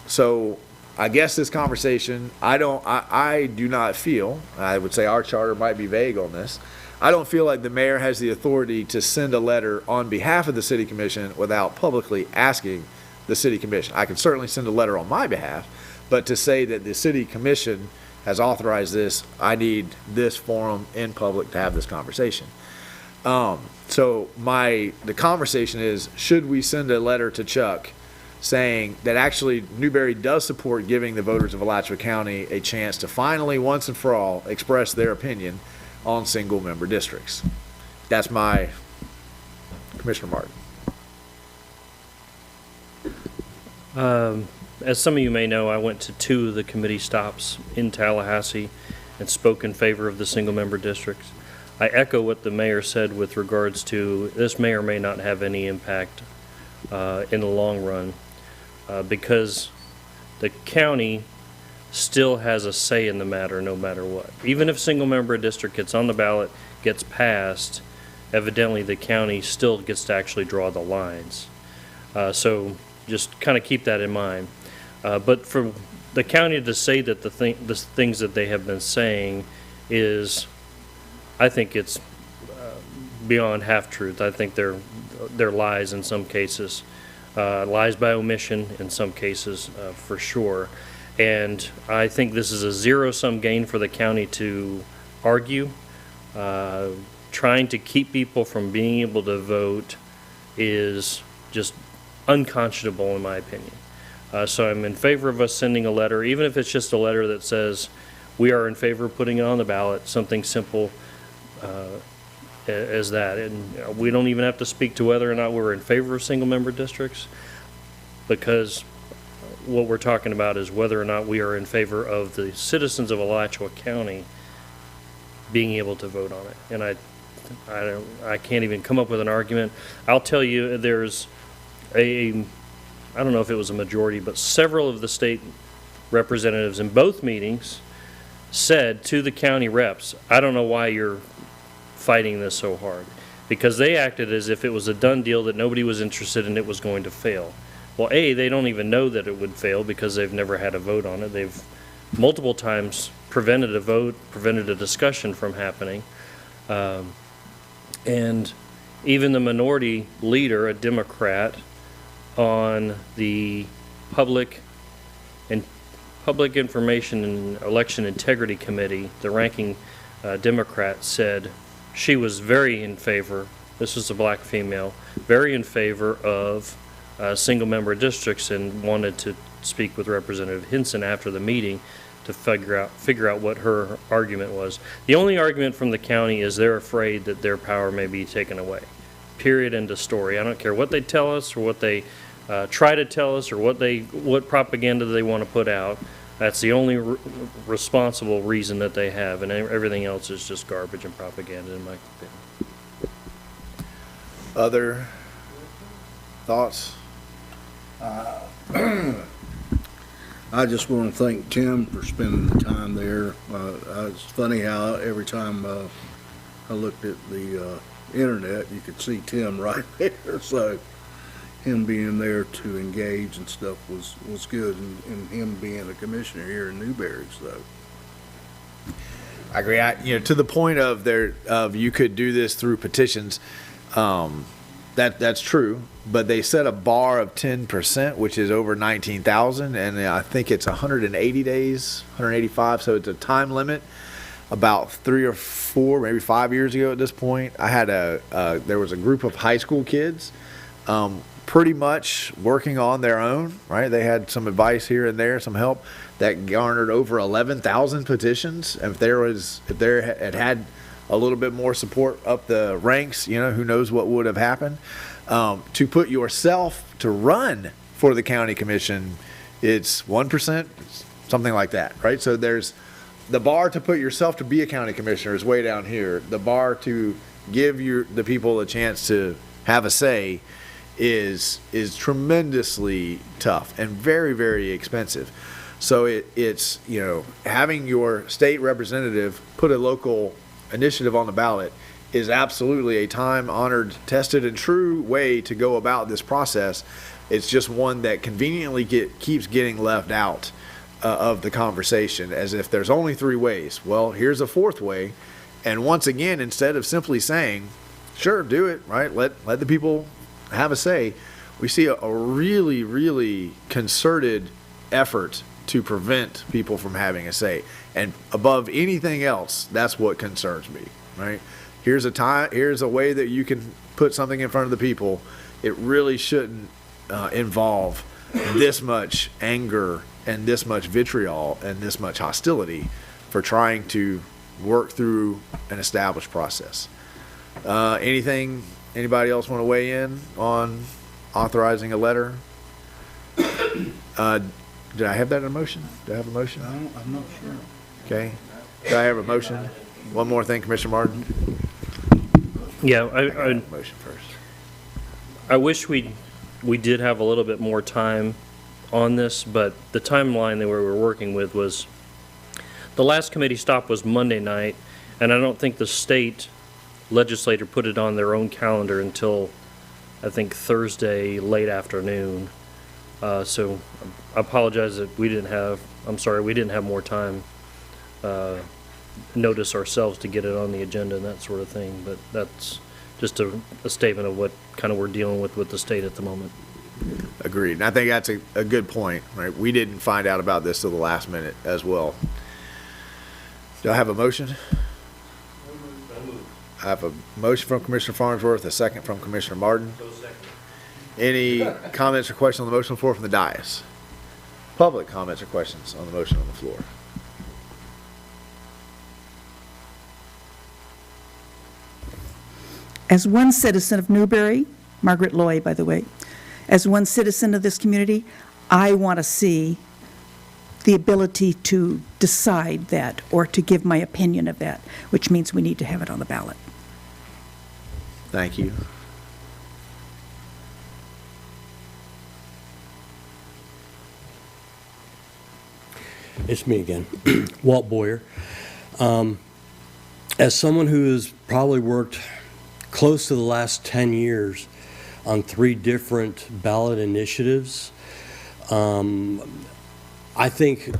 So I guess this conversation, I do not feel, I would say our charter might be vague on this, I don't feel like the mayor has the authority to send a letter on behalf of the city commission without publicly asking the city commission. I can certainly send a letter on my behalf, but to say that the city commission has authorized this, I need this forum in public to have this conversation. So the conversation is, should we send a letter to Chuck saying that actually Newberry does support giving the voters of Alachua County a chance to finally, once and for all, express their opinion on single-member districts? That's my, Commissioner Martin. As some of you may know, I went to 2 of the committee stops in Tallahassee and spoke in favor of the single-member districts. I echo what the mayor said with regards to this may or may not have any impact in the long run because the county still has a say in the matter no matter what. Even if single-member district gets on the ballot, gets passed, evidently the county still gets to actually draw the lines. So just kind of keep that in mind. But for the county to say that the things that they have been saying is, I think it's beyond half-truth. I think they're lies in some cases, lies by omission in some cases, for sure. And I think this is a zero-sum gain for the county to argue. Trying to keep people from being able to vote is just unconscionable in my opinion. So I'm in favor of us sending a letter, even if it's just a letter that says we are in favor of putting it on the ballot, something simple as that. And we don't even have to speak to whether or not we're in favor of single-member districts, because what we're talking about is whether or not we are in favor of the citizens of Alachua County being able to vote on it. And I can't even come up with an argument. I'll tell you, there's I don't know if it was a majority, but several of the state representatives in both meetings said to the county reps, I don't know why you're fighting this so hard, because they acted as if it was a done deal that nobody was interested in, it was going to fail. Well, they don't even know that it would fail because they've never had a vote on it. They've multiple times prevented a vote, prevented a discussion from happening. And even the minority leader, a Democrat, on the Public Information and Election Integrity Committee, the ranking Democrat said she was very in favor this is a black female, very in favor of single-member districts and wanted to speak with Representative Hinson after the meeting to figure out what her argument was. The only argument from the county is they're afraid that their power may be taken away. Period, end of story. I don't care what they tell us or what they try to tell us or what propaganda they want to put out. That's the only responsible reason that they have, and everything else is just garbage and propaganda, in my opinion. Other thoughts? I just want to thank Tim for spending the time there. It's funny how every time I looked at the internet, you could see Tim right there. So him being there to engage and stuff was good, and him being a commissioner here in Newberry. So I agree. To the point of you could do this through petitions. That's true, but they set a bar of 10%, which is over 19,000, and I think it's 180 days, 185. So it's a time limit. About 3 or 4, maybe 5 years ago at this point, I had there was a group of high school kids, pretty much working on their own. Right, they had some advice here and there, some help that garnered over 11,000 petitions. And if there had a little bit more support up the ranks, who knows what would have happened. To put yourself to run for the county commission, it's 1%, something like that, right? So there's the bar to put yourself to be a county commissioner is way down here. The bar to give the people a chance to have a say is tremendously tough and very, very expensive. So it's having your state representative put a local initiative on the ballot is absolutely a time-honored, tested, and true way to go about this process. It's just one that conveniently keeps getting left out of the conversation, as if there's only 3 ways. Well, here's a 4th way, and once again, instead of simply saying, sure, do it, right, let the people have a say, we see a really, really concerted effort to prevent people from having a say. And above anything else, that's what concerns me, right? Here's a way that you can put something in front of the people. It really shouldn't involve this much anger and this much vitriol and this much hostility for trying to work through an established process. Anybody else want to weigh in on authorizing a letter? Did I have that in a motion? Do I have a motion? I'm not sure. Okay. Do I have a motion? One more thing, Commissioner Martin. Yeah, motion first. I wish we did have a little bit more time on this, but the timeline that we were working with was the last committee stop was Monday night, and I don't think the state legislature put it on their own calendar until I think Thursday late afternoon. So I apologize that we didn't have more time notice ourselves to get it on the agenda and that sort of thing, but that's just a statement of what kind of we're dealing with the state at the moment. Agreed. And I think that's a good point, right? We didn't find out about this till the last minute as well. Do I have a motion? I have a motion from Commissioner Farnsworth, a second from Commissioner Martin. Any comments or questions on the motion on the floor from the dais? Public comments or questions on the motion on the floor? As one citizen of Newberry, Margaret Loy, by the way, as one citizen of this community, I want to see the ability to decide that or to give my opinion of that, which means we need to have it on the ballot. Thank you. It's me again, Walt Boyer. As someone who has probably worked close to the last 10 years on 3 different ballot initiatives, I think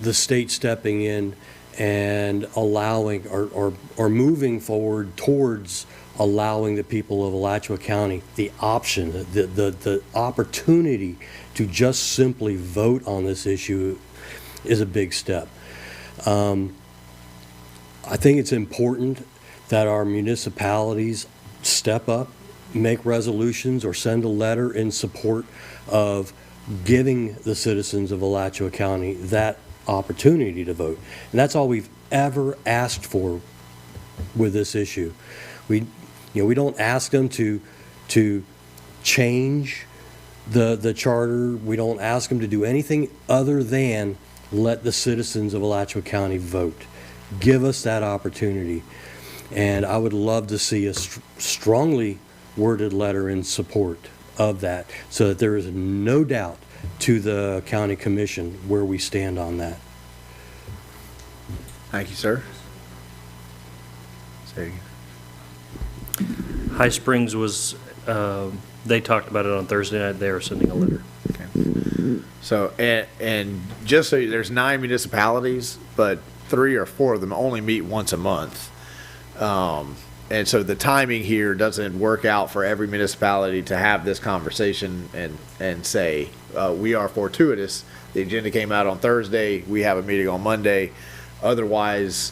the state stepping in and allowing or moving forward towards allowing the people of Alachua County the option, the opportunity to just simply vote on this issue is a big step. I think it's important that our municipalities step up, make resolutions, or send a letter in support of giving the citizens of Alachua County that opportunity to vote. And that's all we've ever asked for with this issue. We don't ask them to change the charter. We don't ask them to do anything other than let the citizens of Alachua County vote. Give us that opportunity. And I would love to see a strongly worded letter in support of that, so that there is no doubt to the county commission where we stand on that. Thank you, sir. Say High Springs was, they talked about it on Thursday night. They are sending a letter. Okay. So, and just so there's 9 municipalities, but 3 or 4 of them only meet once a month. And so the timing here doesn't work out for every municipality to have this conversation and say, we are fortuitous. The agenda came out on Thursday. We have a meeting on Monday. Otherwise,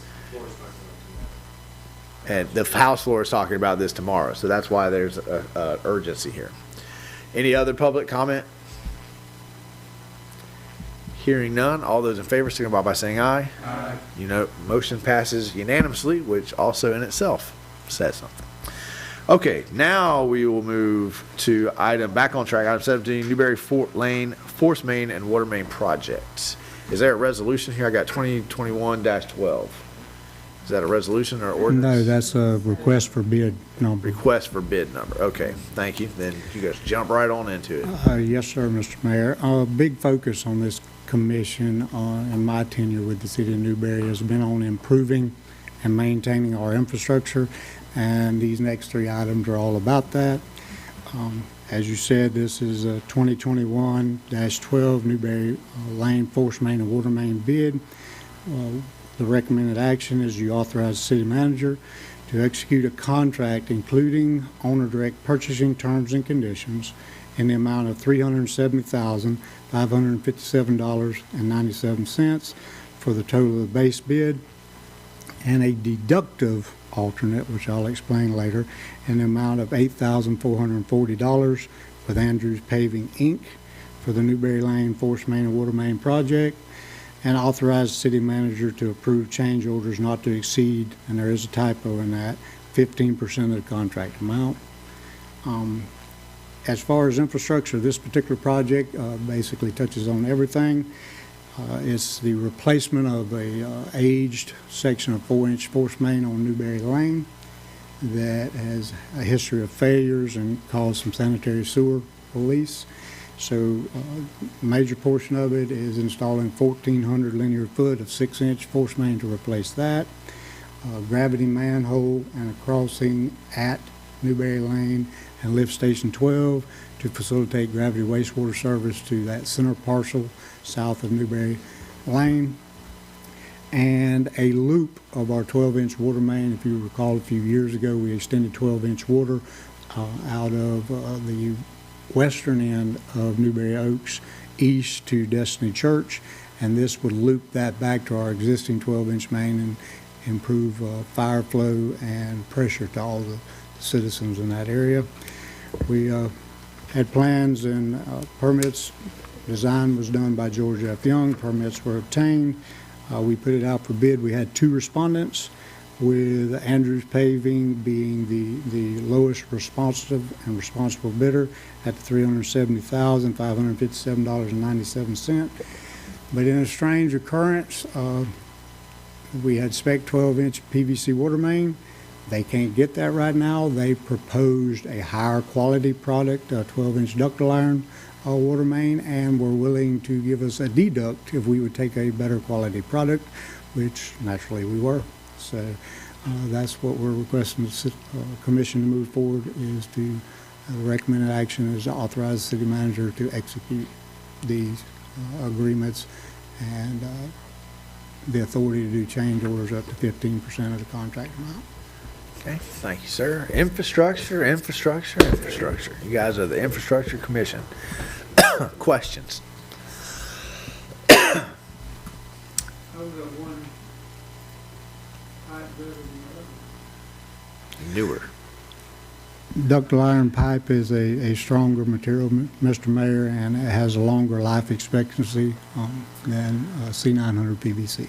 and the House floor is talking about this tomorrow. So that's why there's a urgency here. Any other public comment? Hearing none, all those in favor signify by saying aye. Aye. You know, motion passes unanimously, which also in itself says something. Okay, now we will move to back on track, item 17, Newberry Fort Lane Force Main and Water Main Project. Is there a resolution here? I got 2021-12. Is that a resolution or ordinance? No, that's a request for bid number. Request for bid number. Okay, thank you. Then you guys jump right on into it. Yes, sir, Mr. Mayor. A big focus on this commission in my tenure with the city of Newberry has been on improving and maintaining our infrastructure, and these next 3 items are all about that. As you said, this is a 2021-12 Newberry Lane Force Main and Water Main bid. The recommended action is you authorize the city manager to execute a contract including owner direct purchasing terms and conditions in the amount of $370,557.97 for the total of the base bid, and a deductive alternate, which I'll explain later, in the amount of $8,440 with Andrews Paving, Inc. for the Newberry Lane Force Main and Water Main project, and authorize the city manager to approve change orders not to exceed, and there is a typo in that, 15% of the contract amount. As far as infrastructure, this particular project basically touches on everything. It's the replacement of a aged section of 4-inch force main on Newberry Lane that has a history of failures and caused some sanitary sewer release. So a major portion of it is installing 1,400 linear foot of 6-inch force main to replace that, gravity manhole and a crossing at Newberry Lane and lift station 12 to facilitate gravity wastewater service to that center parcel south of Newberry Lane, and a loop of our 12-inch water main. If you recall, a few years ago we extended 12-inch water out of the western end of Newberry Oaks east to Destiny Church, and this would loop that back to our existing 12-inch main and improve fire flow and pressure to all the citizens in that area. We had plans and permits. Design was done by George F. Young. Permits were obtained. We put it out for bid. We had 2 respondents, with Andrews Paving being the lowest responsive and responsible bidder at $370,557.97. But in a strange occurrence, we had spec 12-inch PVC water main. They can't get that right now. They proposed a higher quality product, a 12-inch ductile iron water main, and were willing to give us a deduct if we would take a better quality product, which naturally we were. So that's what we're requesting the commission to move forward, is to the recommended action is to authorize the city manager to execute these agreements and the authority to do change orders up to 15% of the contract amount. Okay, thank you, sir. Infrastructure, infrastructure, infrastructure. You guys are the Infrastructure Commission. Questions? How is that one type better than the other? Newer. Ductile iron pipe is a stronger material, Mr. Mayor, and it has a longer life expectancy than C900 PVC.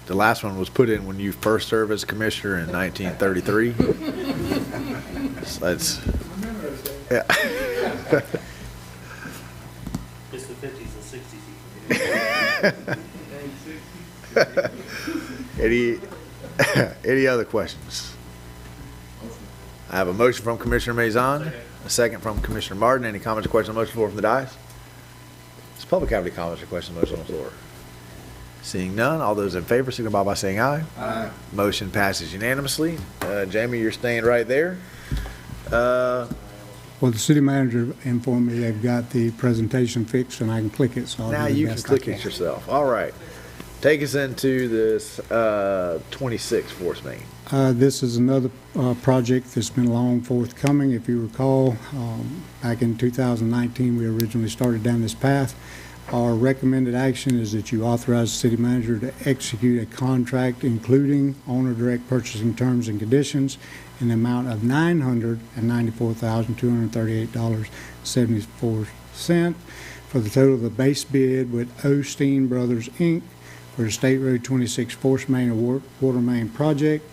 The last one was put in when you first served as commissioner in 1933. So that's, yeah. It's the 50s and 60s. Any other questions? I have a motion from Commissioner Maison, a second from Commissioner Martin. Any comments or questions on the motion floor from the dais? Does public have any comments or questions on the motion on the floor? Seeing none, all those in favor signify by saying aye. Aye. Motion passes unanimously. Jamie, you're staying right there. Well, the city manager informed me they've got the presentation fixed and I can click it, so I'll Now do the you can best I click it yourself. All right. Take us into this 26 Force Main. This is another project that's been long forthcoming. If you recall, back in 2019, we originally started down this path. Our recommended action is that you authorize the city manager to execute a contract including owner direct purchasing terms and conditions in the amount of $994,238.74 for the total of the base bid with Osteen Brothers, Inc. for the State Road 26 Force Main or Water Main project.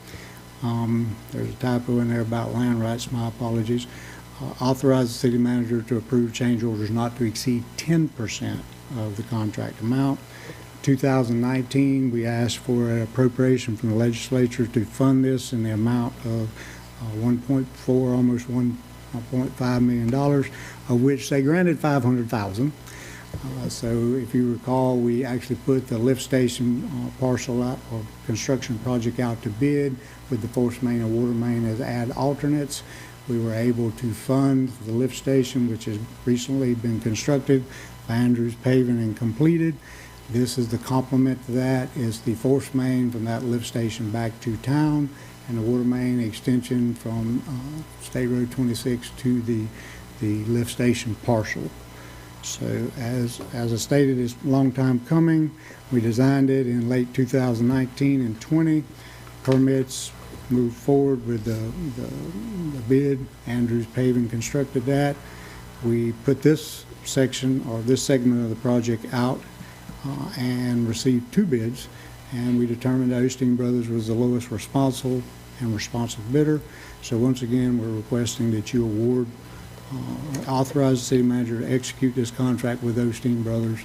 There's a typo in there about land rights, my apologies. Authorize the city manager to approve change orders not to exceed 10% of the contract amount. 2019, we asked for an appropriation from the legislature to fund this in the amount of 1.4, almost $1.5 million, of which they granted $500,000. So if you recall, we actually put the lift station parcel out or construction project out to bid with the force main and water main as add alternates. We were able to fund the lift station, which has recently been constructed by Andrews Paving and completed. This is the complement to that is the force main from that lift station back to town and the water main extension from State Road 26 to the lift station parcel. So as I stated, it's a long time coming. We designed it in late 2019 and 20. Permits moved forward with the bid. Andrews Paving constructed that. We put this section or this segment of the project out and received 2 bids, and we determined Osteen Brothers was the lowest responsive bidder. So once again, we're requesting that you award, authorize the city manager to execute this contract with Osteen Brothers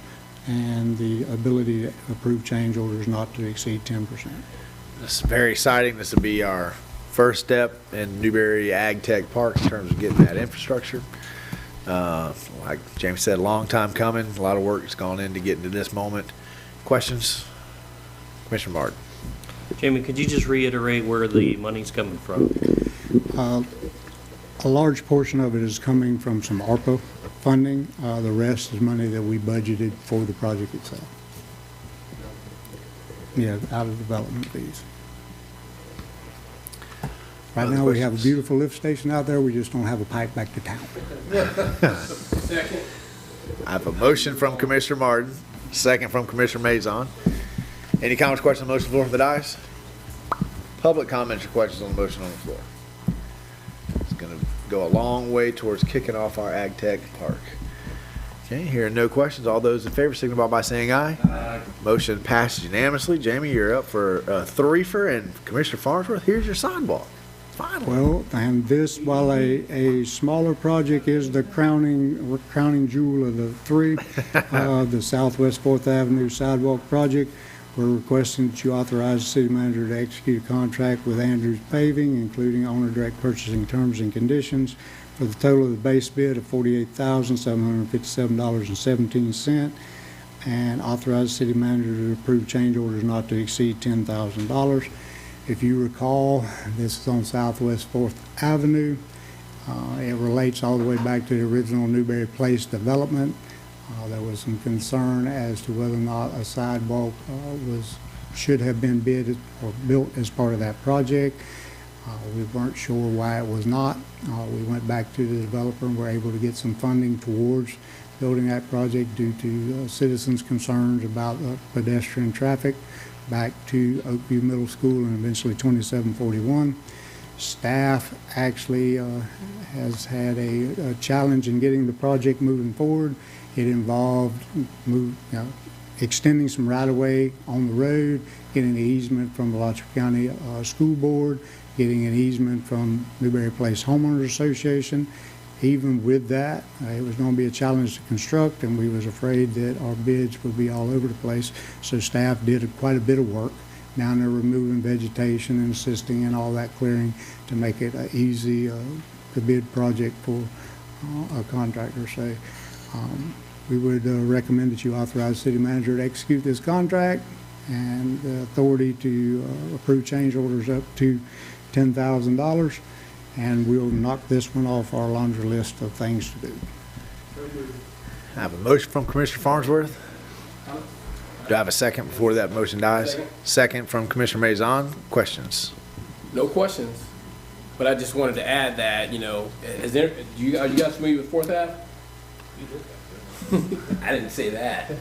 and the ability to approve change orders not to exceed 10%. This is very exciting. This will be our first step in Newberry Ag Tech Park in terms of getting that infrastructure. Like James said, a long time coming. A lot of work has gone into getting to this moment. Questions? Commissioner Martin. Jamie, could you just reiterate where the money's coming from? A large portion of it is coming from some ARPA funding. The rest is money that we budgeted for the project itself. Yeah, out of development fees. Right now, we have a beautiful lift station out there. We just don't have a pipe back to town. Second. I have a motion from Commissioner Martin, second from Commissioner Maison. Any comments, questions on the motion on the floor from the dais? Public comments or questions on the motion on the floor? It's going to go a long way towards kicking off our Ag Tech Park. Okay, hearing no questions, all those in favor signify by saying aye. Aye. Motion passes unanimously. Jamie, you're up for a threefer, and Commissioner Farnsworth, here's your sidewalk. Finally. Well, and this, while a smaller project is the crowning jewel of the 3, the Southwest 4th Avenue sidewalk project, we're requesting that you authorize the city manager to execute a contract with Andrews Paving, including owner direct purchasing terms and conditions, for the total of the base bid of $48,757.17, and authorize the city manager to approve change orders not to exceed $10,000. If you recall, this is on Southwest 4th Avenue. It relates all the way back to the original Newberry Place development. There was some concern as to whether or not a sidewalk should have been bid or built as part of that project. We weren't sure why it was not. We went back to the developer and were able to get some funding towards building that project due to citizens' concerns about pedestrian traffic back to Oakview Middle School and eventually 2741. Staff actually has had a challenge in getting the project moving forward. It involved extending some right-of-way on the road, getting the easement from the Alachua County School Board, getting an easement from Newberry Place Homeowners Association. Even with that, it was going to be a challenge to construct, and we was afraid that our bids would be all over the place. So staff did quite a bit of work down there, removing vegetation and assisting in all that clearing to make it an easy to bid project for a contractor. So we would recommend that you authorize the city manager to execute this contract and the authority to approve change orders up to $10,000, and we'll knock this one off our laundry list of things to do. I have a motion from Commissioner Farnsworth. Do I have a second before that motion dies? Second from Commissioner Maison. Questions? No questions, but I just wanted to add that, are you guys familiar with 4th Ave? I didn't say that.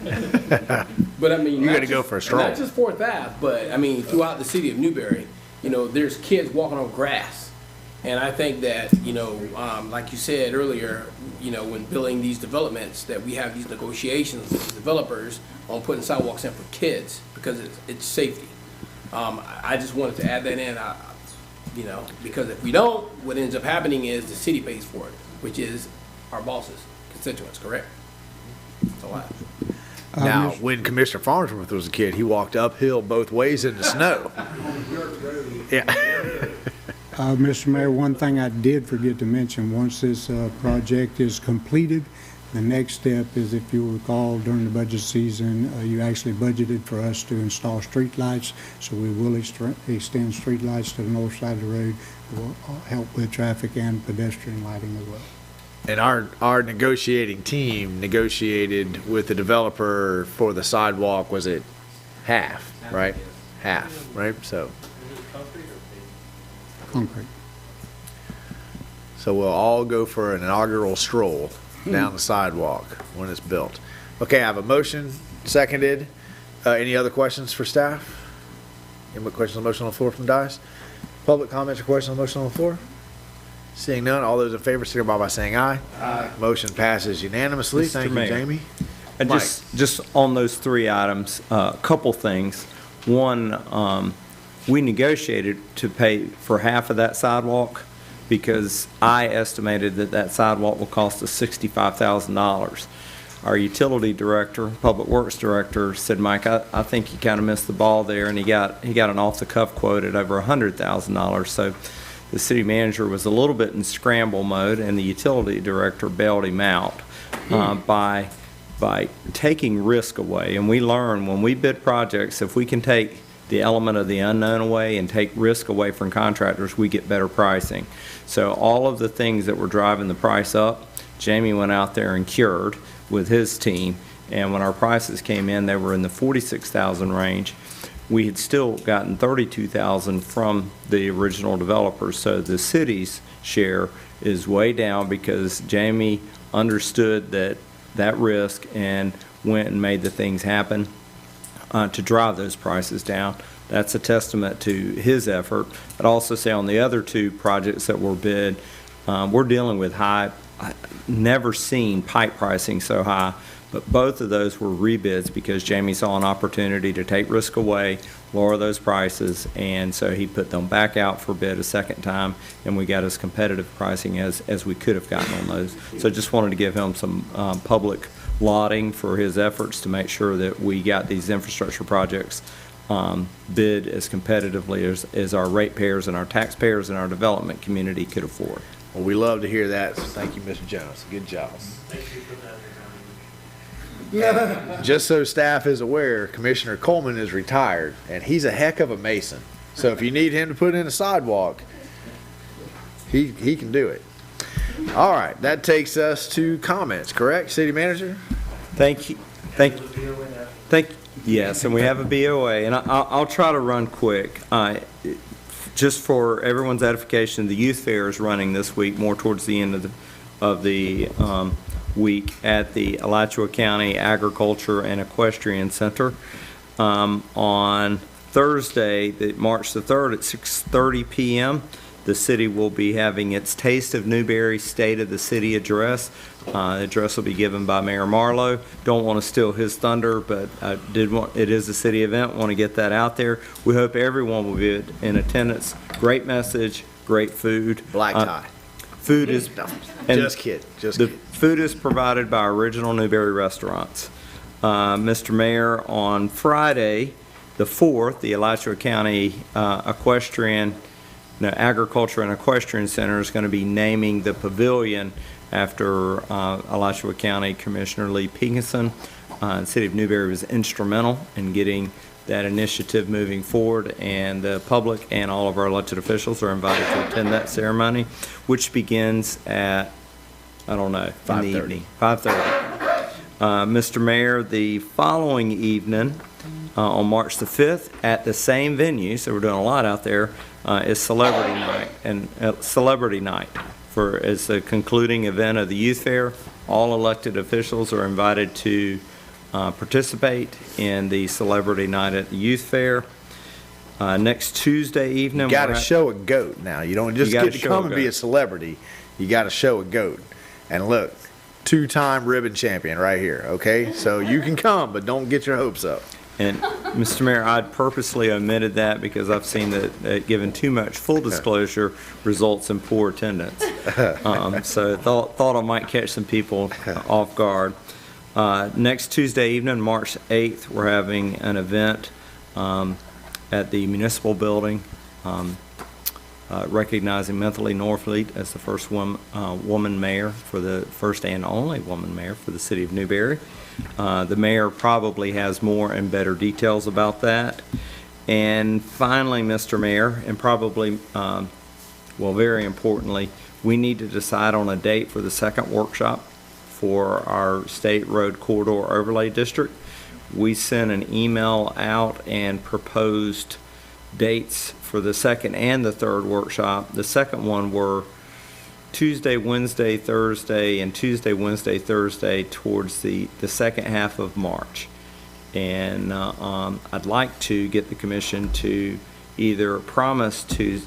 But I mean, you got to go for a stroll. Not just 4th Ave, but I mean, throughout the city of Newberry, there's kids walking on grass. And I think that, like you said earlier, when building these developments, that we have these negotiations with the developers on putting sidewalks in for kids because it's safety. I just wanted to add that in, because if we don't, what ends up happening is the city pays for it, which is our bosses, constituents, correct? That's all I have. Now, when Commissioner Farnsworth was a kid, he walked uphill both ways in the snow. Yeah. Mr. Mayor, one thing I did forget to mention, once this project is completed, the next step is, if you'll recall, during the budget season, you actually budgeted for us to install street lights, so we will extend street lights to the north side of the road. It will help with traffic and pedestrian lighting as well. And our negotiating team negotiated with the developer for the sidewalk, was it half, right? Half, right? So. Concrete. So we'll all go for an inaugural stroll down the sidewalk when it's built. Okay, I have a motion, seconded. Any other questions for staff? Any more questions on the motion on the floor from the dais? Public comments or questions on the motion on the floor? Seeing none, all those in favor signify by saying aye. Aye. Motion passes unanimously. Mr. Thank you, Mayor. Jamie. And just on those 3 items, a couple things. One, we negotiated to pay for half of that sidewalk because I estimated that sidewalk will cost us $65,000. Our utility director, public works director, said, Mike, I think you kind of missed the ball there, and he got an off-the-cuff quote at over $100,000. So the city manager was a little bit in scramble mode, and the utility director bailed him out by taking risk away. And we learn when we bid projects, if we can take the element of the unknown away and take risk away from contractors, we get better pricing. So all of the things that were driving the price up, Jamie went out there and cured with his team. And when our prices came in, they were in the $46,000 range. We had still gotten $32,000 from the original developers. So the city's share is way down because Jamie understood that risk and went and made the things happen to drive those prices down. That's a testament to his effort. I'd also say on the other 2 projects that were bid, we're dealing with never seen pipe pricing so high, but both of those were rebids because Jamie saw an opportunity to take risk away, lower those prices, and so he put them back out for bid a second time, and we got as competitive pricing as we could have gotten on those. So just wanted to give him some public lauding for his efforts to make sure that we got these infrastructure projects bid as competitively as our ratepayers and our taxpayers and our development community could afford. Well, we love to hear that. So thank you, Mr. Jones. Good job. Thank you for that. Just so staff is aware, Commissioner Coleman is retired, and he's a heck of a mason. So if you need him to put in a sidewalk, he can do it. All right, that takes us to comments, correct, City Manager? Thank you. Yes, and we have a BOA, and I'll try to run quick. Just for everyone's edification, the youth fair is running this week, more towards the end of the week at the Alachua County Agriculture and Equestrian Center. On Thursday, March the 3rd at 6:30 p.m., the city will be having its Taste of Newberry State of the City address. The address will be given by Mayor Marlowe. Don't want to steal his thunder, but it is a city event, want to get that out there. We hope everyone will be in attendance. Great message, great food. Black tie. Food is... No, and just kidding, just the kidding. food is provided by Original Newberry Restaurants. Mr. Mayor, on Friday, the 4th, the Alachua County Agriculture and Equestrian Center is going to be naming the pavilion after Alachua County Commissioner Lee Pinkerson. The City of Newberry was instrumental in getting that initiative moving forward, and the public and all of our elected officials are invited to attend that ceremony, which begins at, I don't know, in the evening, 5:30. Mr. Mayor, the following evening, on March the 5th, at the same venue, so we're doing a lot out there, is Celebrity Night, and Celebrity Night is a concluding event of the youth fair. All elected officials are invited to participate in the Celebrity Night at the youth fair. Next Tuesday evening, You got to show a goat now. You don't just get to come and be a goat. celebrity. You got to show a goat. And look, 2-time ribbon champion right here. Okay, so you can come, but don't get your hopes up. And Mr. Mayor, I'd purposely omitted that because I've seen that given too much full disclosure results in poor attendance. So thought I might catch some people off guard. Next Tuesday evening, March 8th, we're having an event at the municipal building recognizing Mentally Norfleet as the first woman mayor, for the first and only woman mayor for the city of Newberry. The mayor probably has more and better details about that. And finally, Mr. Mayor, and probably, very importantly, we need to decide on a date for the second workshop for our State Road Corridor Overlay District. We sent an email out and proposed dates for the second and the third workshop. The second one were Tuesday, Wednesday, Thursday, and Tuesday, Wednesday, Thursday towards the second half of March. And I'd like to get the commission to either promise to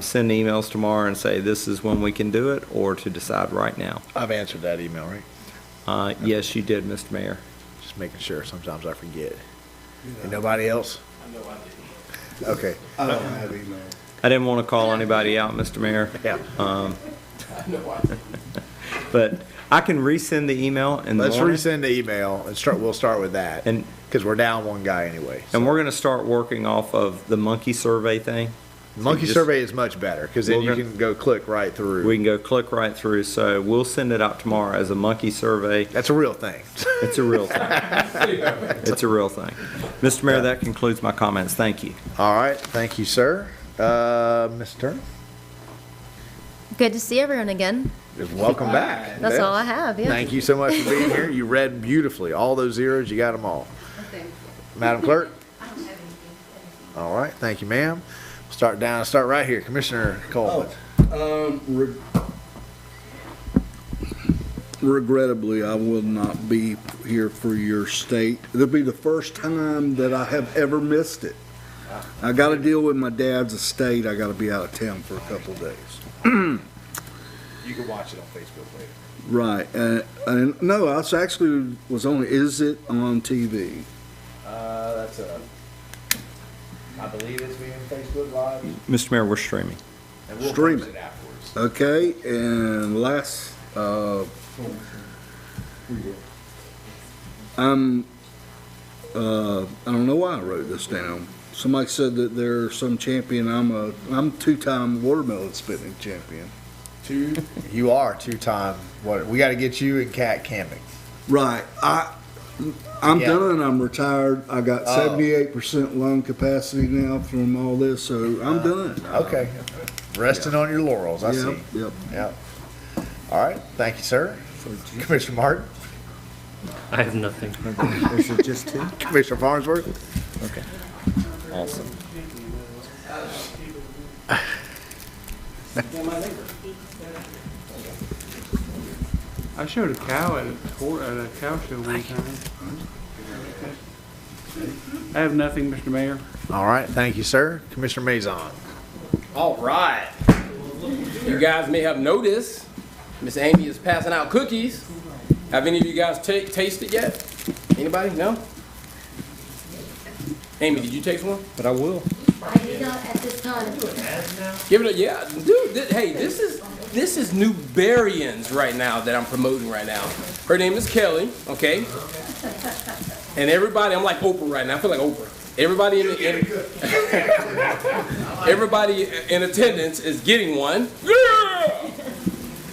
send emails tomorrow and say this is when we can do it, or to decide right now. I've answered that email, right? Yes, you did, Mr. Mayor. Just making sure. Sometimes I forget. And nobody else? I know I did. Okay. I don't have email. I didn't want to call anybody out, Mr. Mayor. Yeah. I know I did. But I can resend the email in the Let's morning. resend the email and we'll start with that. Because we're down one guy anyway. And we're going to start working off of the monkey survey thing. Monkey survey is much better because then you can go click right through. We can go click right through. So we'll send it out tomorrow as a monkey survey. That's a real thing. It's a real thing. It's a real thing. Mr. Mayor, that concludes my comments. Thank you. All right. Thank you, sir. Ms. Turner? Good to see everyone again. Welcome back. That's all I have, yeah. Thank you so much for being here. You read beautifully. All those zeros, you got them all. Madam Clerk? All right. Thank you, ma'am. Start right here. Commissioner Coleman. Regrettably, I will not be here for your state. It'll be the first time that I have ever missed it. I got to deal with my dad's estate. I got to be out of town for a couple of days. You can watch it on Facebook later. Right. And no, I actually was on. Is it on TV? I believe it's being Facebook Live. Mr. Mayor, we're streaming. And we'll Stream post it. it afterwards. Okay. And last, I don't know why I wrote this down. Somebody said that there's some champion. I'm two-time watermelon spitting champion. You are two-time. We got to get you and Kat camping. Right. I'm done. I'm retired. I got 78% lung capacity now from all this, so I'm done. Okay. Resting on your laurels, I see. Yep. All right. Thank you, sir. Commissioner Martin? I have nothing. Is it just two? Commissioner Farnsworth? Okay. Awesome. I showed a cow at a cow show one time. I have nothing, Mr. Mayor. All right. Thank you, sir. Commissioner Mazon? All right. You guys may have noticed Miss Amy is passing out cookies. Have any of you guys tasted yet? Anybody? No? Amy, did you taste one? But I will. I did not at this time. Give it a, yeah. Dude, hey, this is Newberryans right now that I'm promoting right now. Her name is Kelly, okay? And everybody, I'm like Oprah right now. I feel like Oprah. Everybody everybody in attendance is getting one. Yeah!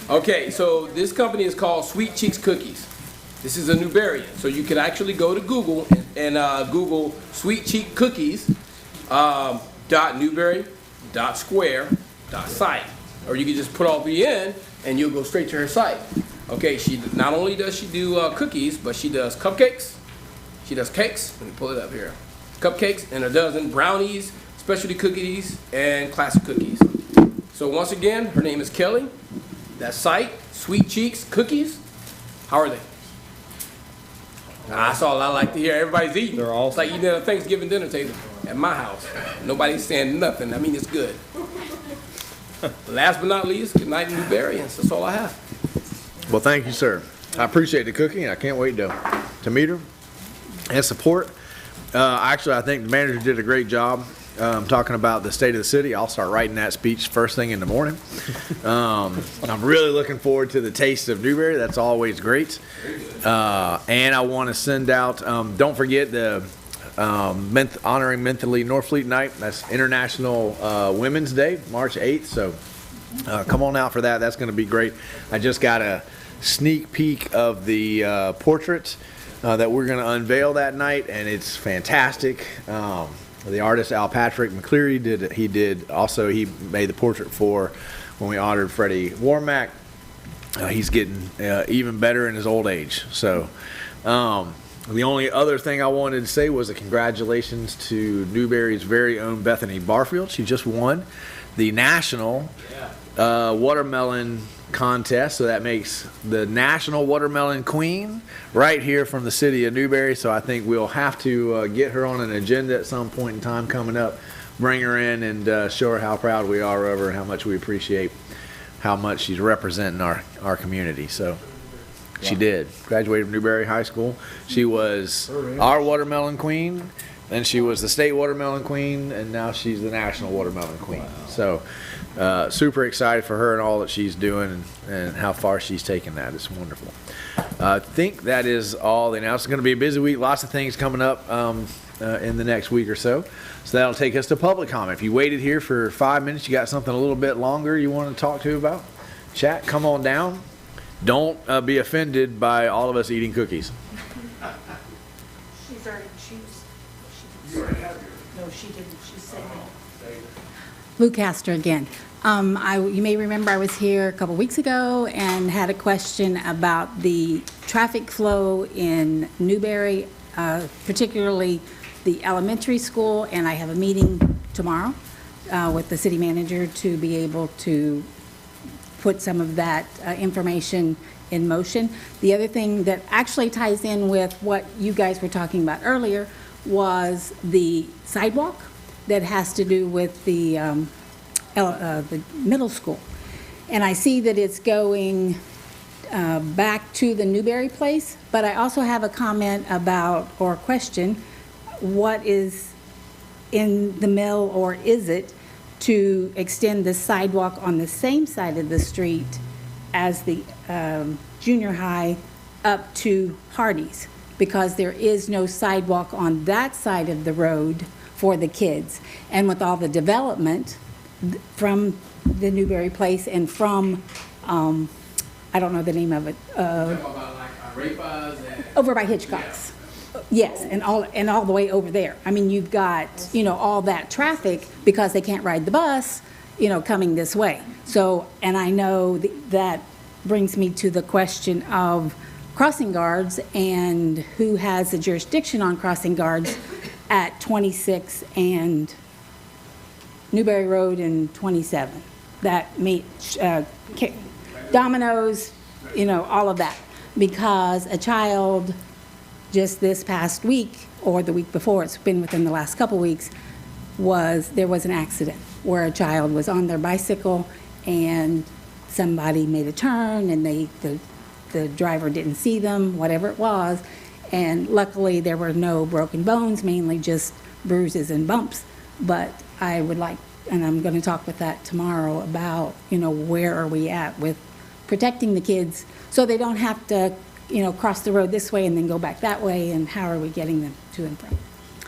Okay, so this company is called Sweet Cheeks Cookies. This is a Newberryan, so you can actually go to Google and Google Sweet Cheek Cookies .newberry.square.site, or you can just put all three in and you'll go straight to her site. Okay, she not only does she do cookies, but she does cupcakes. She does cakes. Let me pull it up here. Cupcakes and a dozen brownies, specialty cookies, and classic cookies. So once again, her name is Kelly. That site, Sweet Cheeks Cookies. How are they? That's all I like to hear. Everybody's eating. They're awesome. It's like eating at a Thanksgiving dinner table at my house. Nobody's saying nothing. I mean, it's good. Last but not least, good night, Newberryans. That's all I have. Well, thank you, sir. I appreciate the cooking. I can't wait to meet her and support. Actually, I think the manager did a great job talking about the state of the city. I'll start writing that speech first thing in the morning. I'm really looking forward to the taste of Newberry. That's always great. And I want to send out, don't forget the honoring Mentally Norfleet Night. That's International Women's Day, March 8th. So come on out for that. That's going to be great. I just got a sneak peek of the portrait that we're going to unveil that night, and it's fantastic. The artist Al Patrick McCleary he made the portrait for when we honored Freddie Warmack. He's getting even better in his old age. So the only other thing I wanted to say was a congratulations to Newberry's very own Bethany Barfield. She just won the national watermelon contest, so that makes the national watermelon queen right here from the city of Newberry. So I think we'll have to get her on an agenda at some point in time coming up, bring her in and show her how proud we are of her and how much we appreciate how much she's representing our community. So she did graduated from Newberry High School. She was our watermelon queen, then she was the state watermelon queen, and now she's the national watermelon queen. So super excited for her and all that she's doing and how far she's taken that. It's wonderful. I think that is all the announcements. It's going to be a busy week. Lots of things coming up in the next week or so. So that'll take us to public comment. If you waited here for 5 minutes, you got something a little bit longer you want to talk to about, chat, come on down. Don't be offended by all of us eating cookies. She's already, no, she didn't. She said no. Lou Castor again. You may remember I was here a couple weeks ago and had a question about the traffic flow in Newberry, particularly the elementary school, and I have a meeting tomorrow with the city manager to be able to put some of that information in motion. The other thing that actually ties in with what you guys were talking about earlier was the sidewalk that has to do with the middle school. And I see that it's going back to the Newberry place, but I also have a comment about, or a question, what is in the mill, or is it to extend the sidewalk on the same side of the street as the junior high up to Hardee's? Because there is no sidewalk on that side of the road for the kids. And with all the development from the Newberry place and from, I don't know the name of it. Over by Hitchcock's. Yes, and all the way over there. I mean, you've got, all that traffic because they can't ride the bus, coming this way. So, and I know that brings me to the question of crossing guards and who has the jurisdiction on crossing guards at 26 and Newberry Road and 27. That Domino's, all of that. Because a child just this past week or the week before, it's been within the last couple weeks, there was an accident where a child was on their bicycle and somebody made a turn and the driver didn't see them, whatever it was. And luckily, there were no broken bones, mainly just bruises and bumps. But I would like, and I'm going to talk with that tomorrow about, where are we at with protecting the kids so they don't have to, cross the road this way and then go back that way, and how are we getting them to and from.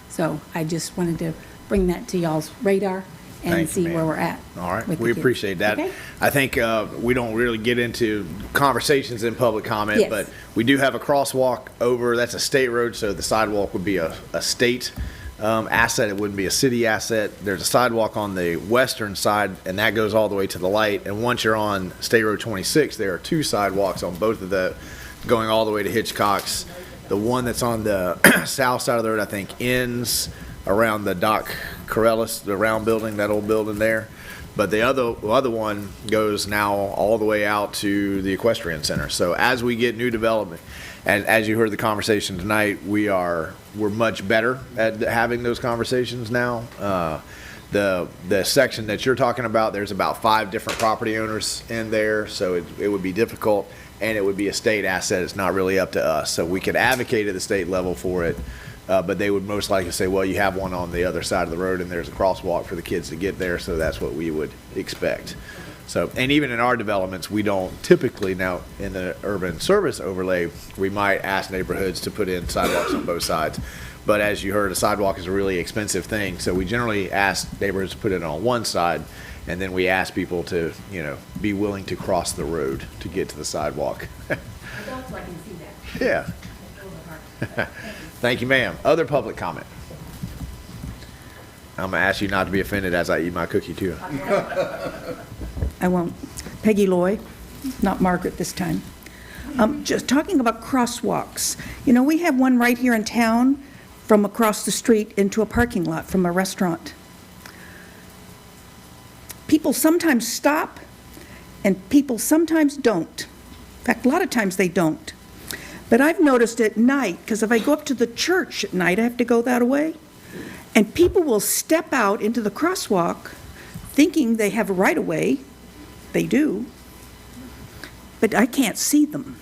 So I just wanted to bring that to y'all's radar and Thank you, see where ma'am. we're at. All right, with we the kids. appreciate that. Okay? I think we don't really get into conversations in public comment, Yes. but we do have a crosswalk over, that's a state road, so the sidewalk would be a state asset, it wouldn't be a city asset. There's a sidewalk on the western side, and that goes all the way to the light, and once you're on State Road 26, there are two sidewalks on both of the, going all the way to Hitchcock's. The one that's on the south side of the road, I think, ends around the Doc Corellis, the round building, that old building there. But the other one goes now all the way out to the Equestrian Center. So as we get new development, and as you heard the conversation tonight, we're much better at having those conversations now. The section that you're talking about, there's about 5 different property owners in there, so it would be difficult, and it would be a state asset. It's not really up to us. So we could advocate at the state level for it, but they would most likely say, well, you have one on the other side of the road and there's a crosswalk for the kids to get there, so that's what we would expect. So, and even in our developments, we don't typically, now in the urban service overlay, we might ask neighborhoods to put in sidewalks on both sides. But as you heard, a sidewalk is a really expensive thing, so we generally ask neighborhoods to put it on one side, and then we ask people to, be willing to cross the road to get to the sidewalk. Adults, I can see that. Yeah. Thank you, ma'am. Other public comment? I'm gonna ask you not to be offended as I eat my cookie too. I won't. Peggy Loy, not Margaret this time. Just talking about crosswalks. We have one right here in town from across the street into a parking lot from a restaurant. People sometimes stop and people sometimes don't. In fact, a lot of times they don't. But I've noticed at night, because if I go up to the church at night, I have to go that way, and people will step out into the crosswalk thinking they have a right-of-way. They do. But I can't see them.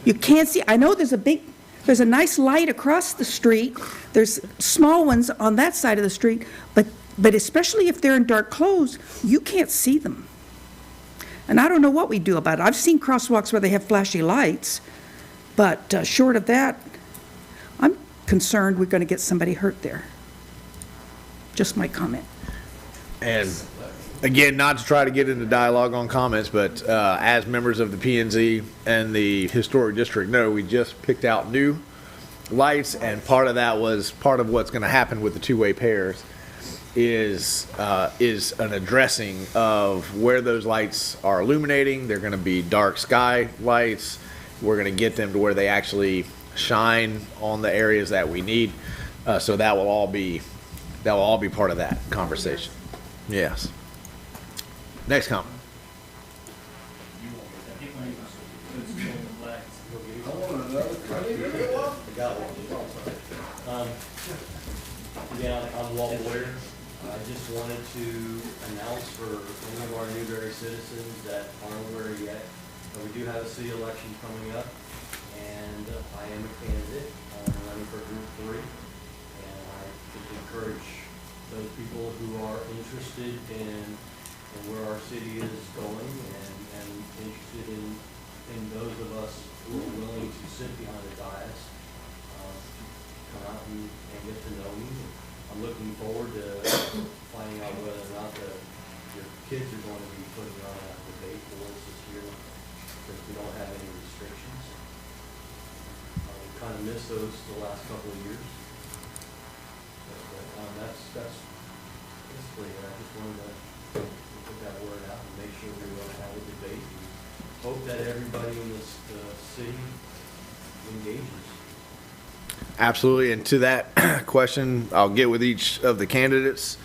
You can't see. I know there's a nice light across the street. There's small ones on that side of the street, but especially if they're in dark clothes, you can't see them. And I don't know what we do about it. I've seen crosswalks where they have flashy lights, but short of that, I'm concerned we're going to get somebody hurt there. Just my comment. And again, not to try to get into dialogue on comments, but as members of the P&Z and the Historic District know, we just picked out new lights, and part of that was part of what's going to happen with the two-way pairs is an addressing of where those lights are illuminating. They're going to be dark sky lights. We're going to get them to where they actually shine on the areas that we need. So that will all be part of that conversation. Yes. Next comment. Yeah, I'm Walt Boyer. I just wanted to announce for any of our Newberry citizens that aren't aware yet, that we do have a city election coming up, and I am a candidate. I'm running for Group 3, and I would encourage those people who are interested in where our city is going and interested in those of us who are willing to sit behind the dais, come out and get to know me. I'm looking forward to finding out whether or not your kids are going to be putting on a debate for us this year, since we don't have any restrictions. We kind of missed those the last couple of years. But that's basically it. I just wanted to put that word out and make sure we will have a debate. We hope that everybody in this city engages. Absolutely. And to that question, I'll get with each of the candidates.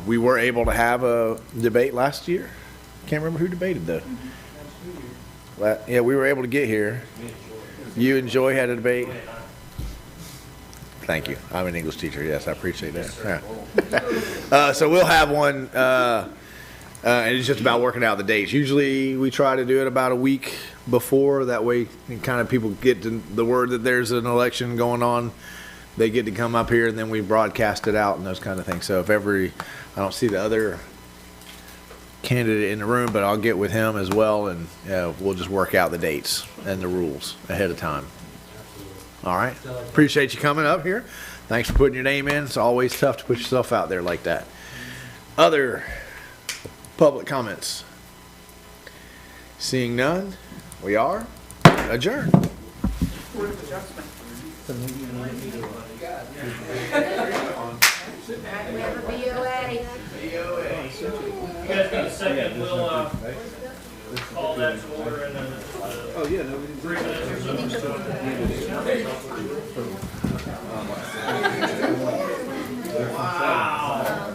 We were able to have a debate last year. Can't remember who debated though. Yeah, we were able to get here. You and Joy had a debate. Thank you. I'm an English teacher. Yes, I appreciate that. Yeah. So we'll have one, and it's just about working out the dates. Usually we try to do it about a week before. That way, kind of people get the word that there's an election going on. They get to come up here, and then we broadcast it out and those kind of things. So I don't see the other candidate in the room, but I'll get with him as well, and we'll just work out the dates and the rules ahead of time. All right. Appreciate you coming up here. Thanks for putting your name in. It's always tough to put yourself out there like that. Other public comments? Seeing none, we are adjourned. You guys got a second, we'll call that to order in a 3 minutes or so. Wow.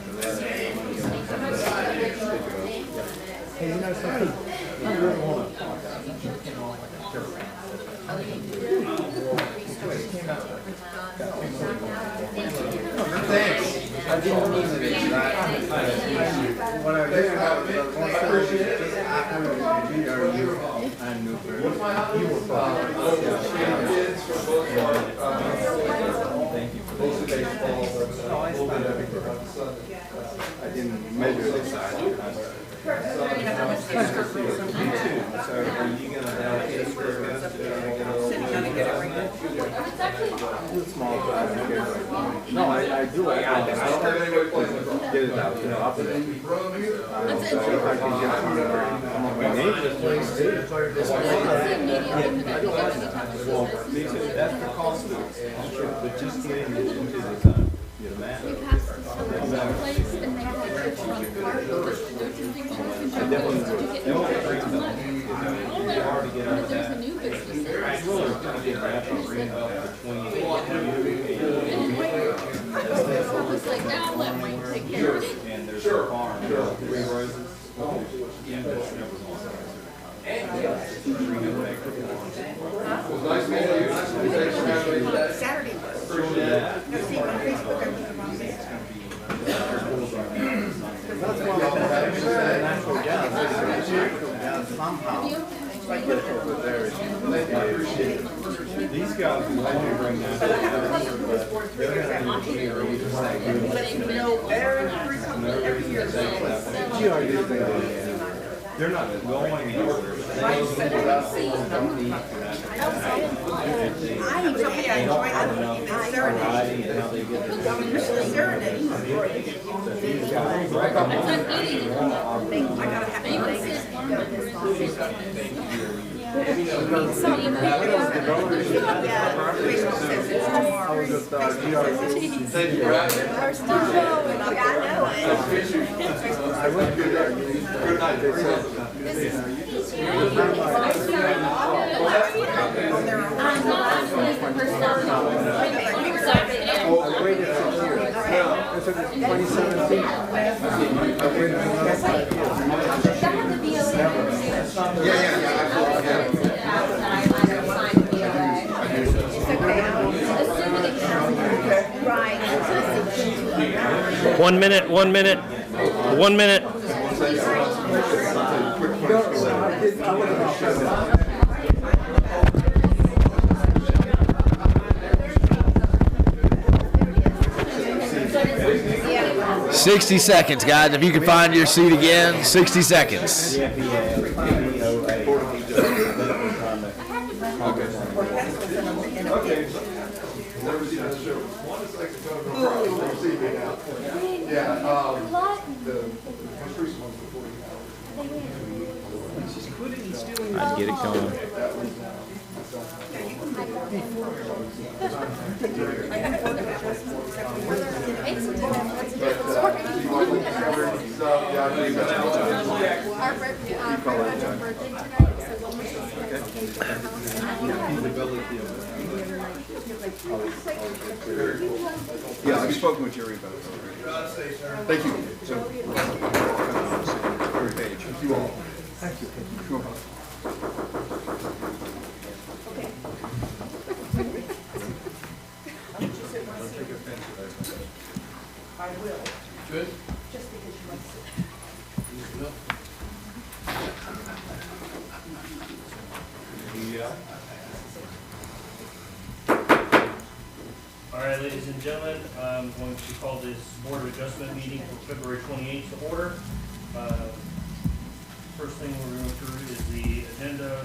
Hey, you know something? Thanks. I didn't mean it, right? What I did, I appreciate it. And Newberry. You were kids from both thank you for both baseball. I didn't measure the size. You too. So are you going to allocate small no, I do. I don't have any way to get it out. I'll put it. Me too. That's the cost of it. But just getting it into the We passed this place and they had a picture on the car. I definitely there's a new business there. I was like, now let me take care of it. And there's a farm, 3 roses. Saturday was. No, see, on Facebook, I put them on there. These guys will only bring that. They're not going anywhere. I waited 6 years. This is 2017. I waited 1 minute, 1 minute, 1 minute. 60 seconds, guys. If you can find your seat again, 60 seconds. I'd get it going. Yeah, I've spoken with Jerry about it already. Thank you. So, thank you all. Thank you. Sure. I will, Good? just because you want to. All right, ladies and gentlemen, I'm going to call this Board of Adjustment meeting for February 28th to order. First thing we're going through is the agenda,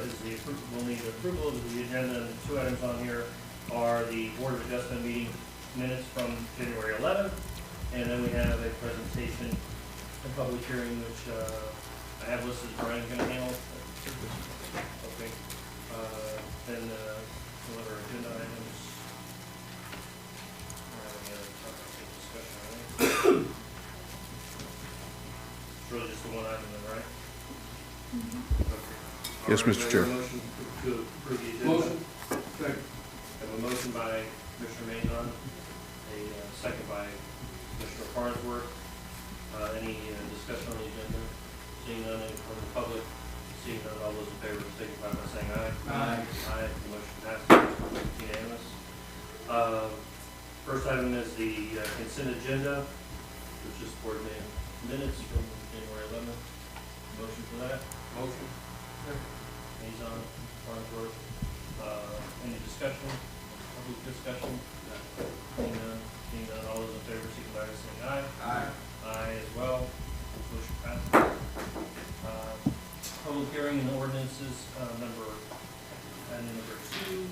we'll need approval of the agenda. And the two items on here are the Board of Adjustment meeting minutes from January 11th, and then we have a presentation and public hearing, which I have listed as Brian's going to handle. Okay. Then some other agenda items. It's really just the one item then, right? Okay. Yes, Mr. Chair. Motion to approve the agenda. Motion. Second. Have a motion by Commissioner Mazon, a second by Commissioner Farnsworth. Any discussion on the agenda? Seeing none, any from the public? Seeing none, all those in favor signify by saying aye. Aye. Aye. The motion passes. Unanimous. First item is the consent agenda, which is board minutes from January 11th. Motion for that? Motion. Mazon, Farnsworth. Any discussion? Public discussion? Seeing none, all those in favor signify by saying aye. Aye. Aye as well. Motion passes. Public hearing and ordinances, number 2.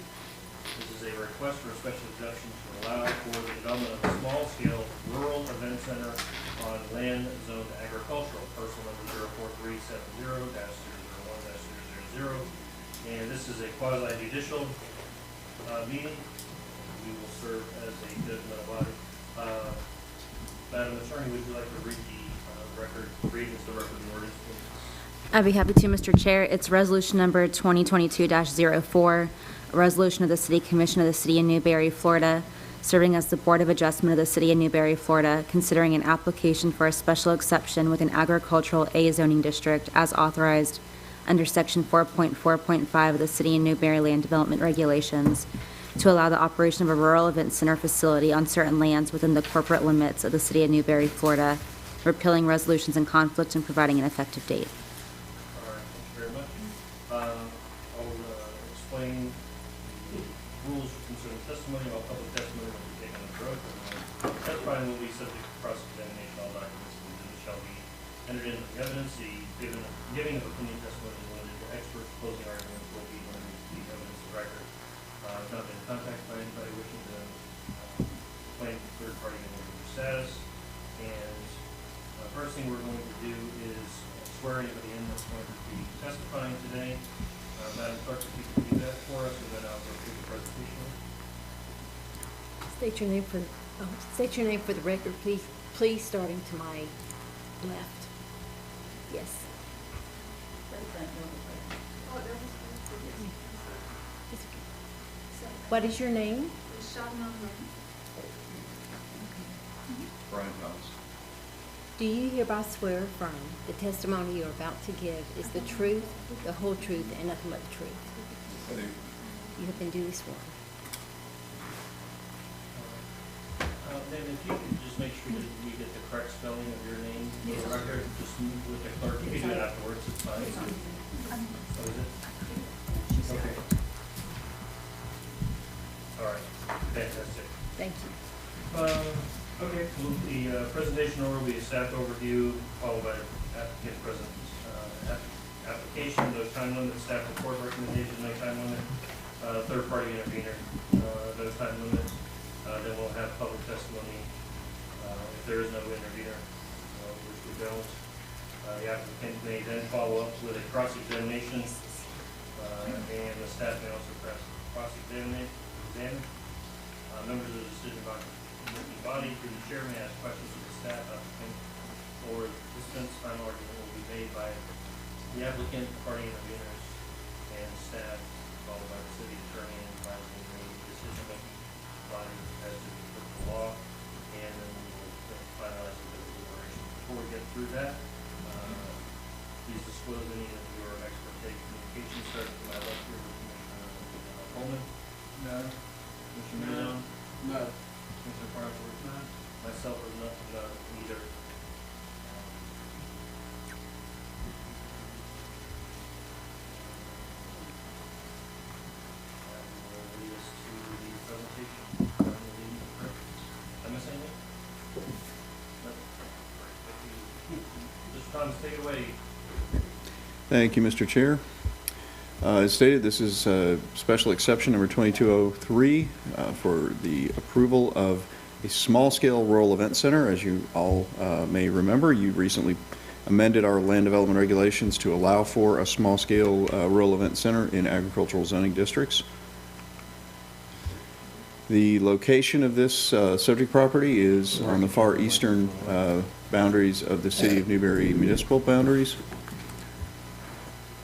This is a request for a special exception to allow for the development of a small-scale rural event center on land zoned agricultural, parcel number 04370-001-000. And this is a quasi-judicial meeting. We will serve as a judgmental body. Madam Attorney, would you like to read the record of the ordinance, please? I'd be happy to, Mr. Chair. It's resolution number 2022-04, a resolution of the City Commission of the City of Newberry, Florida, serving as the Board of Adjustment of the City of Newberry, Florida, considering an application for a special exception with an agricultural A zoning district as authorized under Section 4.4.5 of the City of Newberry Land Development Regulations to allow the operation of a rural event center facility on certain lands within the corporate limits of the City of Newberry, Florida, repealing resolutions in conflict and providing an effective date. All right, thank you very much. I'll explain the rules concerning testimony. All public testimony will be taken under oath. Testifying will be subject to cross-examination. All documents shall be entered into the evidence. The giving of opinion testimony is limited to experts. Closing arguments will be limited to the evidence of record. I've not been contacted by anybody wishing to claim third-party individual status. And first thing we're going to do is swear anybody in that's going to be testifying today. Madam Clerk, if you can do that for us, and then I'll go through the presentation. State your name for the record, please. Please, starting to my left. Yes. What is your name? Brian Thomas. Do you hereby swear or affirm the testimony you are about to give is the truth, the whole truth, and nothing but the truth? I do. You have been duly sworn. Then if you could just make sure that we get the correct spelling of your name for the record, just with the clerk. You can do it afterwards, it's fine. Oh, is it? Okay. All right, fantastic. Thank you. Okay, well, the presentation order will be a staff overview, followed by applicant application, no time limit, staff report recommendations, no time limit, third-party intervener, no time limit. Then we'll have public testimony if there is no intervener, which we don't. The applicant may then follow up with a cross-examination, and the staff may also cross-examine. Members of the decision-making body, through the chair, may ask questions of the staff, applicant, or participants. Final argument will be made by the applicant, party interveners, and staff, followed by the city attorney and advising the decision-making body as to the law, and then we will finalize the deliberation. Before we get through that, please disclose any of your expert communications, starting to my left here with Commissioner Coleman. No. Commissioner Mazon? No. Commissioner Farnsworth? No. myself or neither. Mr. Thomas, take it away. Thank you, Mr. Chair. As stated, this is special exception number 2203 for the approval of a small-scale rural event center. As you all may remember, you recently amended our land development regulations to allow for a small-scale rural event center in agricultural zoning districts. The location of this subject property is on the far eastern boundaries of the City of Newberry municipal boundaries.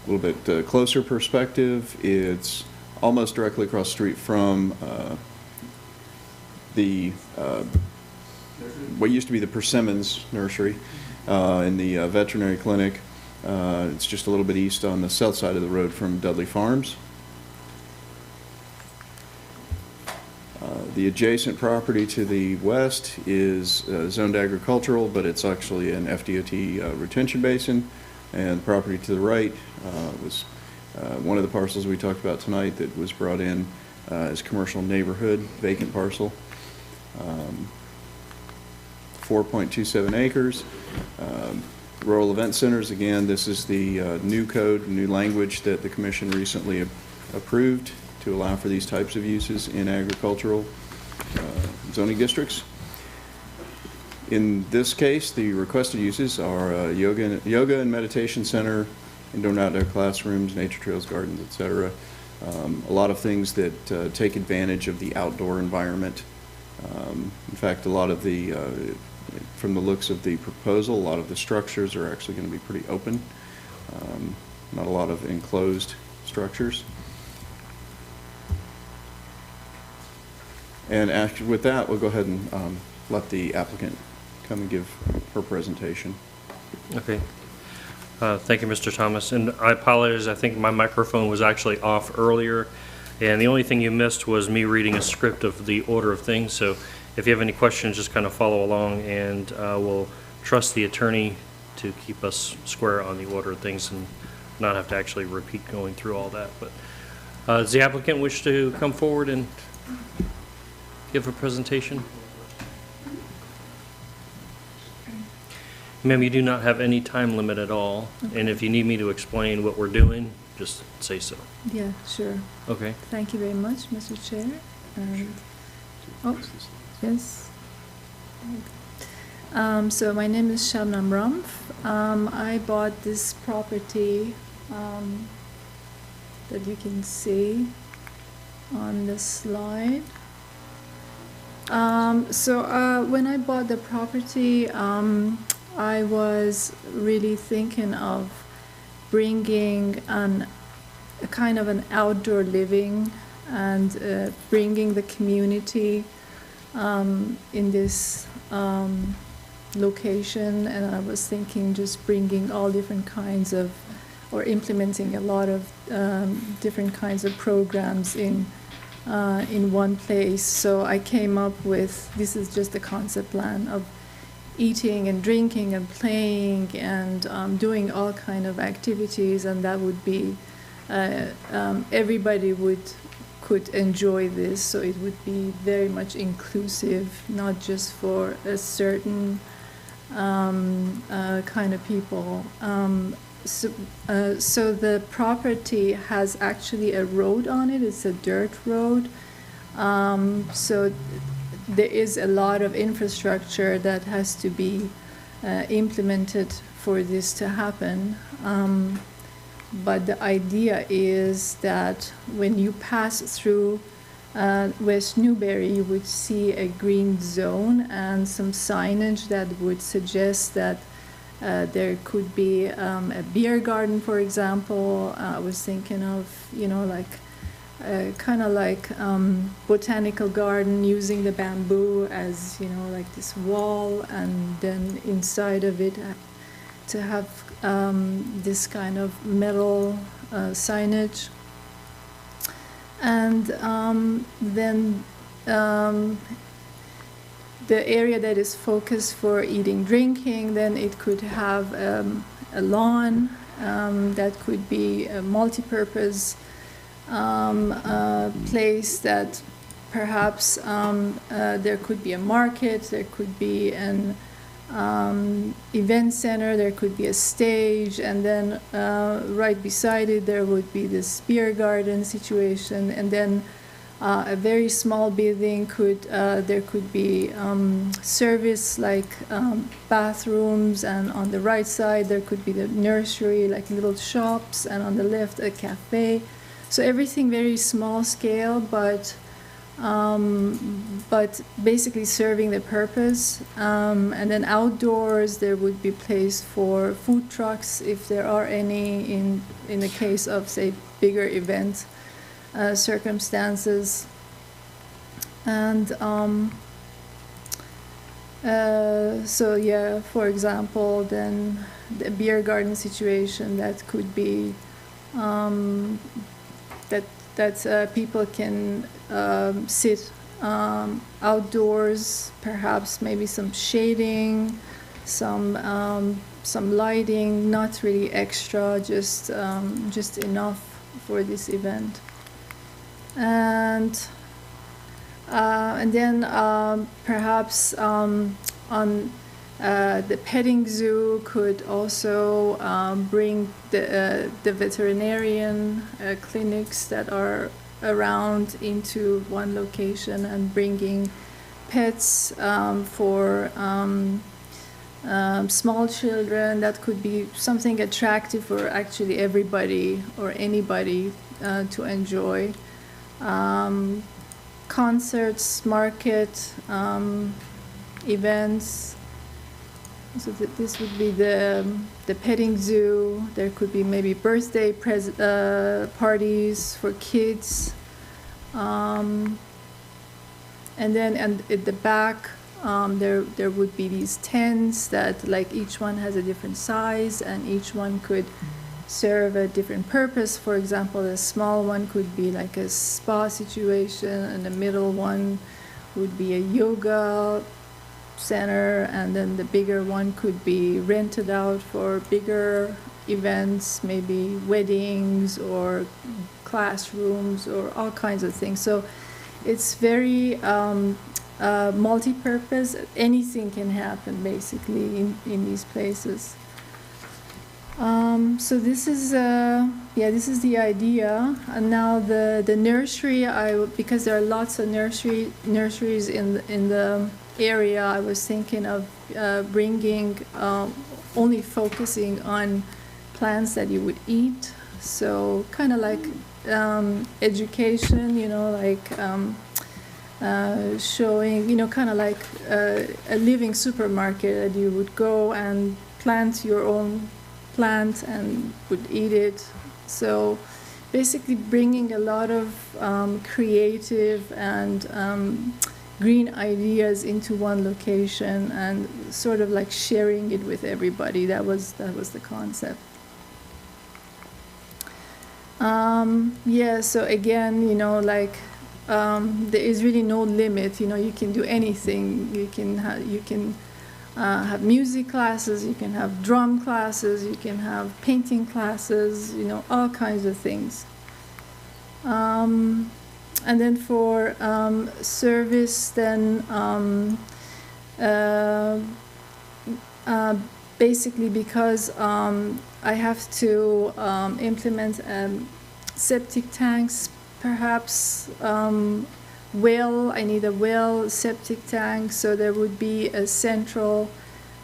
A little bit closer perspective, it's almost directly across the street from what used to be the Persimmons Nursery in the veterinary clinic. It's just a little bit east on the south side of the road from Dudley Farms. The adjacent property to the west is zoned agricultural, but it's actually an FDOT retention basin. And the property to the right was one of the parcels we talked about tonight that was brought in as commercial neighborhood, vacant parcel. 4.27 acres. Rural event centers, again, this is the new code, new language that the commission recently approved to allow for these types of uses in agricultural zoning districts. In this case, the requested uses are yoga and meditation center, indoor and outdoor classrooms, nature trails, gardens, etc. A lot of things that take advantage of the outdoor environment. In fact, a lot of the, from the looks of the proposal, a lot of the structures are actually going to be pretty open. Not a lot of enclosed structures. And after, with that, we'll go ahead and let the applicant come and give her presentation. Okay. Thank you, Mr. Thomas. And I apologize, I think my microphone was actually off earlier, and the only thing you missed was me reading a script of the order of things. So if you have any questions, just kind of follow along, and we'll trust the attorney to keep us square on the order of things and not have to actually repeat going through all that. But does the applicant wish to come forward and give a presentation? Ma'am, you do not have any time limit at all, and if you need me to explain what we're doing, just say so. Yeah, sure. Okay. Thank you very much, Mr. Chair. Oh, yes. So my name is Shabnam Ramf. I bought this property that you can see on the slide. When I bought the property, I was really thinking of bringing a kind of an outdoor living and bringing the community in this location, and I was thinking just bringing all different kinds of, or implementing a lot of different kinds of programs in one place. So I came up with, this is just a concept plan of eating and drinking and playing and doing all kind of activities, and that would be everybody could enjoy this, so it would be very much inclusive, not just for a certain kind of people. So the property has actually a road on it. It's a dirt road. So there is a lot of infrastructure that has to be implemented for this to happen. But the idea is that when you pass through West Newberry, you would see a green zone and some signage that would suggest that there could be a beer garden, for example. I was thinking of, like kind of like botanical garden, using the bamboo as, like this wall, and then inside of it to have this kind of metal signage. And then the area that is focused for eating, drinking, then it could have a lawn that could be a multi-purpose place that perhaps there could be a market, there could be an event center, there could be a stage, and then right beside it there would be this beer garden situation, and then a very small building could there could be service like bathrooms, and on the right side there could be the nursery, like little shops, and on the left a cafe. So everything very small scale, but basically serving the purpose. And then outdoors there would be place for food trucks if there are any in the case of, say, bigger event circumstances. And so yeah, for example, then the beer garden situation, that could be that people can sit outdoors, perhaps maybe some shading, some lighting, not really extra, just enough for this event. And then perhaps on the petting zoo could also bring the veterinarian clinics that are around into one location, and bringing pets for small children. That could be something attractive for actually everybody or anybody to enjoy. Concerts, market, events. So this would be the petting zoo. There could be maybe birthday parties for kids. And then at the back, there would be these tents that, like, each one has a different size, and each one could serve a different purpose. For example, a small one could be like a spa situation, and the middle one would be a yoga center, and then the bigger one could be rented out for bigger events, maybe weddings or classrooms or all kinds of things. So it's very multi-purpose. Anything can happen basically in these places. So this is this is the idea. And now the nursery, because there are lots of nurseries in the area, I was thinking of bringing only focusing on plants that you would eat. So kind of like education, like showing, kind of like a living supermarket that you would go and plant your own plant and would eat it. So basically bringing a lot of creative and green ideas into one location and sort of like sharing it with everybody. That was the concept. So again, there is really no limit. You can do anything. You can have music classes, you can have drum classes, you can have painting classes, all kinds of things. And then for service, then basically because I have to implement septic tanks, perhaps I need a well, septic tank, so there would be a central,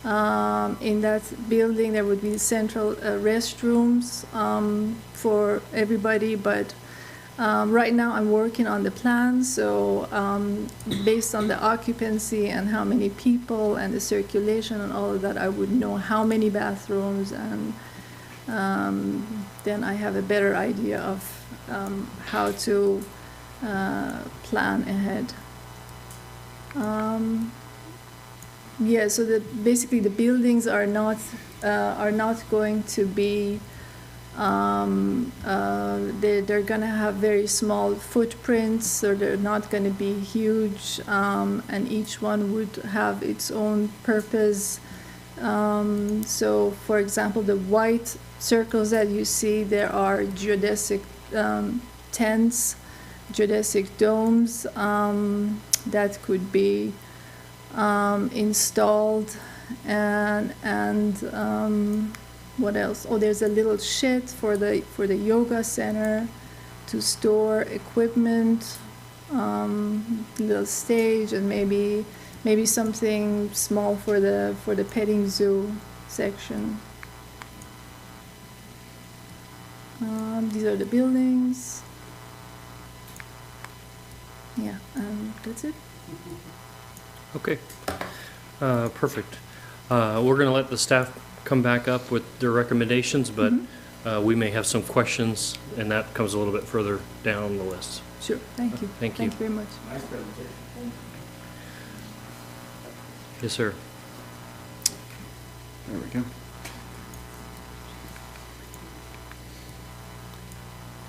in that building there would be central restrooms for everybody, but right now I'm working on the plan, so based on the occupancy and how many people and the circulation and all of that, I would know how many bathrooms, and then I have a better idea of how to plan ahead. So basically the buildings are not going to be They're gonna have very small footprints, so they're not gonna be huge, and each one would have its own purpose. So, for example, the white circles that you see, there are geodesic tents, geodesic domes that could be installed, and what else? Oh, there's a little shed for the yoga center to store equipment, little stage, and maybe something small for the petting zoo section. These are the buildings. Yeah, that's it. Okay, perfect. We're going to let the staff come back up with their recommendations, but we may have some questions, and that comes a little bit further down the list. Sure, thank you. Thank you. Thank you very much. Nice presentation. Yes, sir. There we go.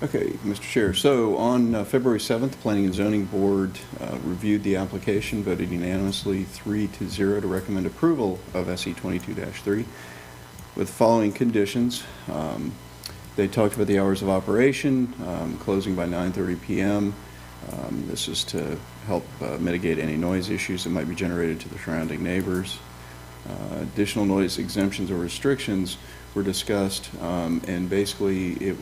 Okay, Mr. Chair, so on February 7th, the Planning and Zoning Board reviewed the application, voted unanimously 3-0 to recommend approval of SE 22-3 with the following conditions. They talked about the hours of operation, closing by 9:30 p.m. This is to help mitigate any noise issues that might be generated to the surrounding neighbors. Additional noise exemptions or restrictions were discussed, and basically,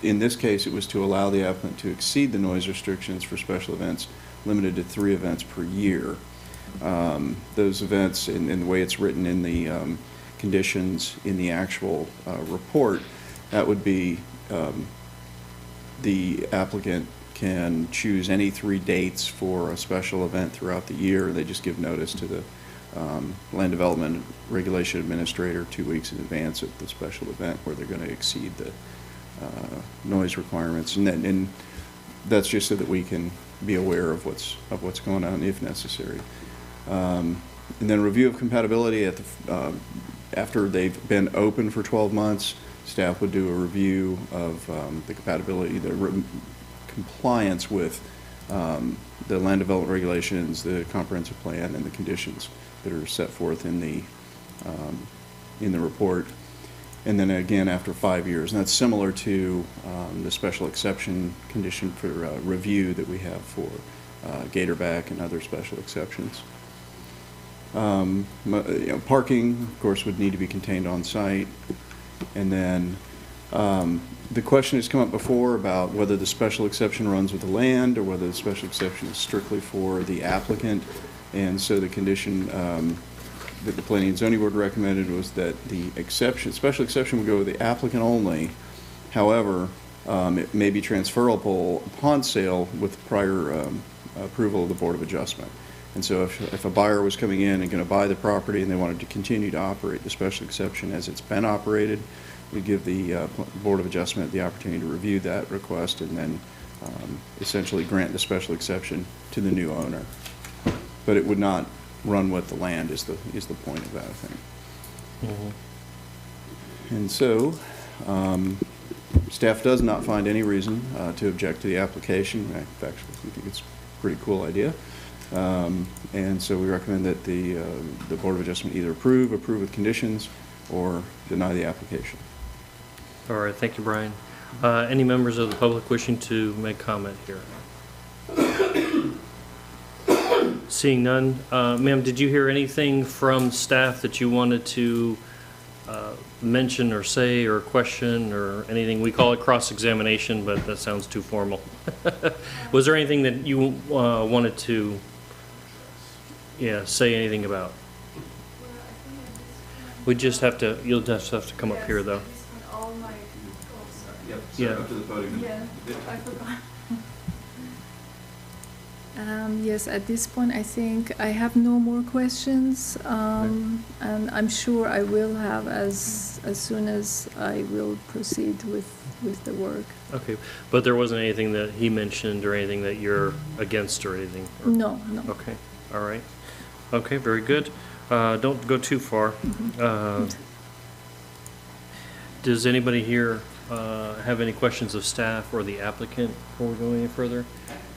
in this case, it was to allow the applicant to exceed the noise restrictions for special events limited to 3 events per year. Those events, in the way it's written in the conditions in the actual report, that would be the applicant can choose any 3 dates for a special event throughout the year. They just give notice to the Land Development Regulation Administrator 2 weeks in advance of the special event where they're going to exceed the noise requirements, and that's just so that we can be aware of what's going on if necessary. And then review of compatibility at the after they've been open for 12 months, staff would do a review of the compatibility, the compliance with the land development regulations, the comprehensive plan, and the conditions that are set forth in the report. And then again after 5 years, and that's similar to the special exception condition for review that we have for Gatorback and other special exceptions. Parking, of course, would need to be contained on site. And then the question has come up before about whether the special exception runs with the land or whether the special exception is strictly for the applicant. And so the condition that the Planning and Zoning Board recommended was that the special exception would go with the applicant only. However, it may be transferable upon sale with prior approval of the Board of Adjustment. And so if a buyer was coming in and going to buy the property and they wanted to continue to operate the special exception as it's been operated, we'd give the Board of Adjustment the opportunity to review that request and then essentially grant the special exception to the new owner. But it would not run with the land is the point of that, I think. Mm-hmm. And so staff does not find any reason to object to the application. In fact, we think it's a pretty cool idea. And so we recommend that the Board of Adjustment either approve with conditions, or deny the application. All right, thank you, Brian. Any members of the public wishing to make comment here? Seeing none. Ma'am, did you hear anything from staff that you wanted to mention or say or question or anything? We call it cross-examination, but that sounds too formal. Was there anything that you wanted to say anything about? We just have to, you'll just have to come up here though. Yep, up to the podium. Yeah, I forgot. Yes, at this point, I think I have no more questions, and I'm sure I will have as soon as I will proceed with the work. Okay, but there wasn't anything that he mentioned or anything that you're against or anything? Or? No. Okay, all right. Okay, very good. Don't go too far. Mm-hmm. Does anybody here have any questions of staff or the applicant before we go any further?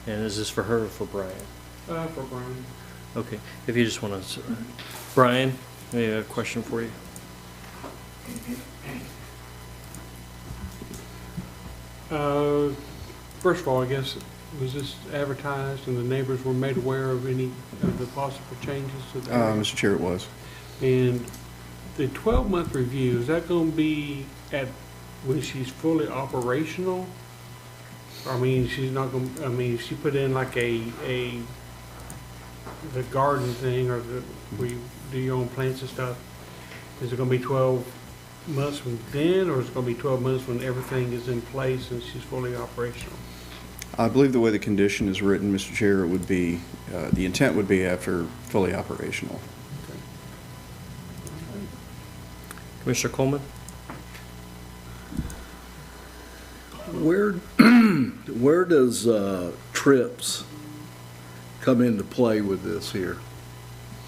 And is this for her or for Brian? For Brian. Okay, if you just want to, Brian, I have a question for you. First of all, I guess, was this advertised and the neighbors were made aware of any of the possible changes to the area? Mr. Chair, it was. And the 12-month review, is that going to be at, when she's fully operational? I mean, she's not going to, I mean, if she put in like the garden thing or where you do your own plants and stuff, is it going to be 12 months from then, or is it going to be 12 months when everything is in place and she's fully operational? I believe the way the condition is written, Mr. Chair, it would be, the intent would be after fully operational. Commissioner Coleman? Where does trips come into play with this here?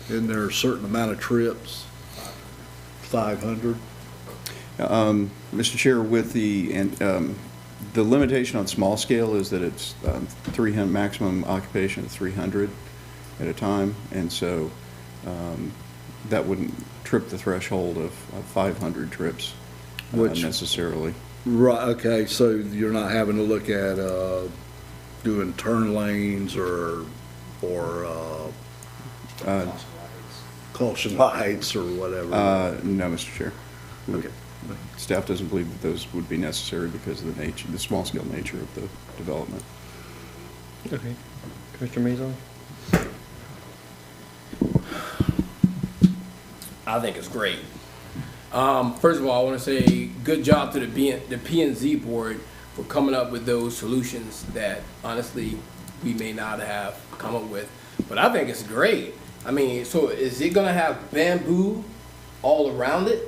Isn't there a certain amount of trips? 500? Mr. Chair, with the limitation on small scale is that it's 300, maximum occupation of 300 at a time, and so that wouldn't trip the threshold of 500 trips necessarily. Right, okay, so you're not having to look at doing turn lanes or caution lights or whatever? No, Mr. Chair. Okay. Staff doesn't believe that those would be necessary because of the nature, the small-scale nature of the development. Okay. Commissioner Maison? I think it's great. First of all, I want to say good job to the P&Z board for coming up with those solutions that honestly we may not have come up with. But I think it's great. I mean, so is it going to have bamboo all around it,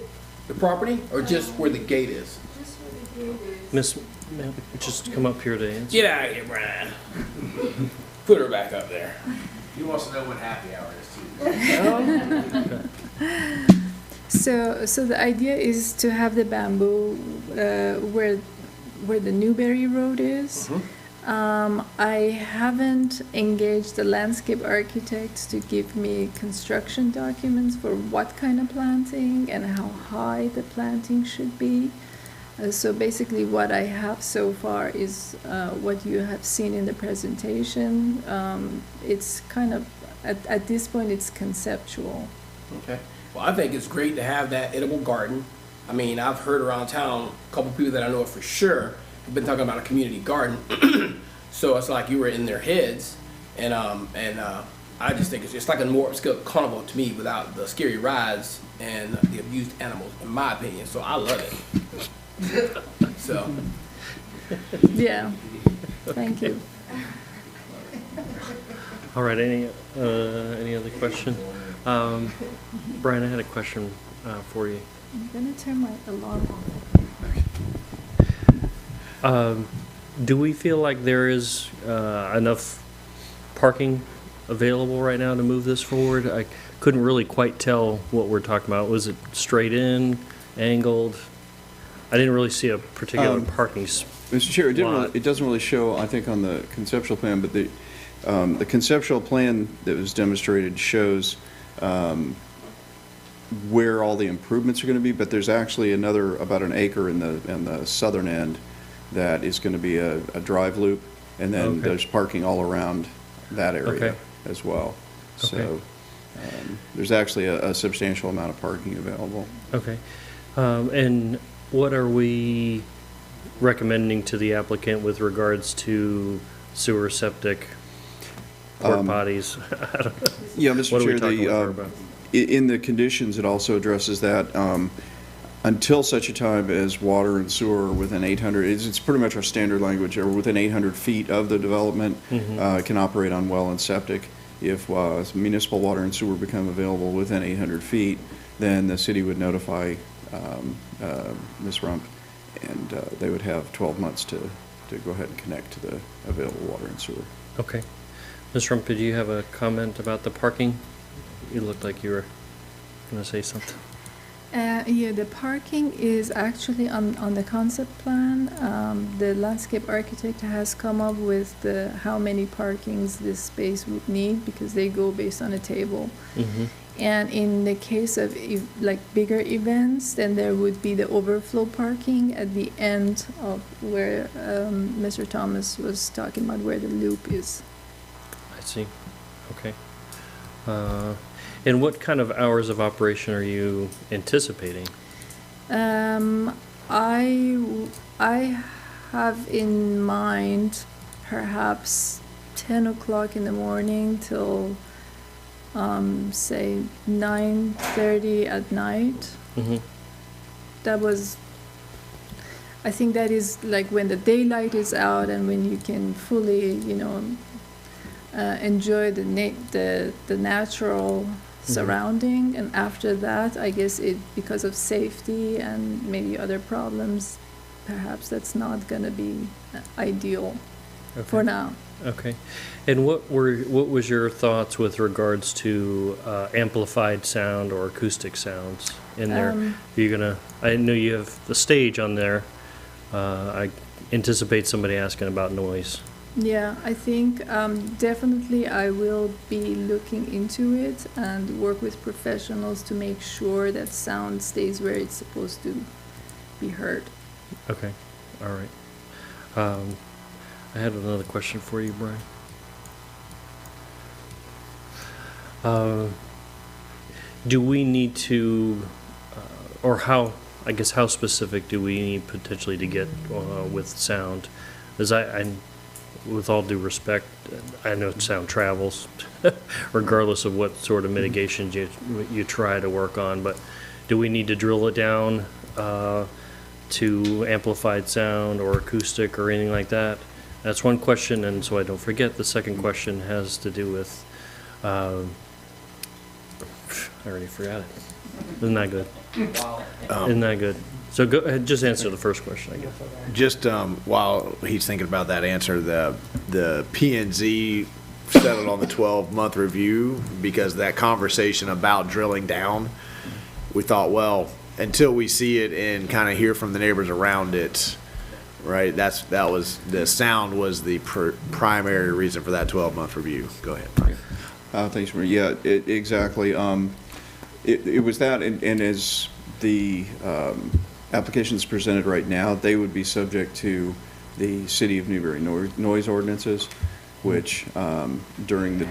the property, or just where the gate is? Just where the gate is. Miss, ma'am, just come up here to answer. Get out of here, Brian. Put her back up there. He wants to know when happy hour is too. So the idea is to have the bamboo where the Newberry Road is. I haven't engaged the landscape architects to give me construction documents for what kind of planting and how high the planting should be. So basically what I have so far is what you have seen in the presentation. It's kind of, at this point, it's conceptual. Okay. Well, I think it's great to have that edible garden. I mean, I've heard around town, a couple people that I know for sure have been talking about a community garden. So it's like you were in their heads. And I just think it's just like a more upscale carnival to me without the scary rides and the abused animals, in my opinion. So I love it. So. Yeah. Thank you. All right, any other question? Brian, I had a question for you. I'm gonna turn my alarm off. Do we feel like there is enough parking available right now to move this forward? I couldn't really quite tell what we're talking about. Was it straight in, angled? I didn't really see a particular parking spot. Mr. Chair, it doesn't really show, I think, on the conceptual plan, but the conceptual plan that was demonstrated shows where all the improvements are going to be, but there's actually another about an acre in the southern end that is going to be a drive loop, and then there's parking all around that area as well. So there's actually a substantial amount of parking available. Okay. And what are we recommending to the applicant with regards to sewer, septic, porta potties? Yeah, Mr. What are we Chair, talking with her about? In the conditions, it also addresses that until such a time as water and sewer are within 800, it's pretty much our standard language, or within 800 feet of the development, can operate on well and septic. If municipal water and sewer become available within 800 feet, then the city would notify Ms. Rump, and they would have 12 months to go ahead and connect to the available water and sewer. Okay. Ms. Rump, did you have a comment about the parking? You looked like you were going to say something. Yeah, the parking is actually on the concept plan. The landscape architect has come up with how many parkings this space would need because they go based on a table. Mm-hmm. And in the case of like bigger events, then there would be the overflow parking at the end of where Mr. Thomas was talking about where the loop is. I see. Okay. And what kind of hours of operation are you anticipating? I have in mind perhaps 10 o'clock in the morning till say 9:30 at night. Mm-hmm. I think that is like when the daylight is out and when you can fully, enjoy the natural surrounding. And after that, I guess because of safety and maybe other problems, perhaps that's not going to be ideal for now. Okay. And what was your thoughts with regards to amplified sound or acoustic sounds in there? I know you have the stage on there. I anticipate somebody asking about noise. Yeah, I think definitely I will be looking into it and work with professionals to make sure that sound stays where it's supposed to be heard. Okay. All right. I had another question for you, Brian. Do we need to, or how specific do we need potentially to get with sound? As with all due respect, I know sound travels, regardless of what sort of mitigations you try to work on, but do we need to drill it down to amplified sound or acoustic or anything like that? That's one question, and so I don't forget, the second question has to do with, I already forgot it. Isn't that good? Isn't that good? So go ahead, just answer the first question, I guess. Just while he's thinking about that answer, the P&Z settled on the 12-month review because that conversation about drilling down, we thought, well, until we see it and kind of hear from the neighbors around it, right? The sound was the primary reason for that 12-month review. Go ahead, Brian. Thanks, Marie. Yeah, exactly. It was that, and as the applications presented right now, they would be subject to the City of Newberry noise ordinances, which during the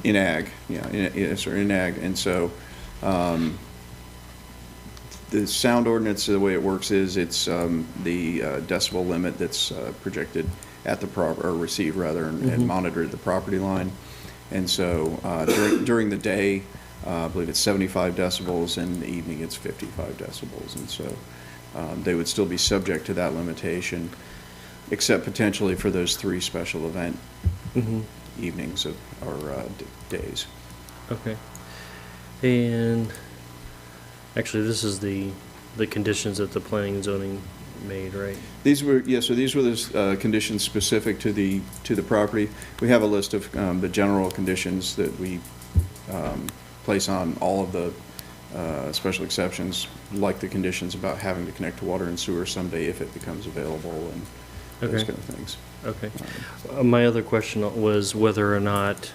in ag, and so the sound ordinance, the way it works is it's the decibel limit that's projected at the or received rather, and monitored at the property line, and so during the day, I believe it's 75 decibels, and in the evening it's 55 decibels, and so they would still be subject to that limitation, except potentially for those 3 special event evenings or days. Okay. And actually, this is the conditions that the planning and zoning made, right? These were the conditions specific to the property. We have a list of the general conditions that we place on all of the special exceptions, like the conditions about having to connect to water and sewer someday if it becomes available, and those kind of things. Okay. My other question was whether or not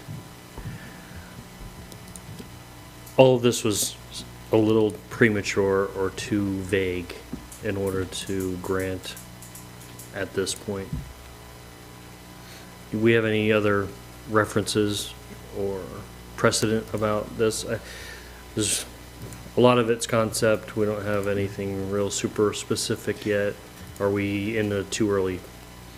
all of this was a little premature or too vague in order to grant at this point. Do we have any other references or precedent about this? There's a lot of it's concept. We don't have anything real super specific yet. Are we in the too early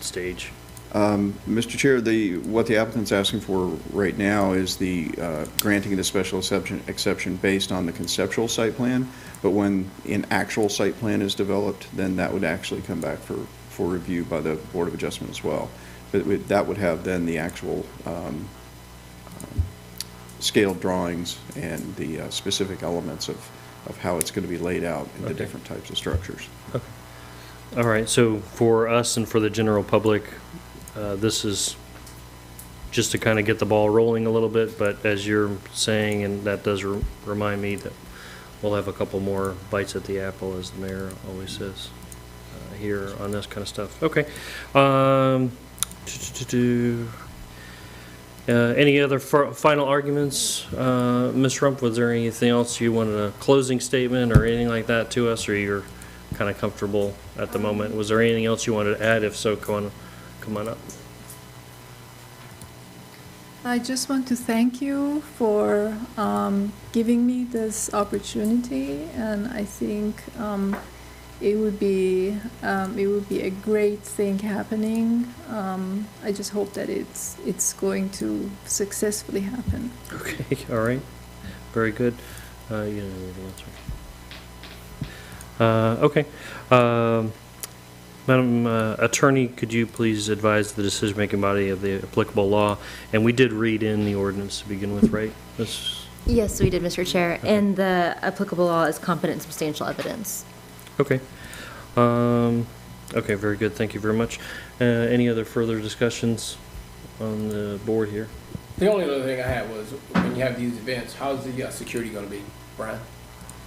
stage? Mr. Chair, what the applicant's asking for right now is the granting of the special exception based on the conceptual site plan, but when an actual site plan is developed, then that would actually come back for review by the Board of Adjustment as well. But that would have then the actual scaled drawings and the specific elements of how it's going to be laid out in the different types of structures. Okay. All right, so for us and for the general public, this is just to kind of get the ball rolling a little bit, but as you're saying, and that does remind me that we'll have a couple more bites at the apple, as the mayor always says, here on this kind of stuff. Okay. Any other final arguments? Ms. Rump, was there anything else you wanted, a closing statement or anything like that to us, or you're kind of comfortable at the moment? Was there anything else you wanted to add? If so, come on up. I just want to thank you for giving me this opportunity, and I think it would be a great thing happening. I just hope that it's going to successfully happen. Okay, all right, very good. Okay. Madam Attorney, could you please advise the decision-making body of the applicable law? And we did read in the ordinance to begin with, right? Yes, we did, Mr. Chair. Okay. And the applicable law is competent and substantial evidence. Okay. Okay, very good. Thank you very much. Any other further discussions on the board here? The only other thing I had was, when you have these events, how's the security going to be, Brian?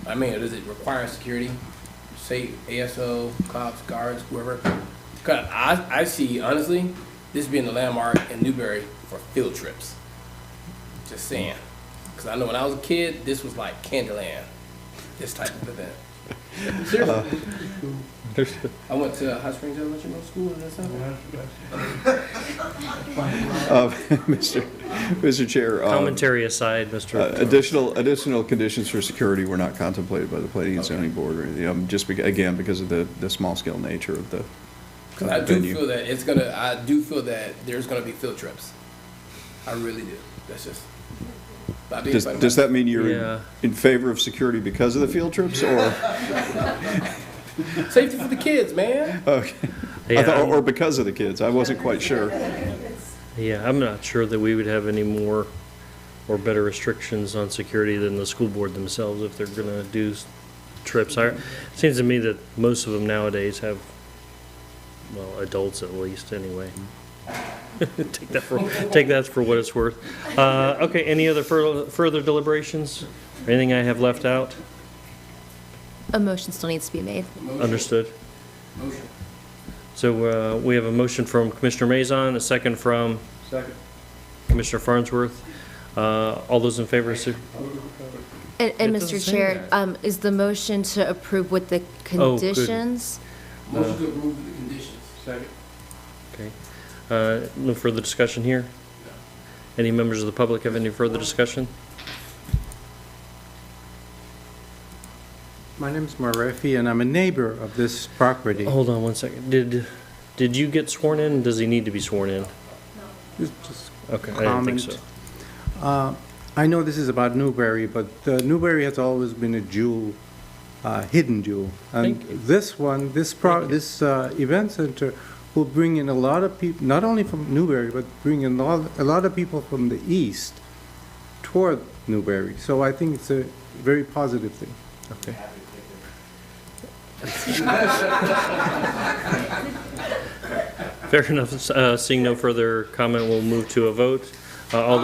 I mean, does it require security? Say ASO, cops, guards, whoever. Cause I see, honestly, this being a landmark in Newberry for field trips. Just saying. Because I know when I was a kid, this was like Candyland, this type of event. Seriously. I went to Hot Springs Elementary Middle School and that's Mr. Chair. Commentary aside, Mr. Additional conditions for security were not contemplated by the Planning and Zoning Board, or anything, just again because of the small scale nature of the I venue. do feel that I do feel that there's gonna be field trips. I really do. That's just. Does that mean you're in favor of security because of the field trips, or? Safety for the kids, man. Okay. Yeah, I thought, or because of the kids. I wasn't quite sure. Yeah, I'm not sure that we would have any more or better restrictions on security than the school board themselves if they're going to do trips. It seems to me that most of them nowadays have, well, adults at least anyway. Take that for what it's worth. Okay, any other further deliberations? Anything I have left out? A motion still needs to be made. Understood. Motion. So we have a motion from Commissioner Mazon, a second from Commissioner Farnsworth. All those in favor? And Mr. Chair, is the motion to approve with the conditions? Motion to approve with the conditions. Second. Okay. No further discussion here? No. Any members of the public have any further discussion? My name is Marefi, and I'm a neighbor of this property. Hold on one second. Did you get sworn in? Does he need to be sworn in? No. Just okay, I didn't think so. I know this is about Newberry, but Newberry has always been a jewel, hidden jewel. And this event center will bring in a lot of people, not only from Newberry, but bring in a lot of people from the east toward Newberry. So I think it's a very positive thing. Okay. Fair enough. Seeing no further comment, we'll move to a vote. All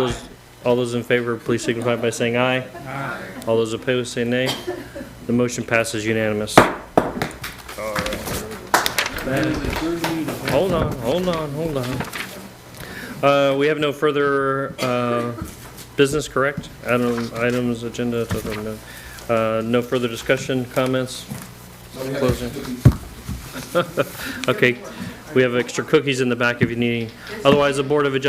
those in favor, please signify by saying aye. Aye. All those opposed, say nay. The motion passes unanimous. Hold on. We have no further business, correct? Items, agenda. No further discussion, comments? Closing. Okay. We have extra cookies in the back if you need any. Otherwise, the Board of Adjustment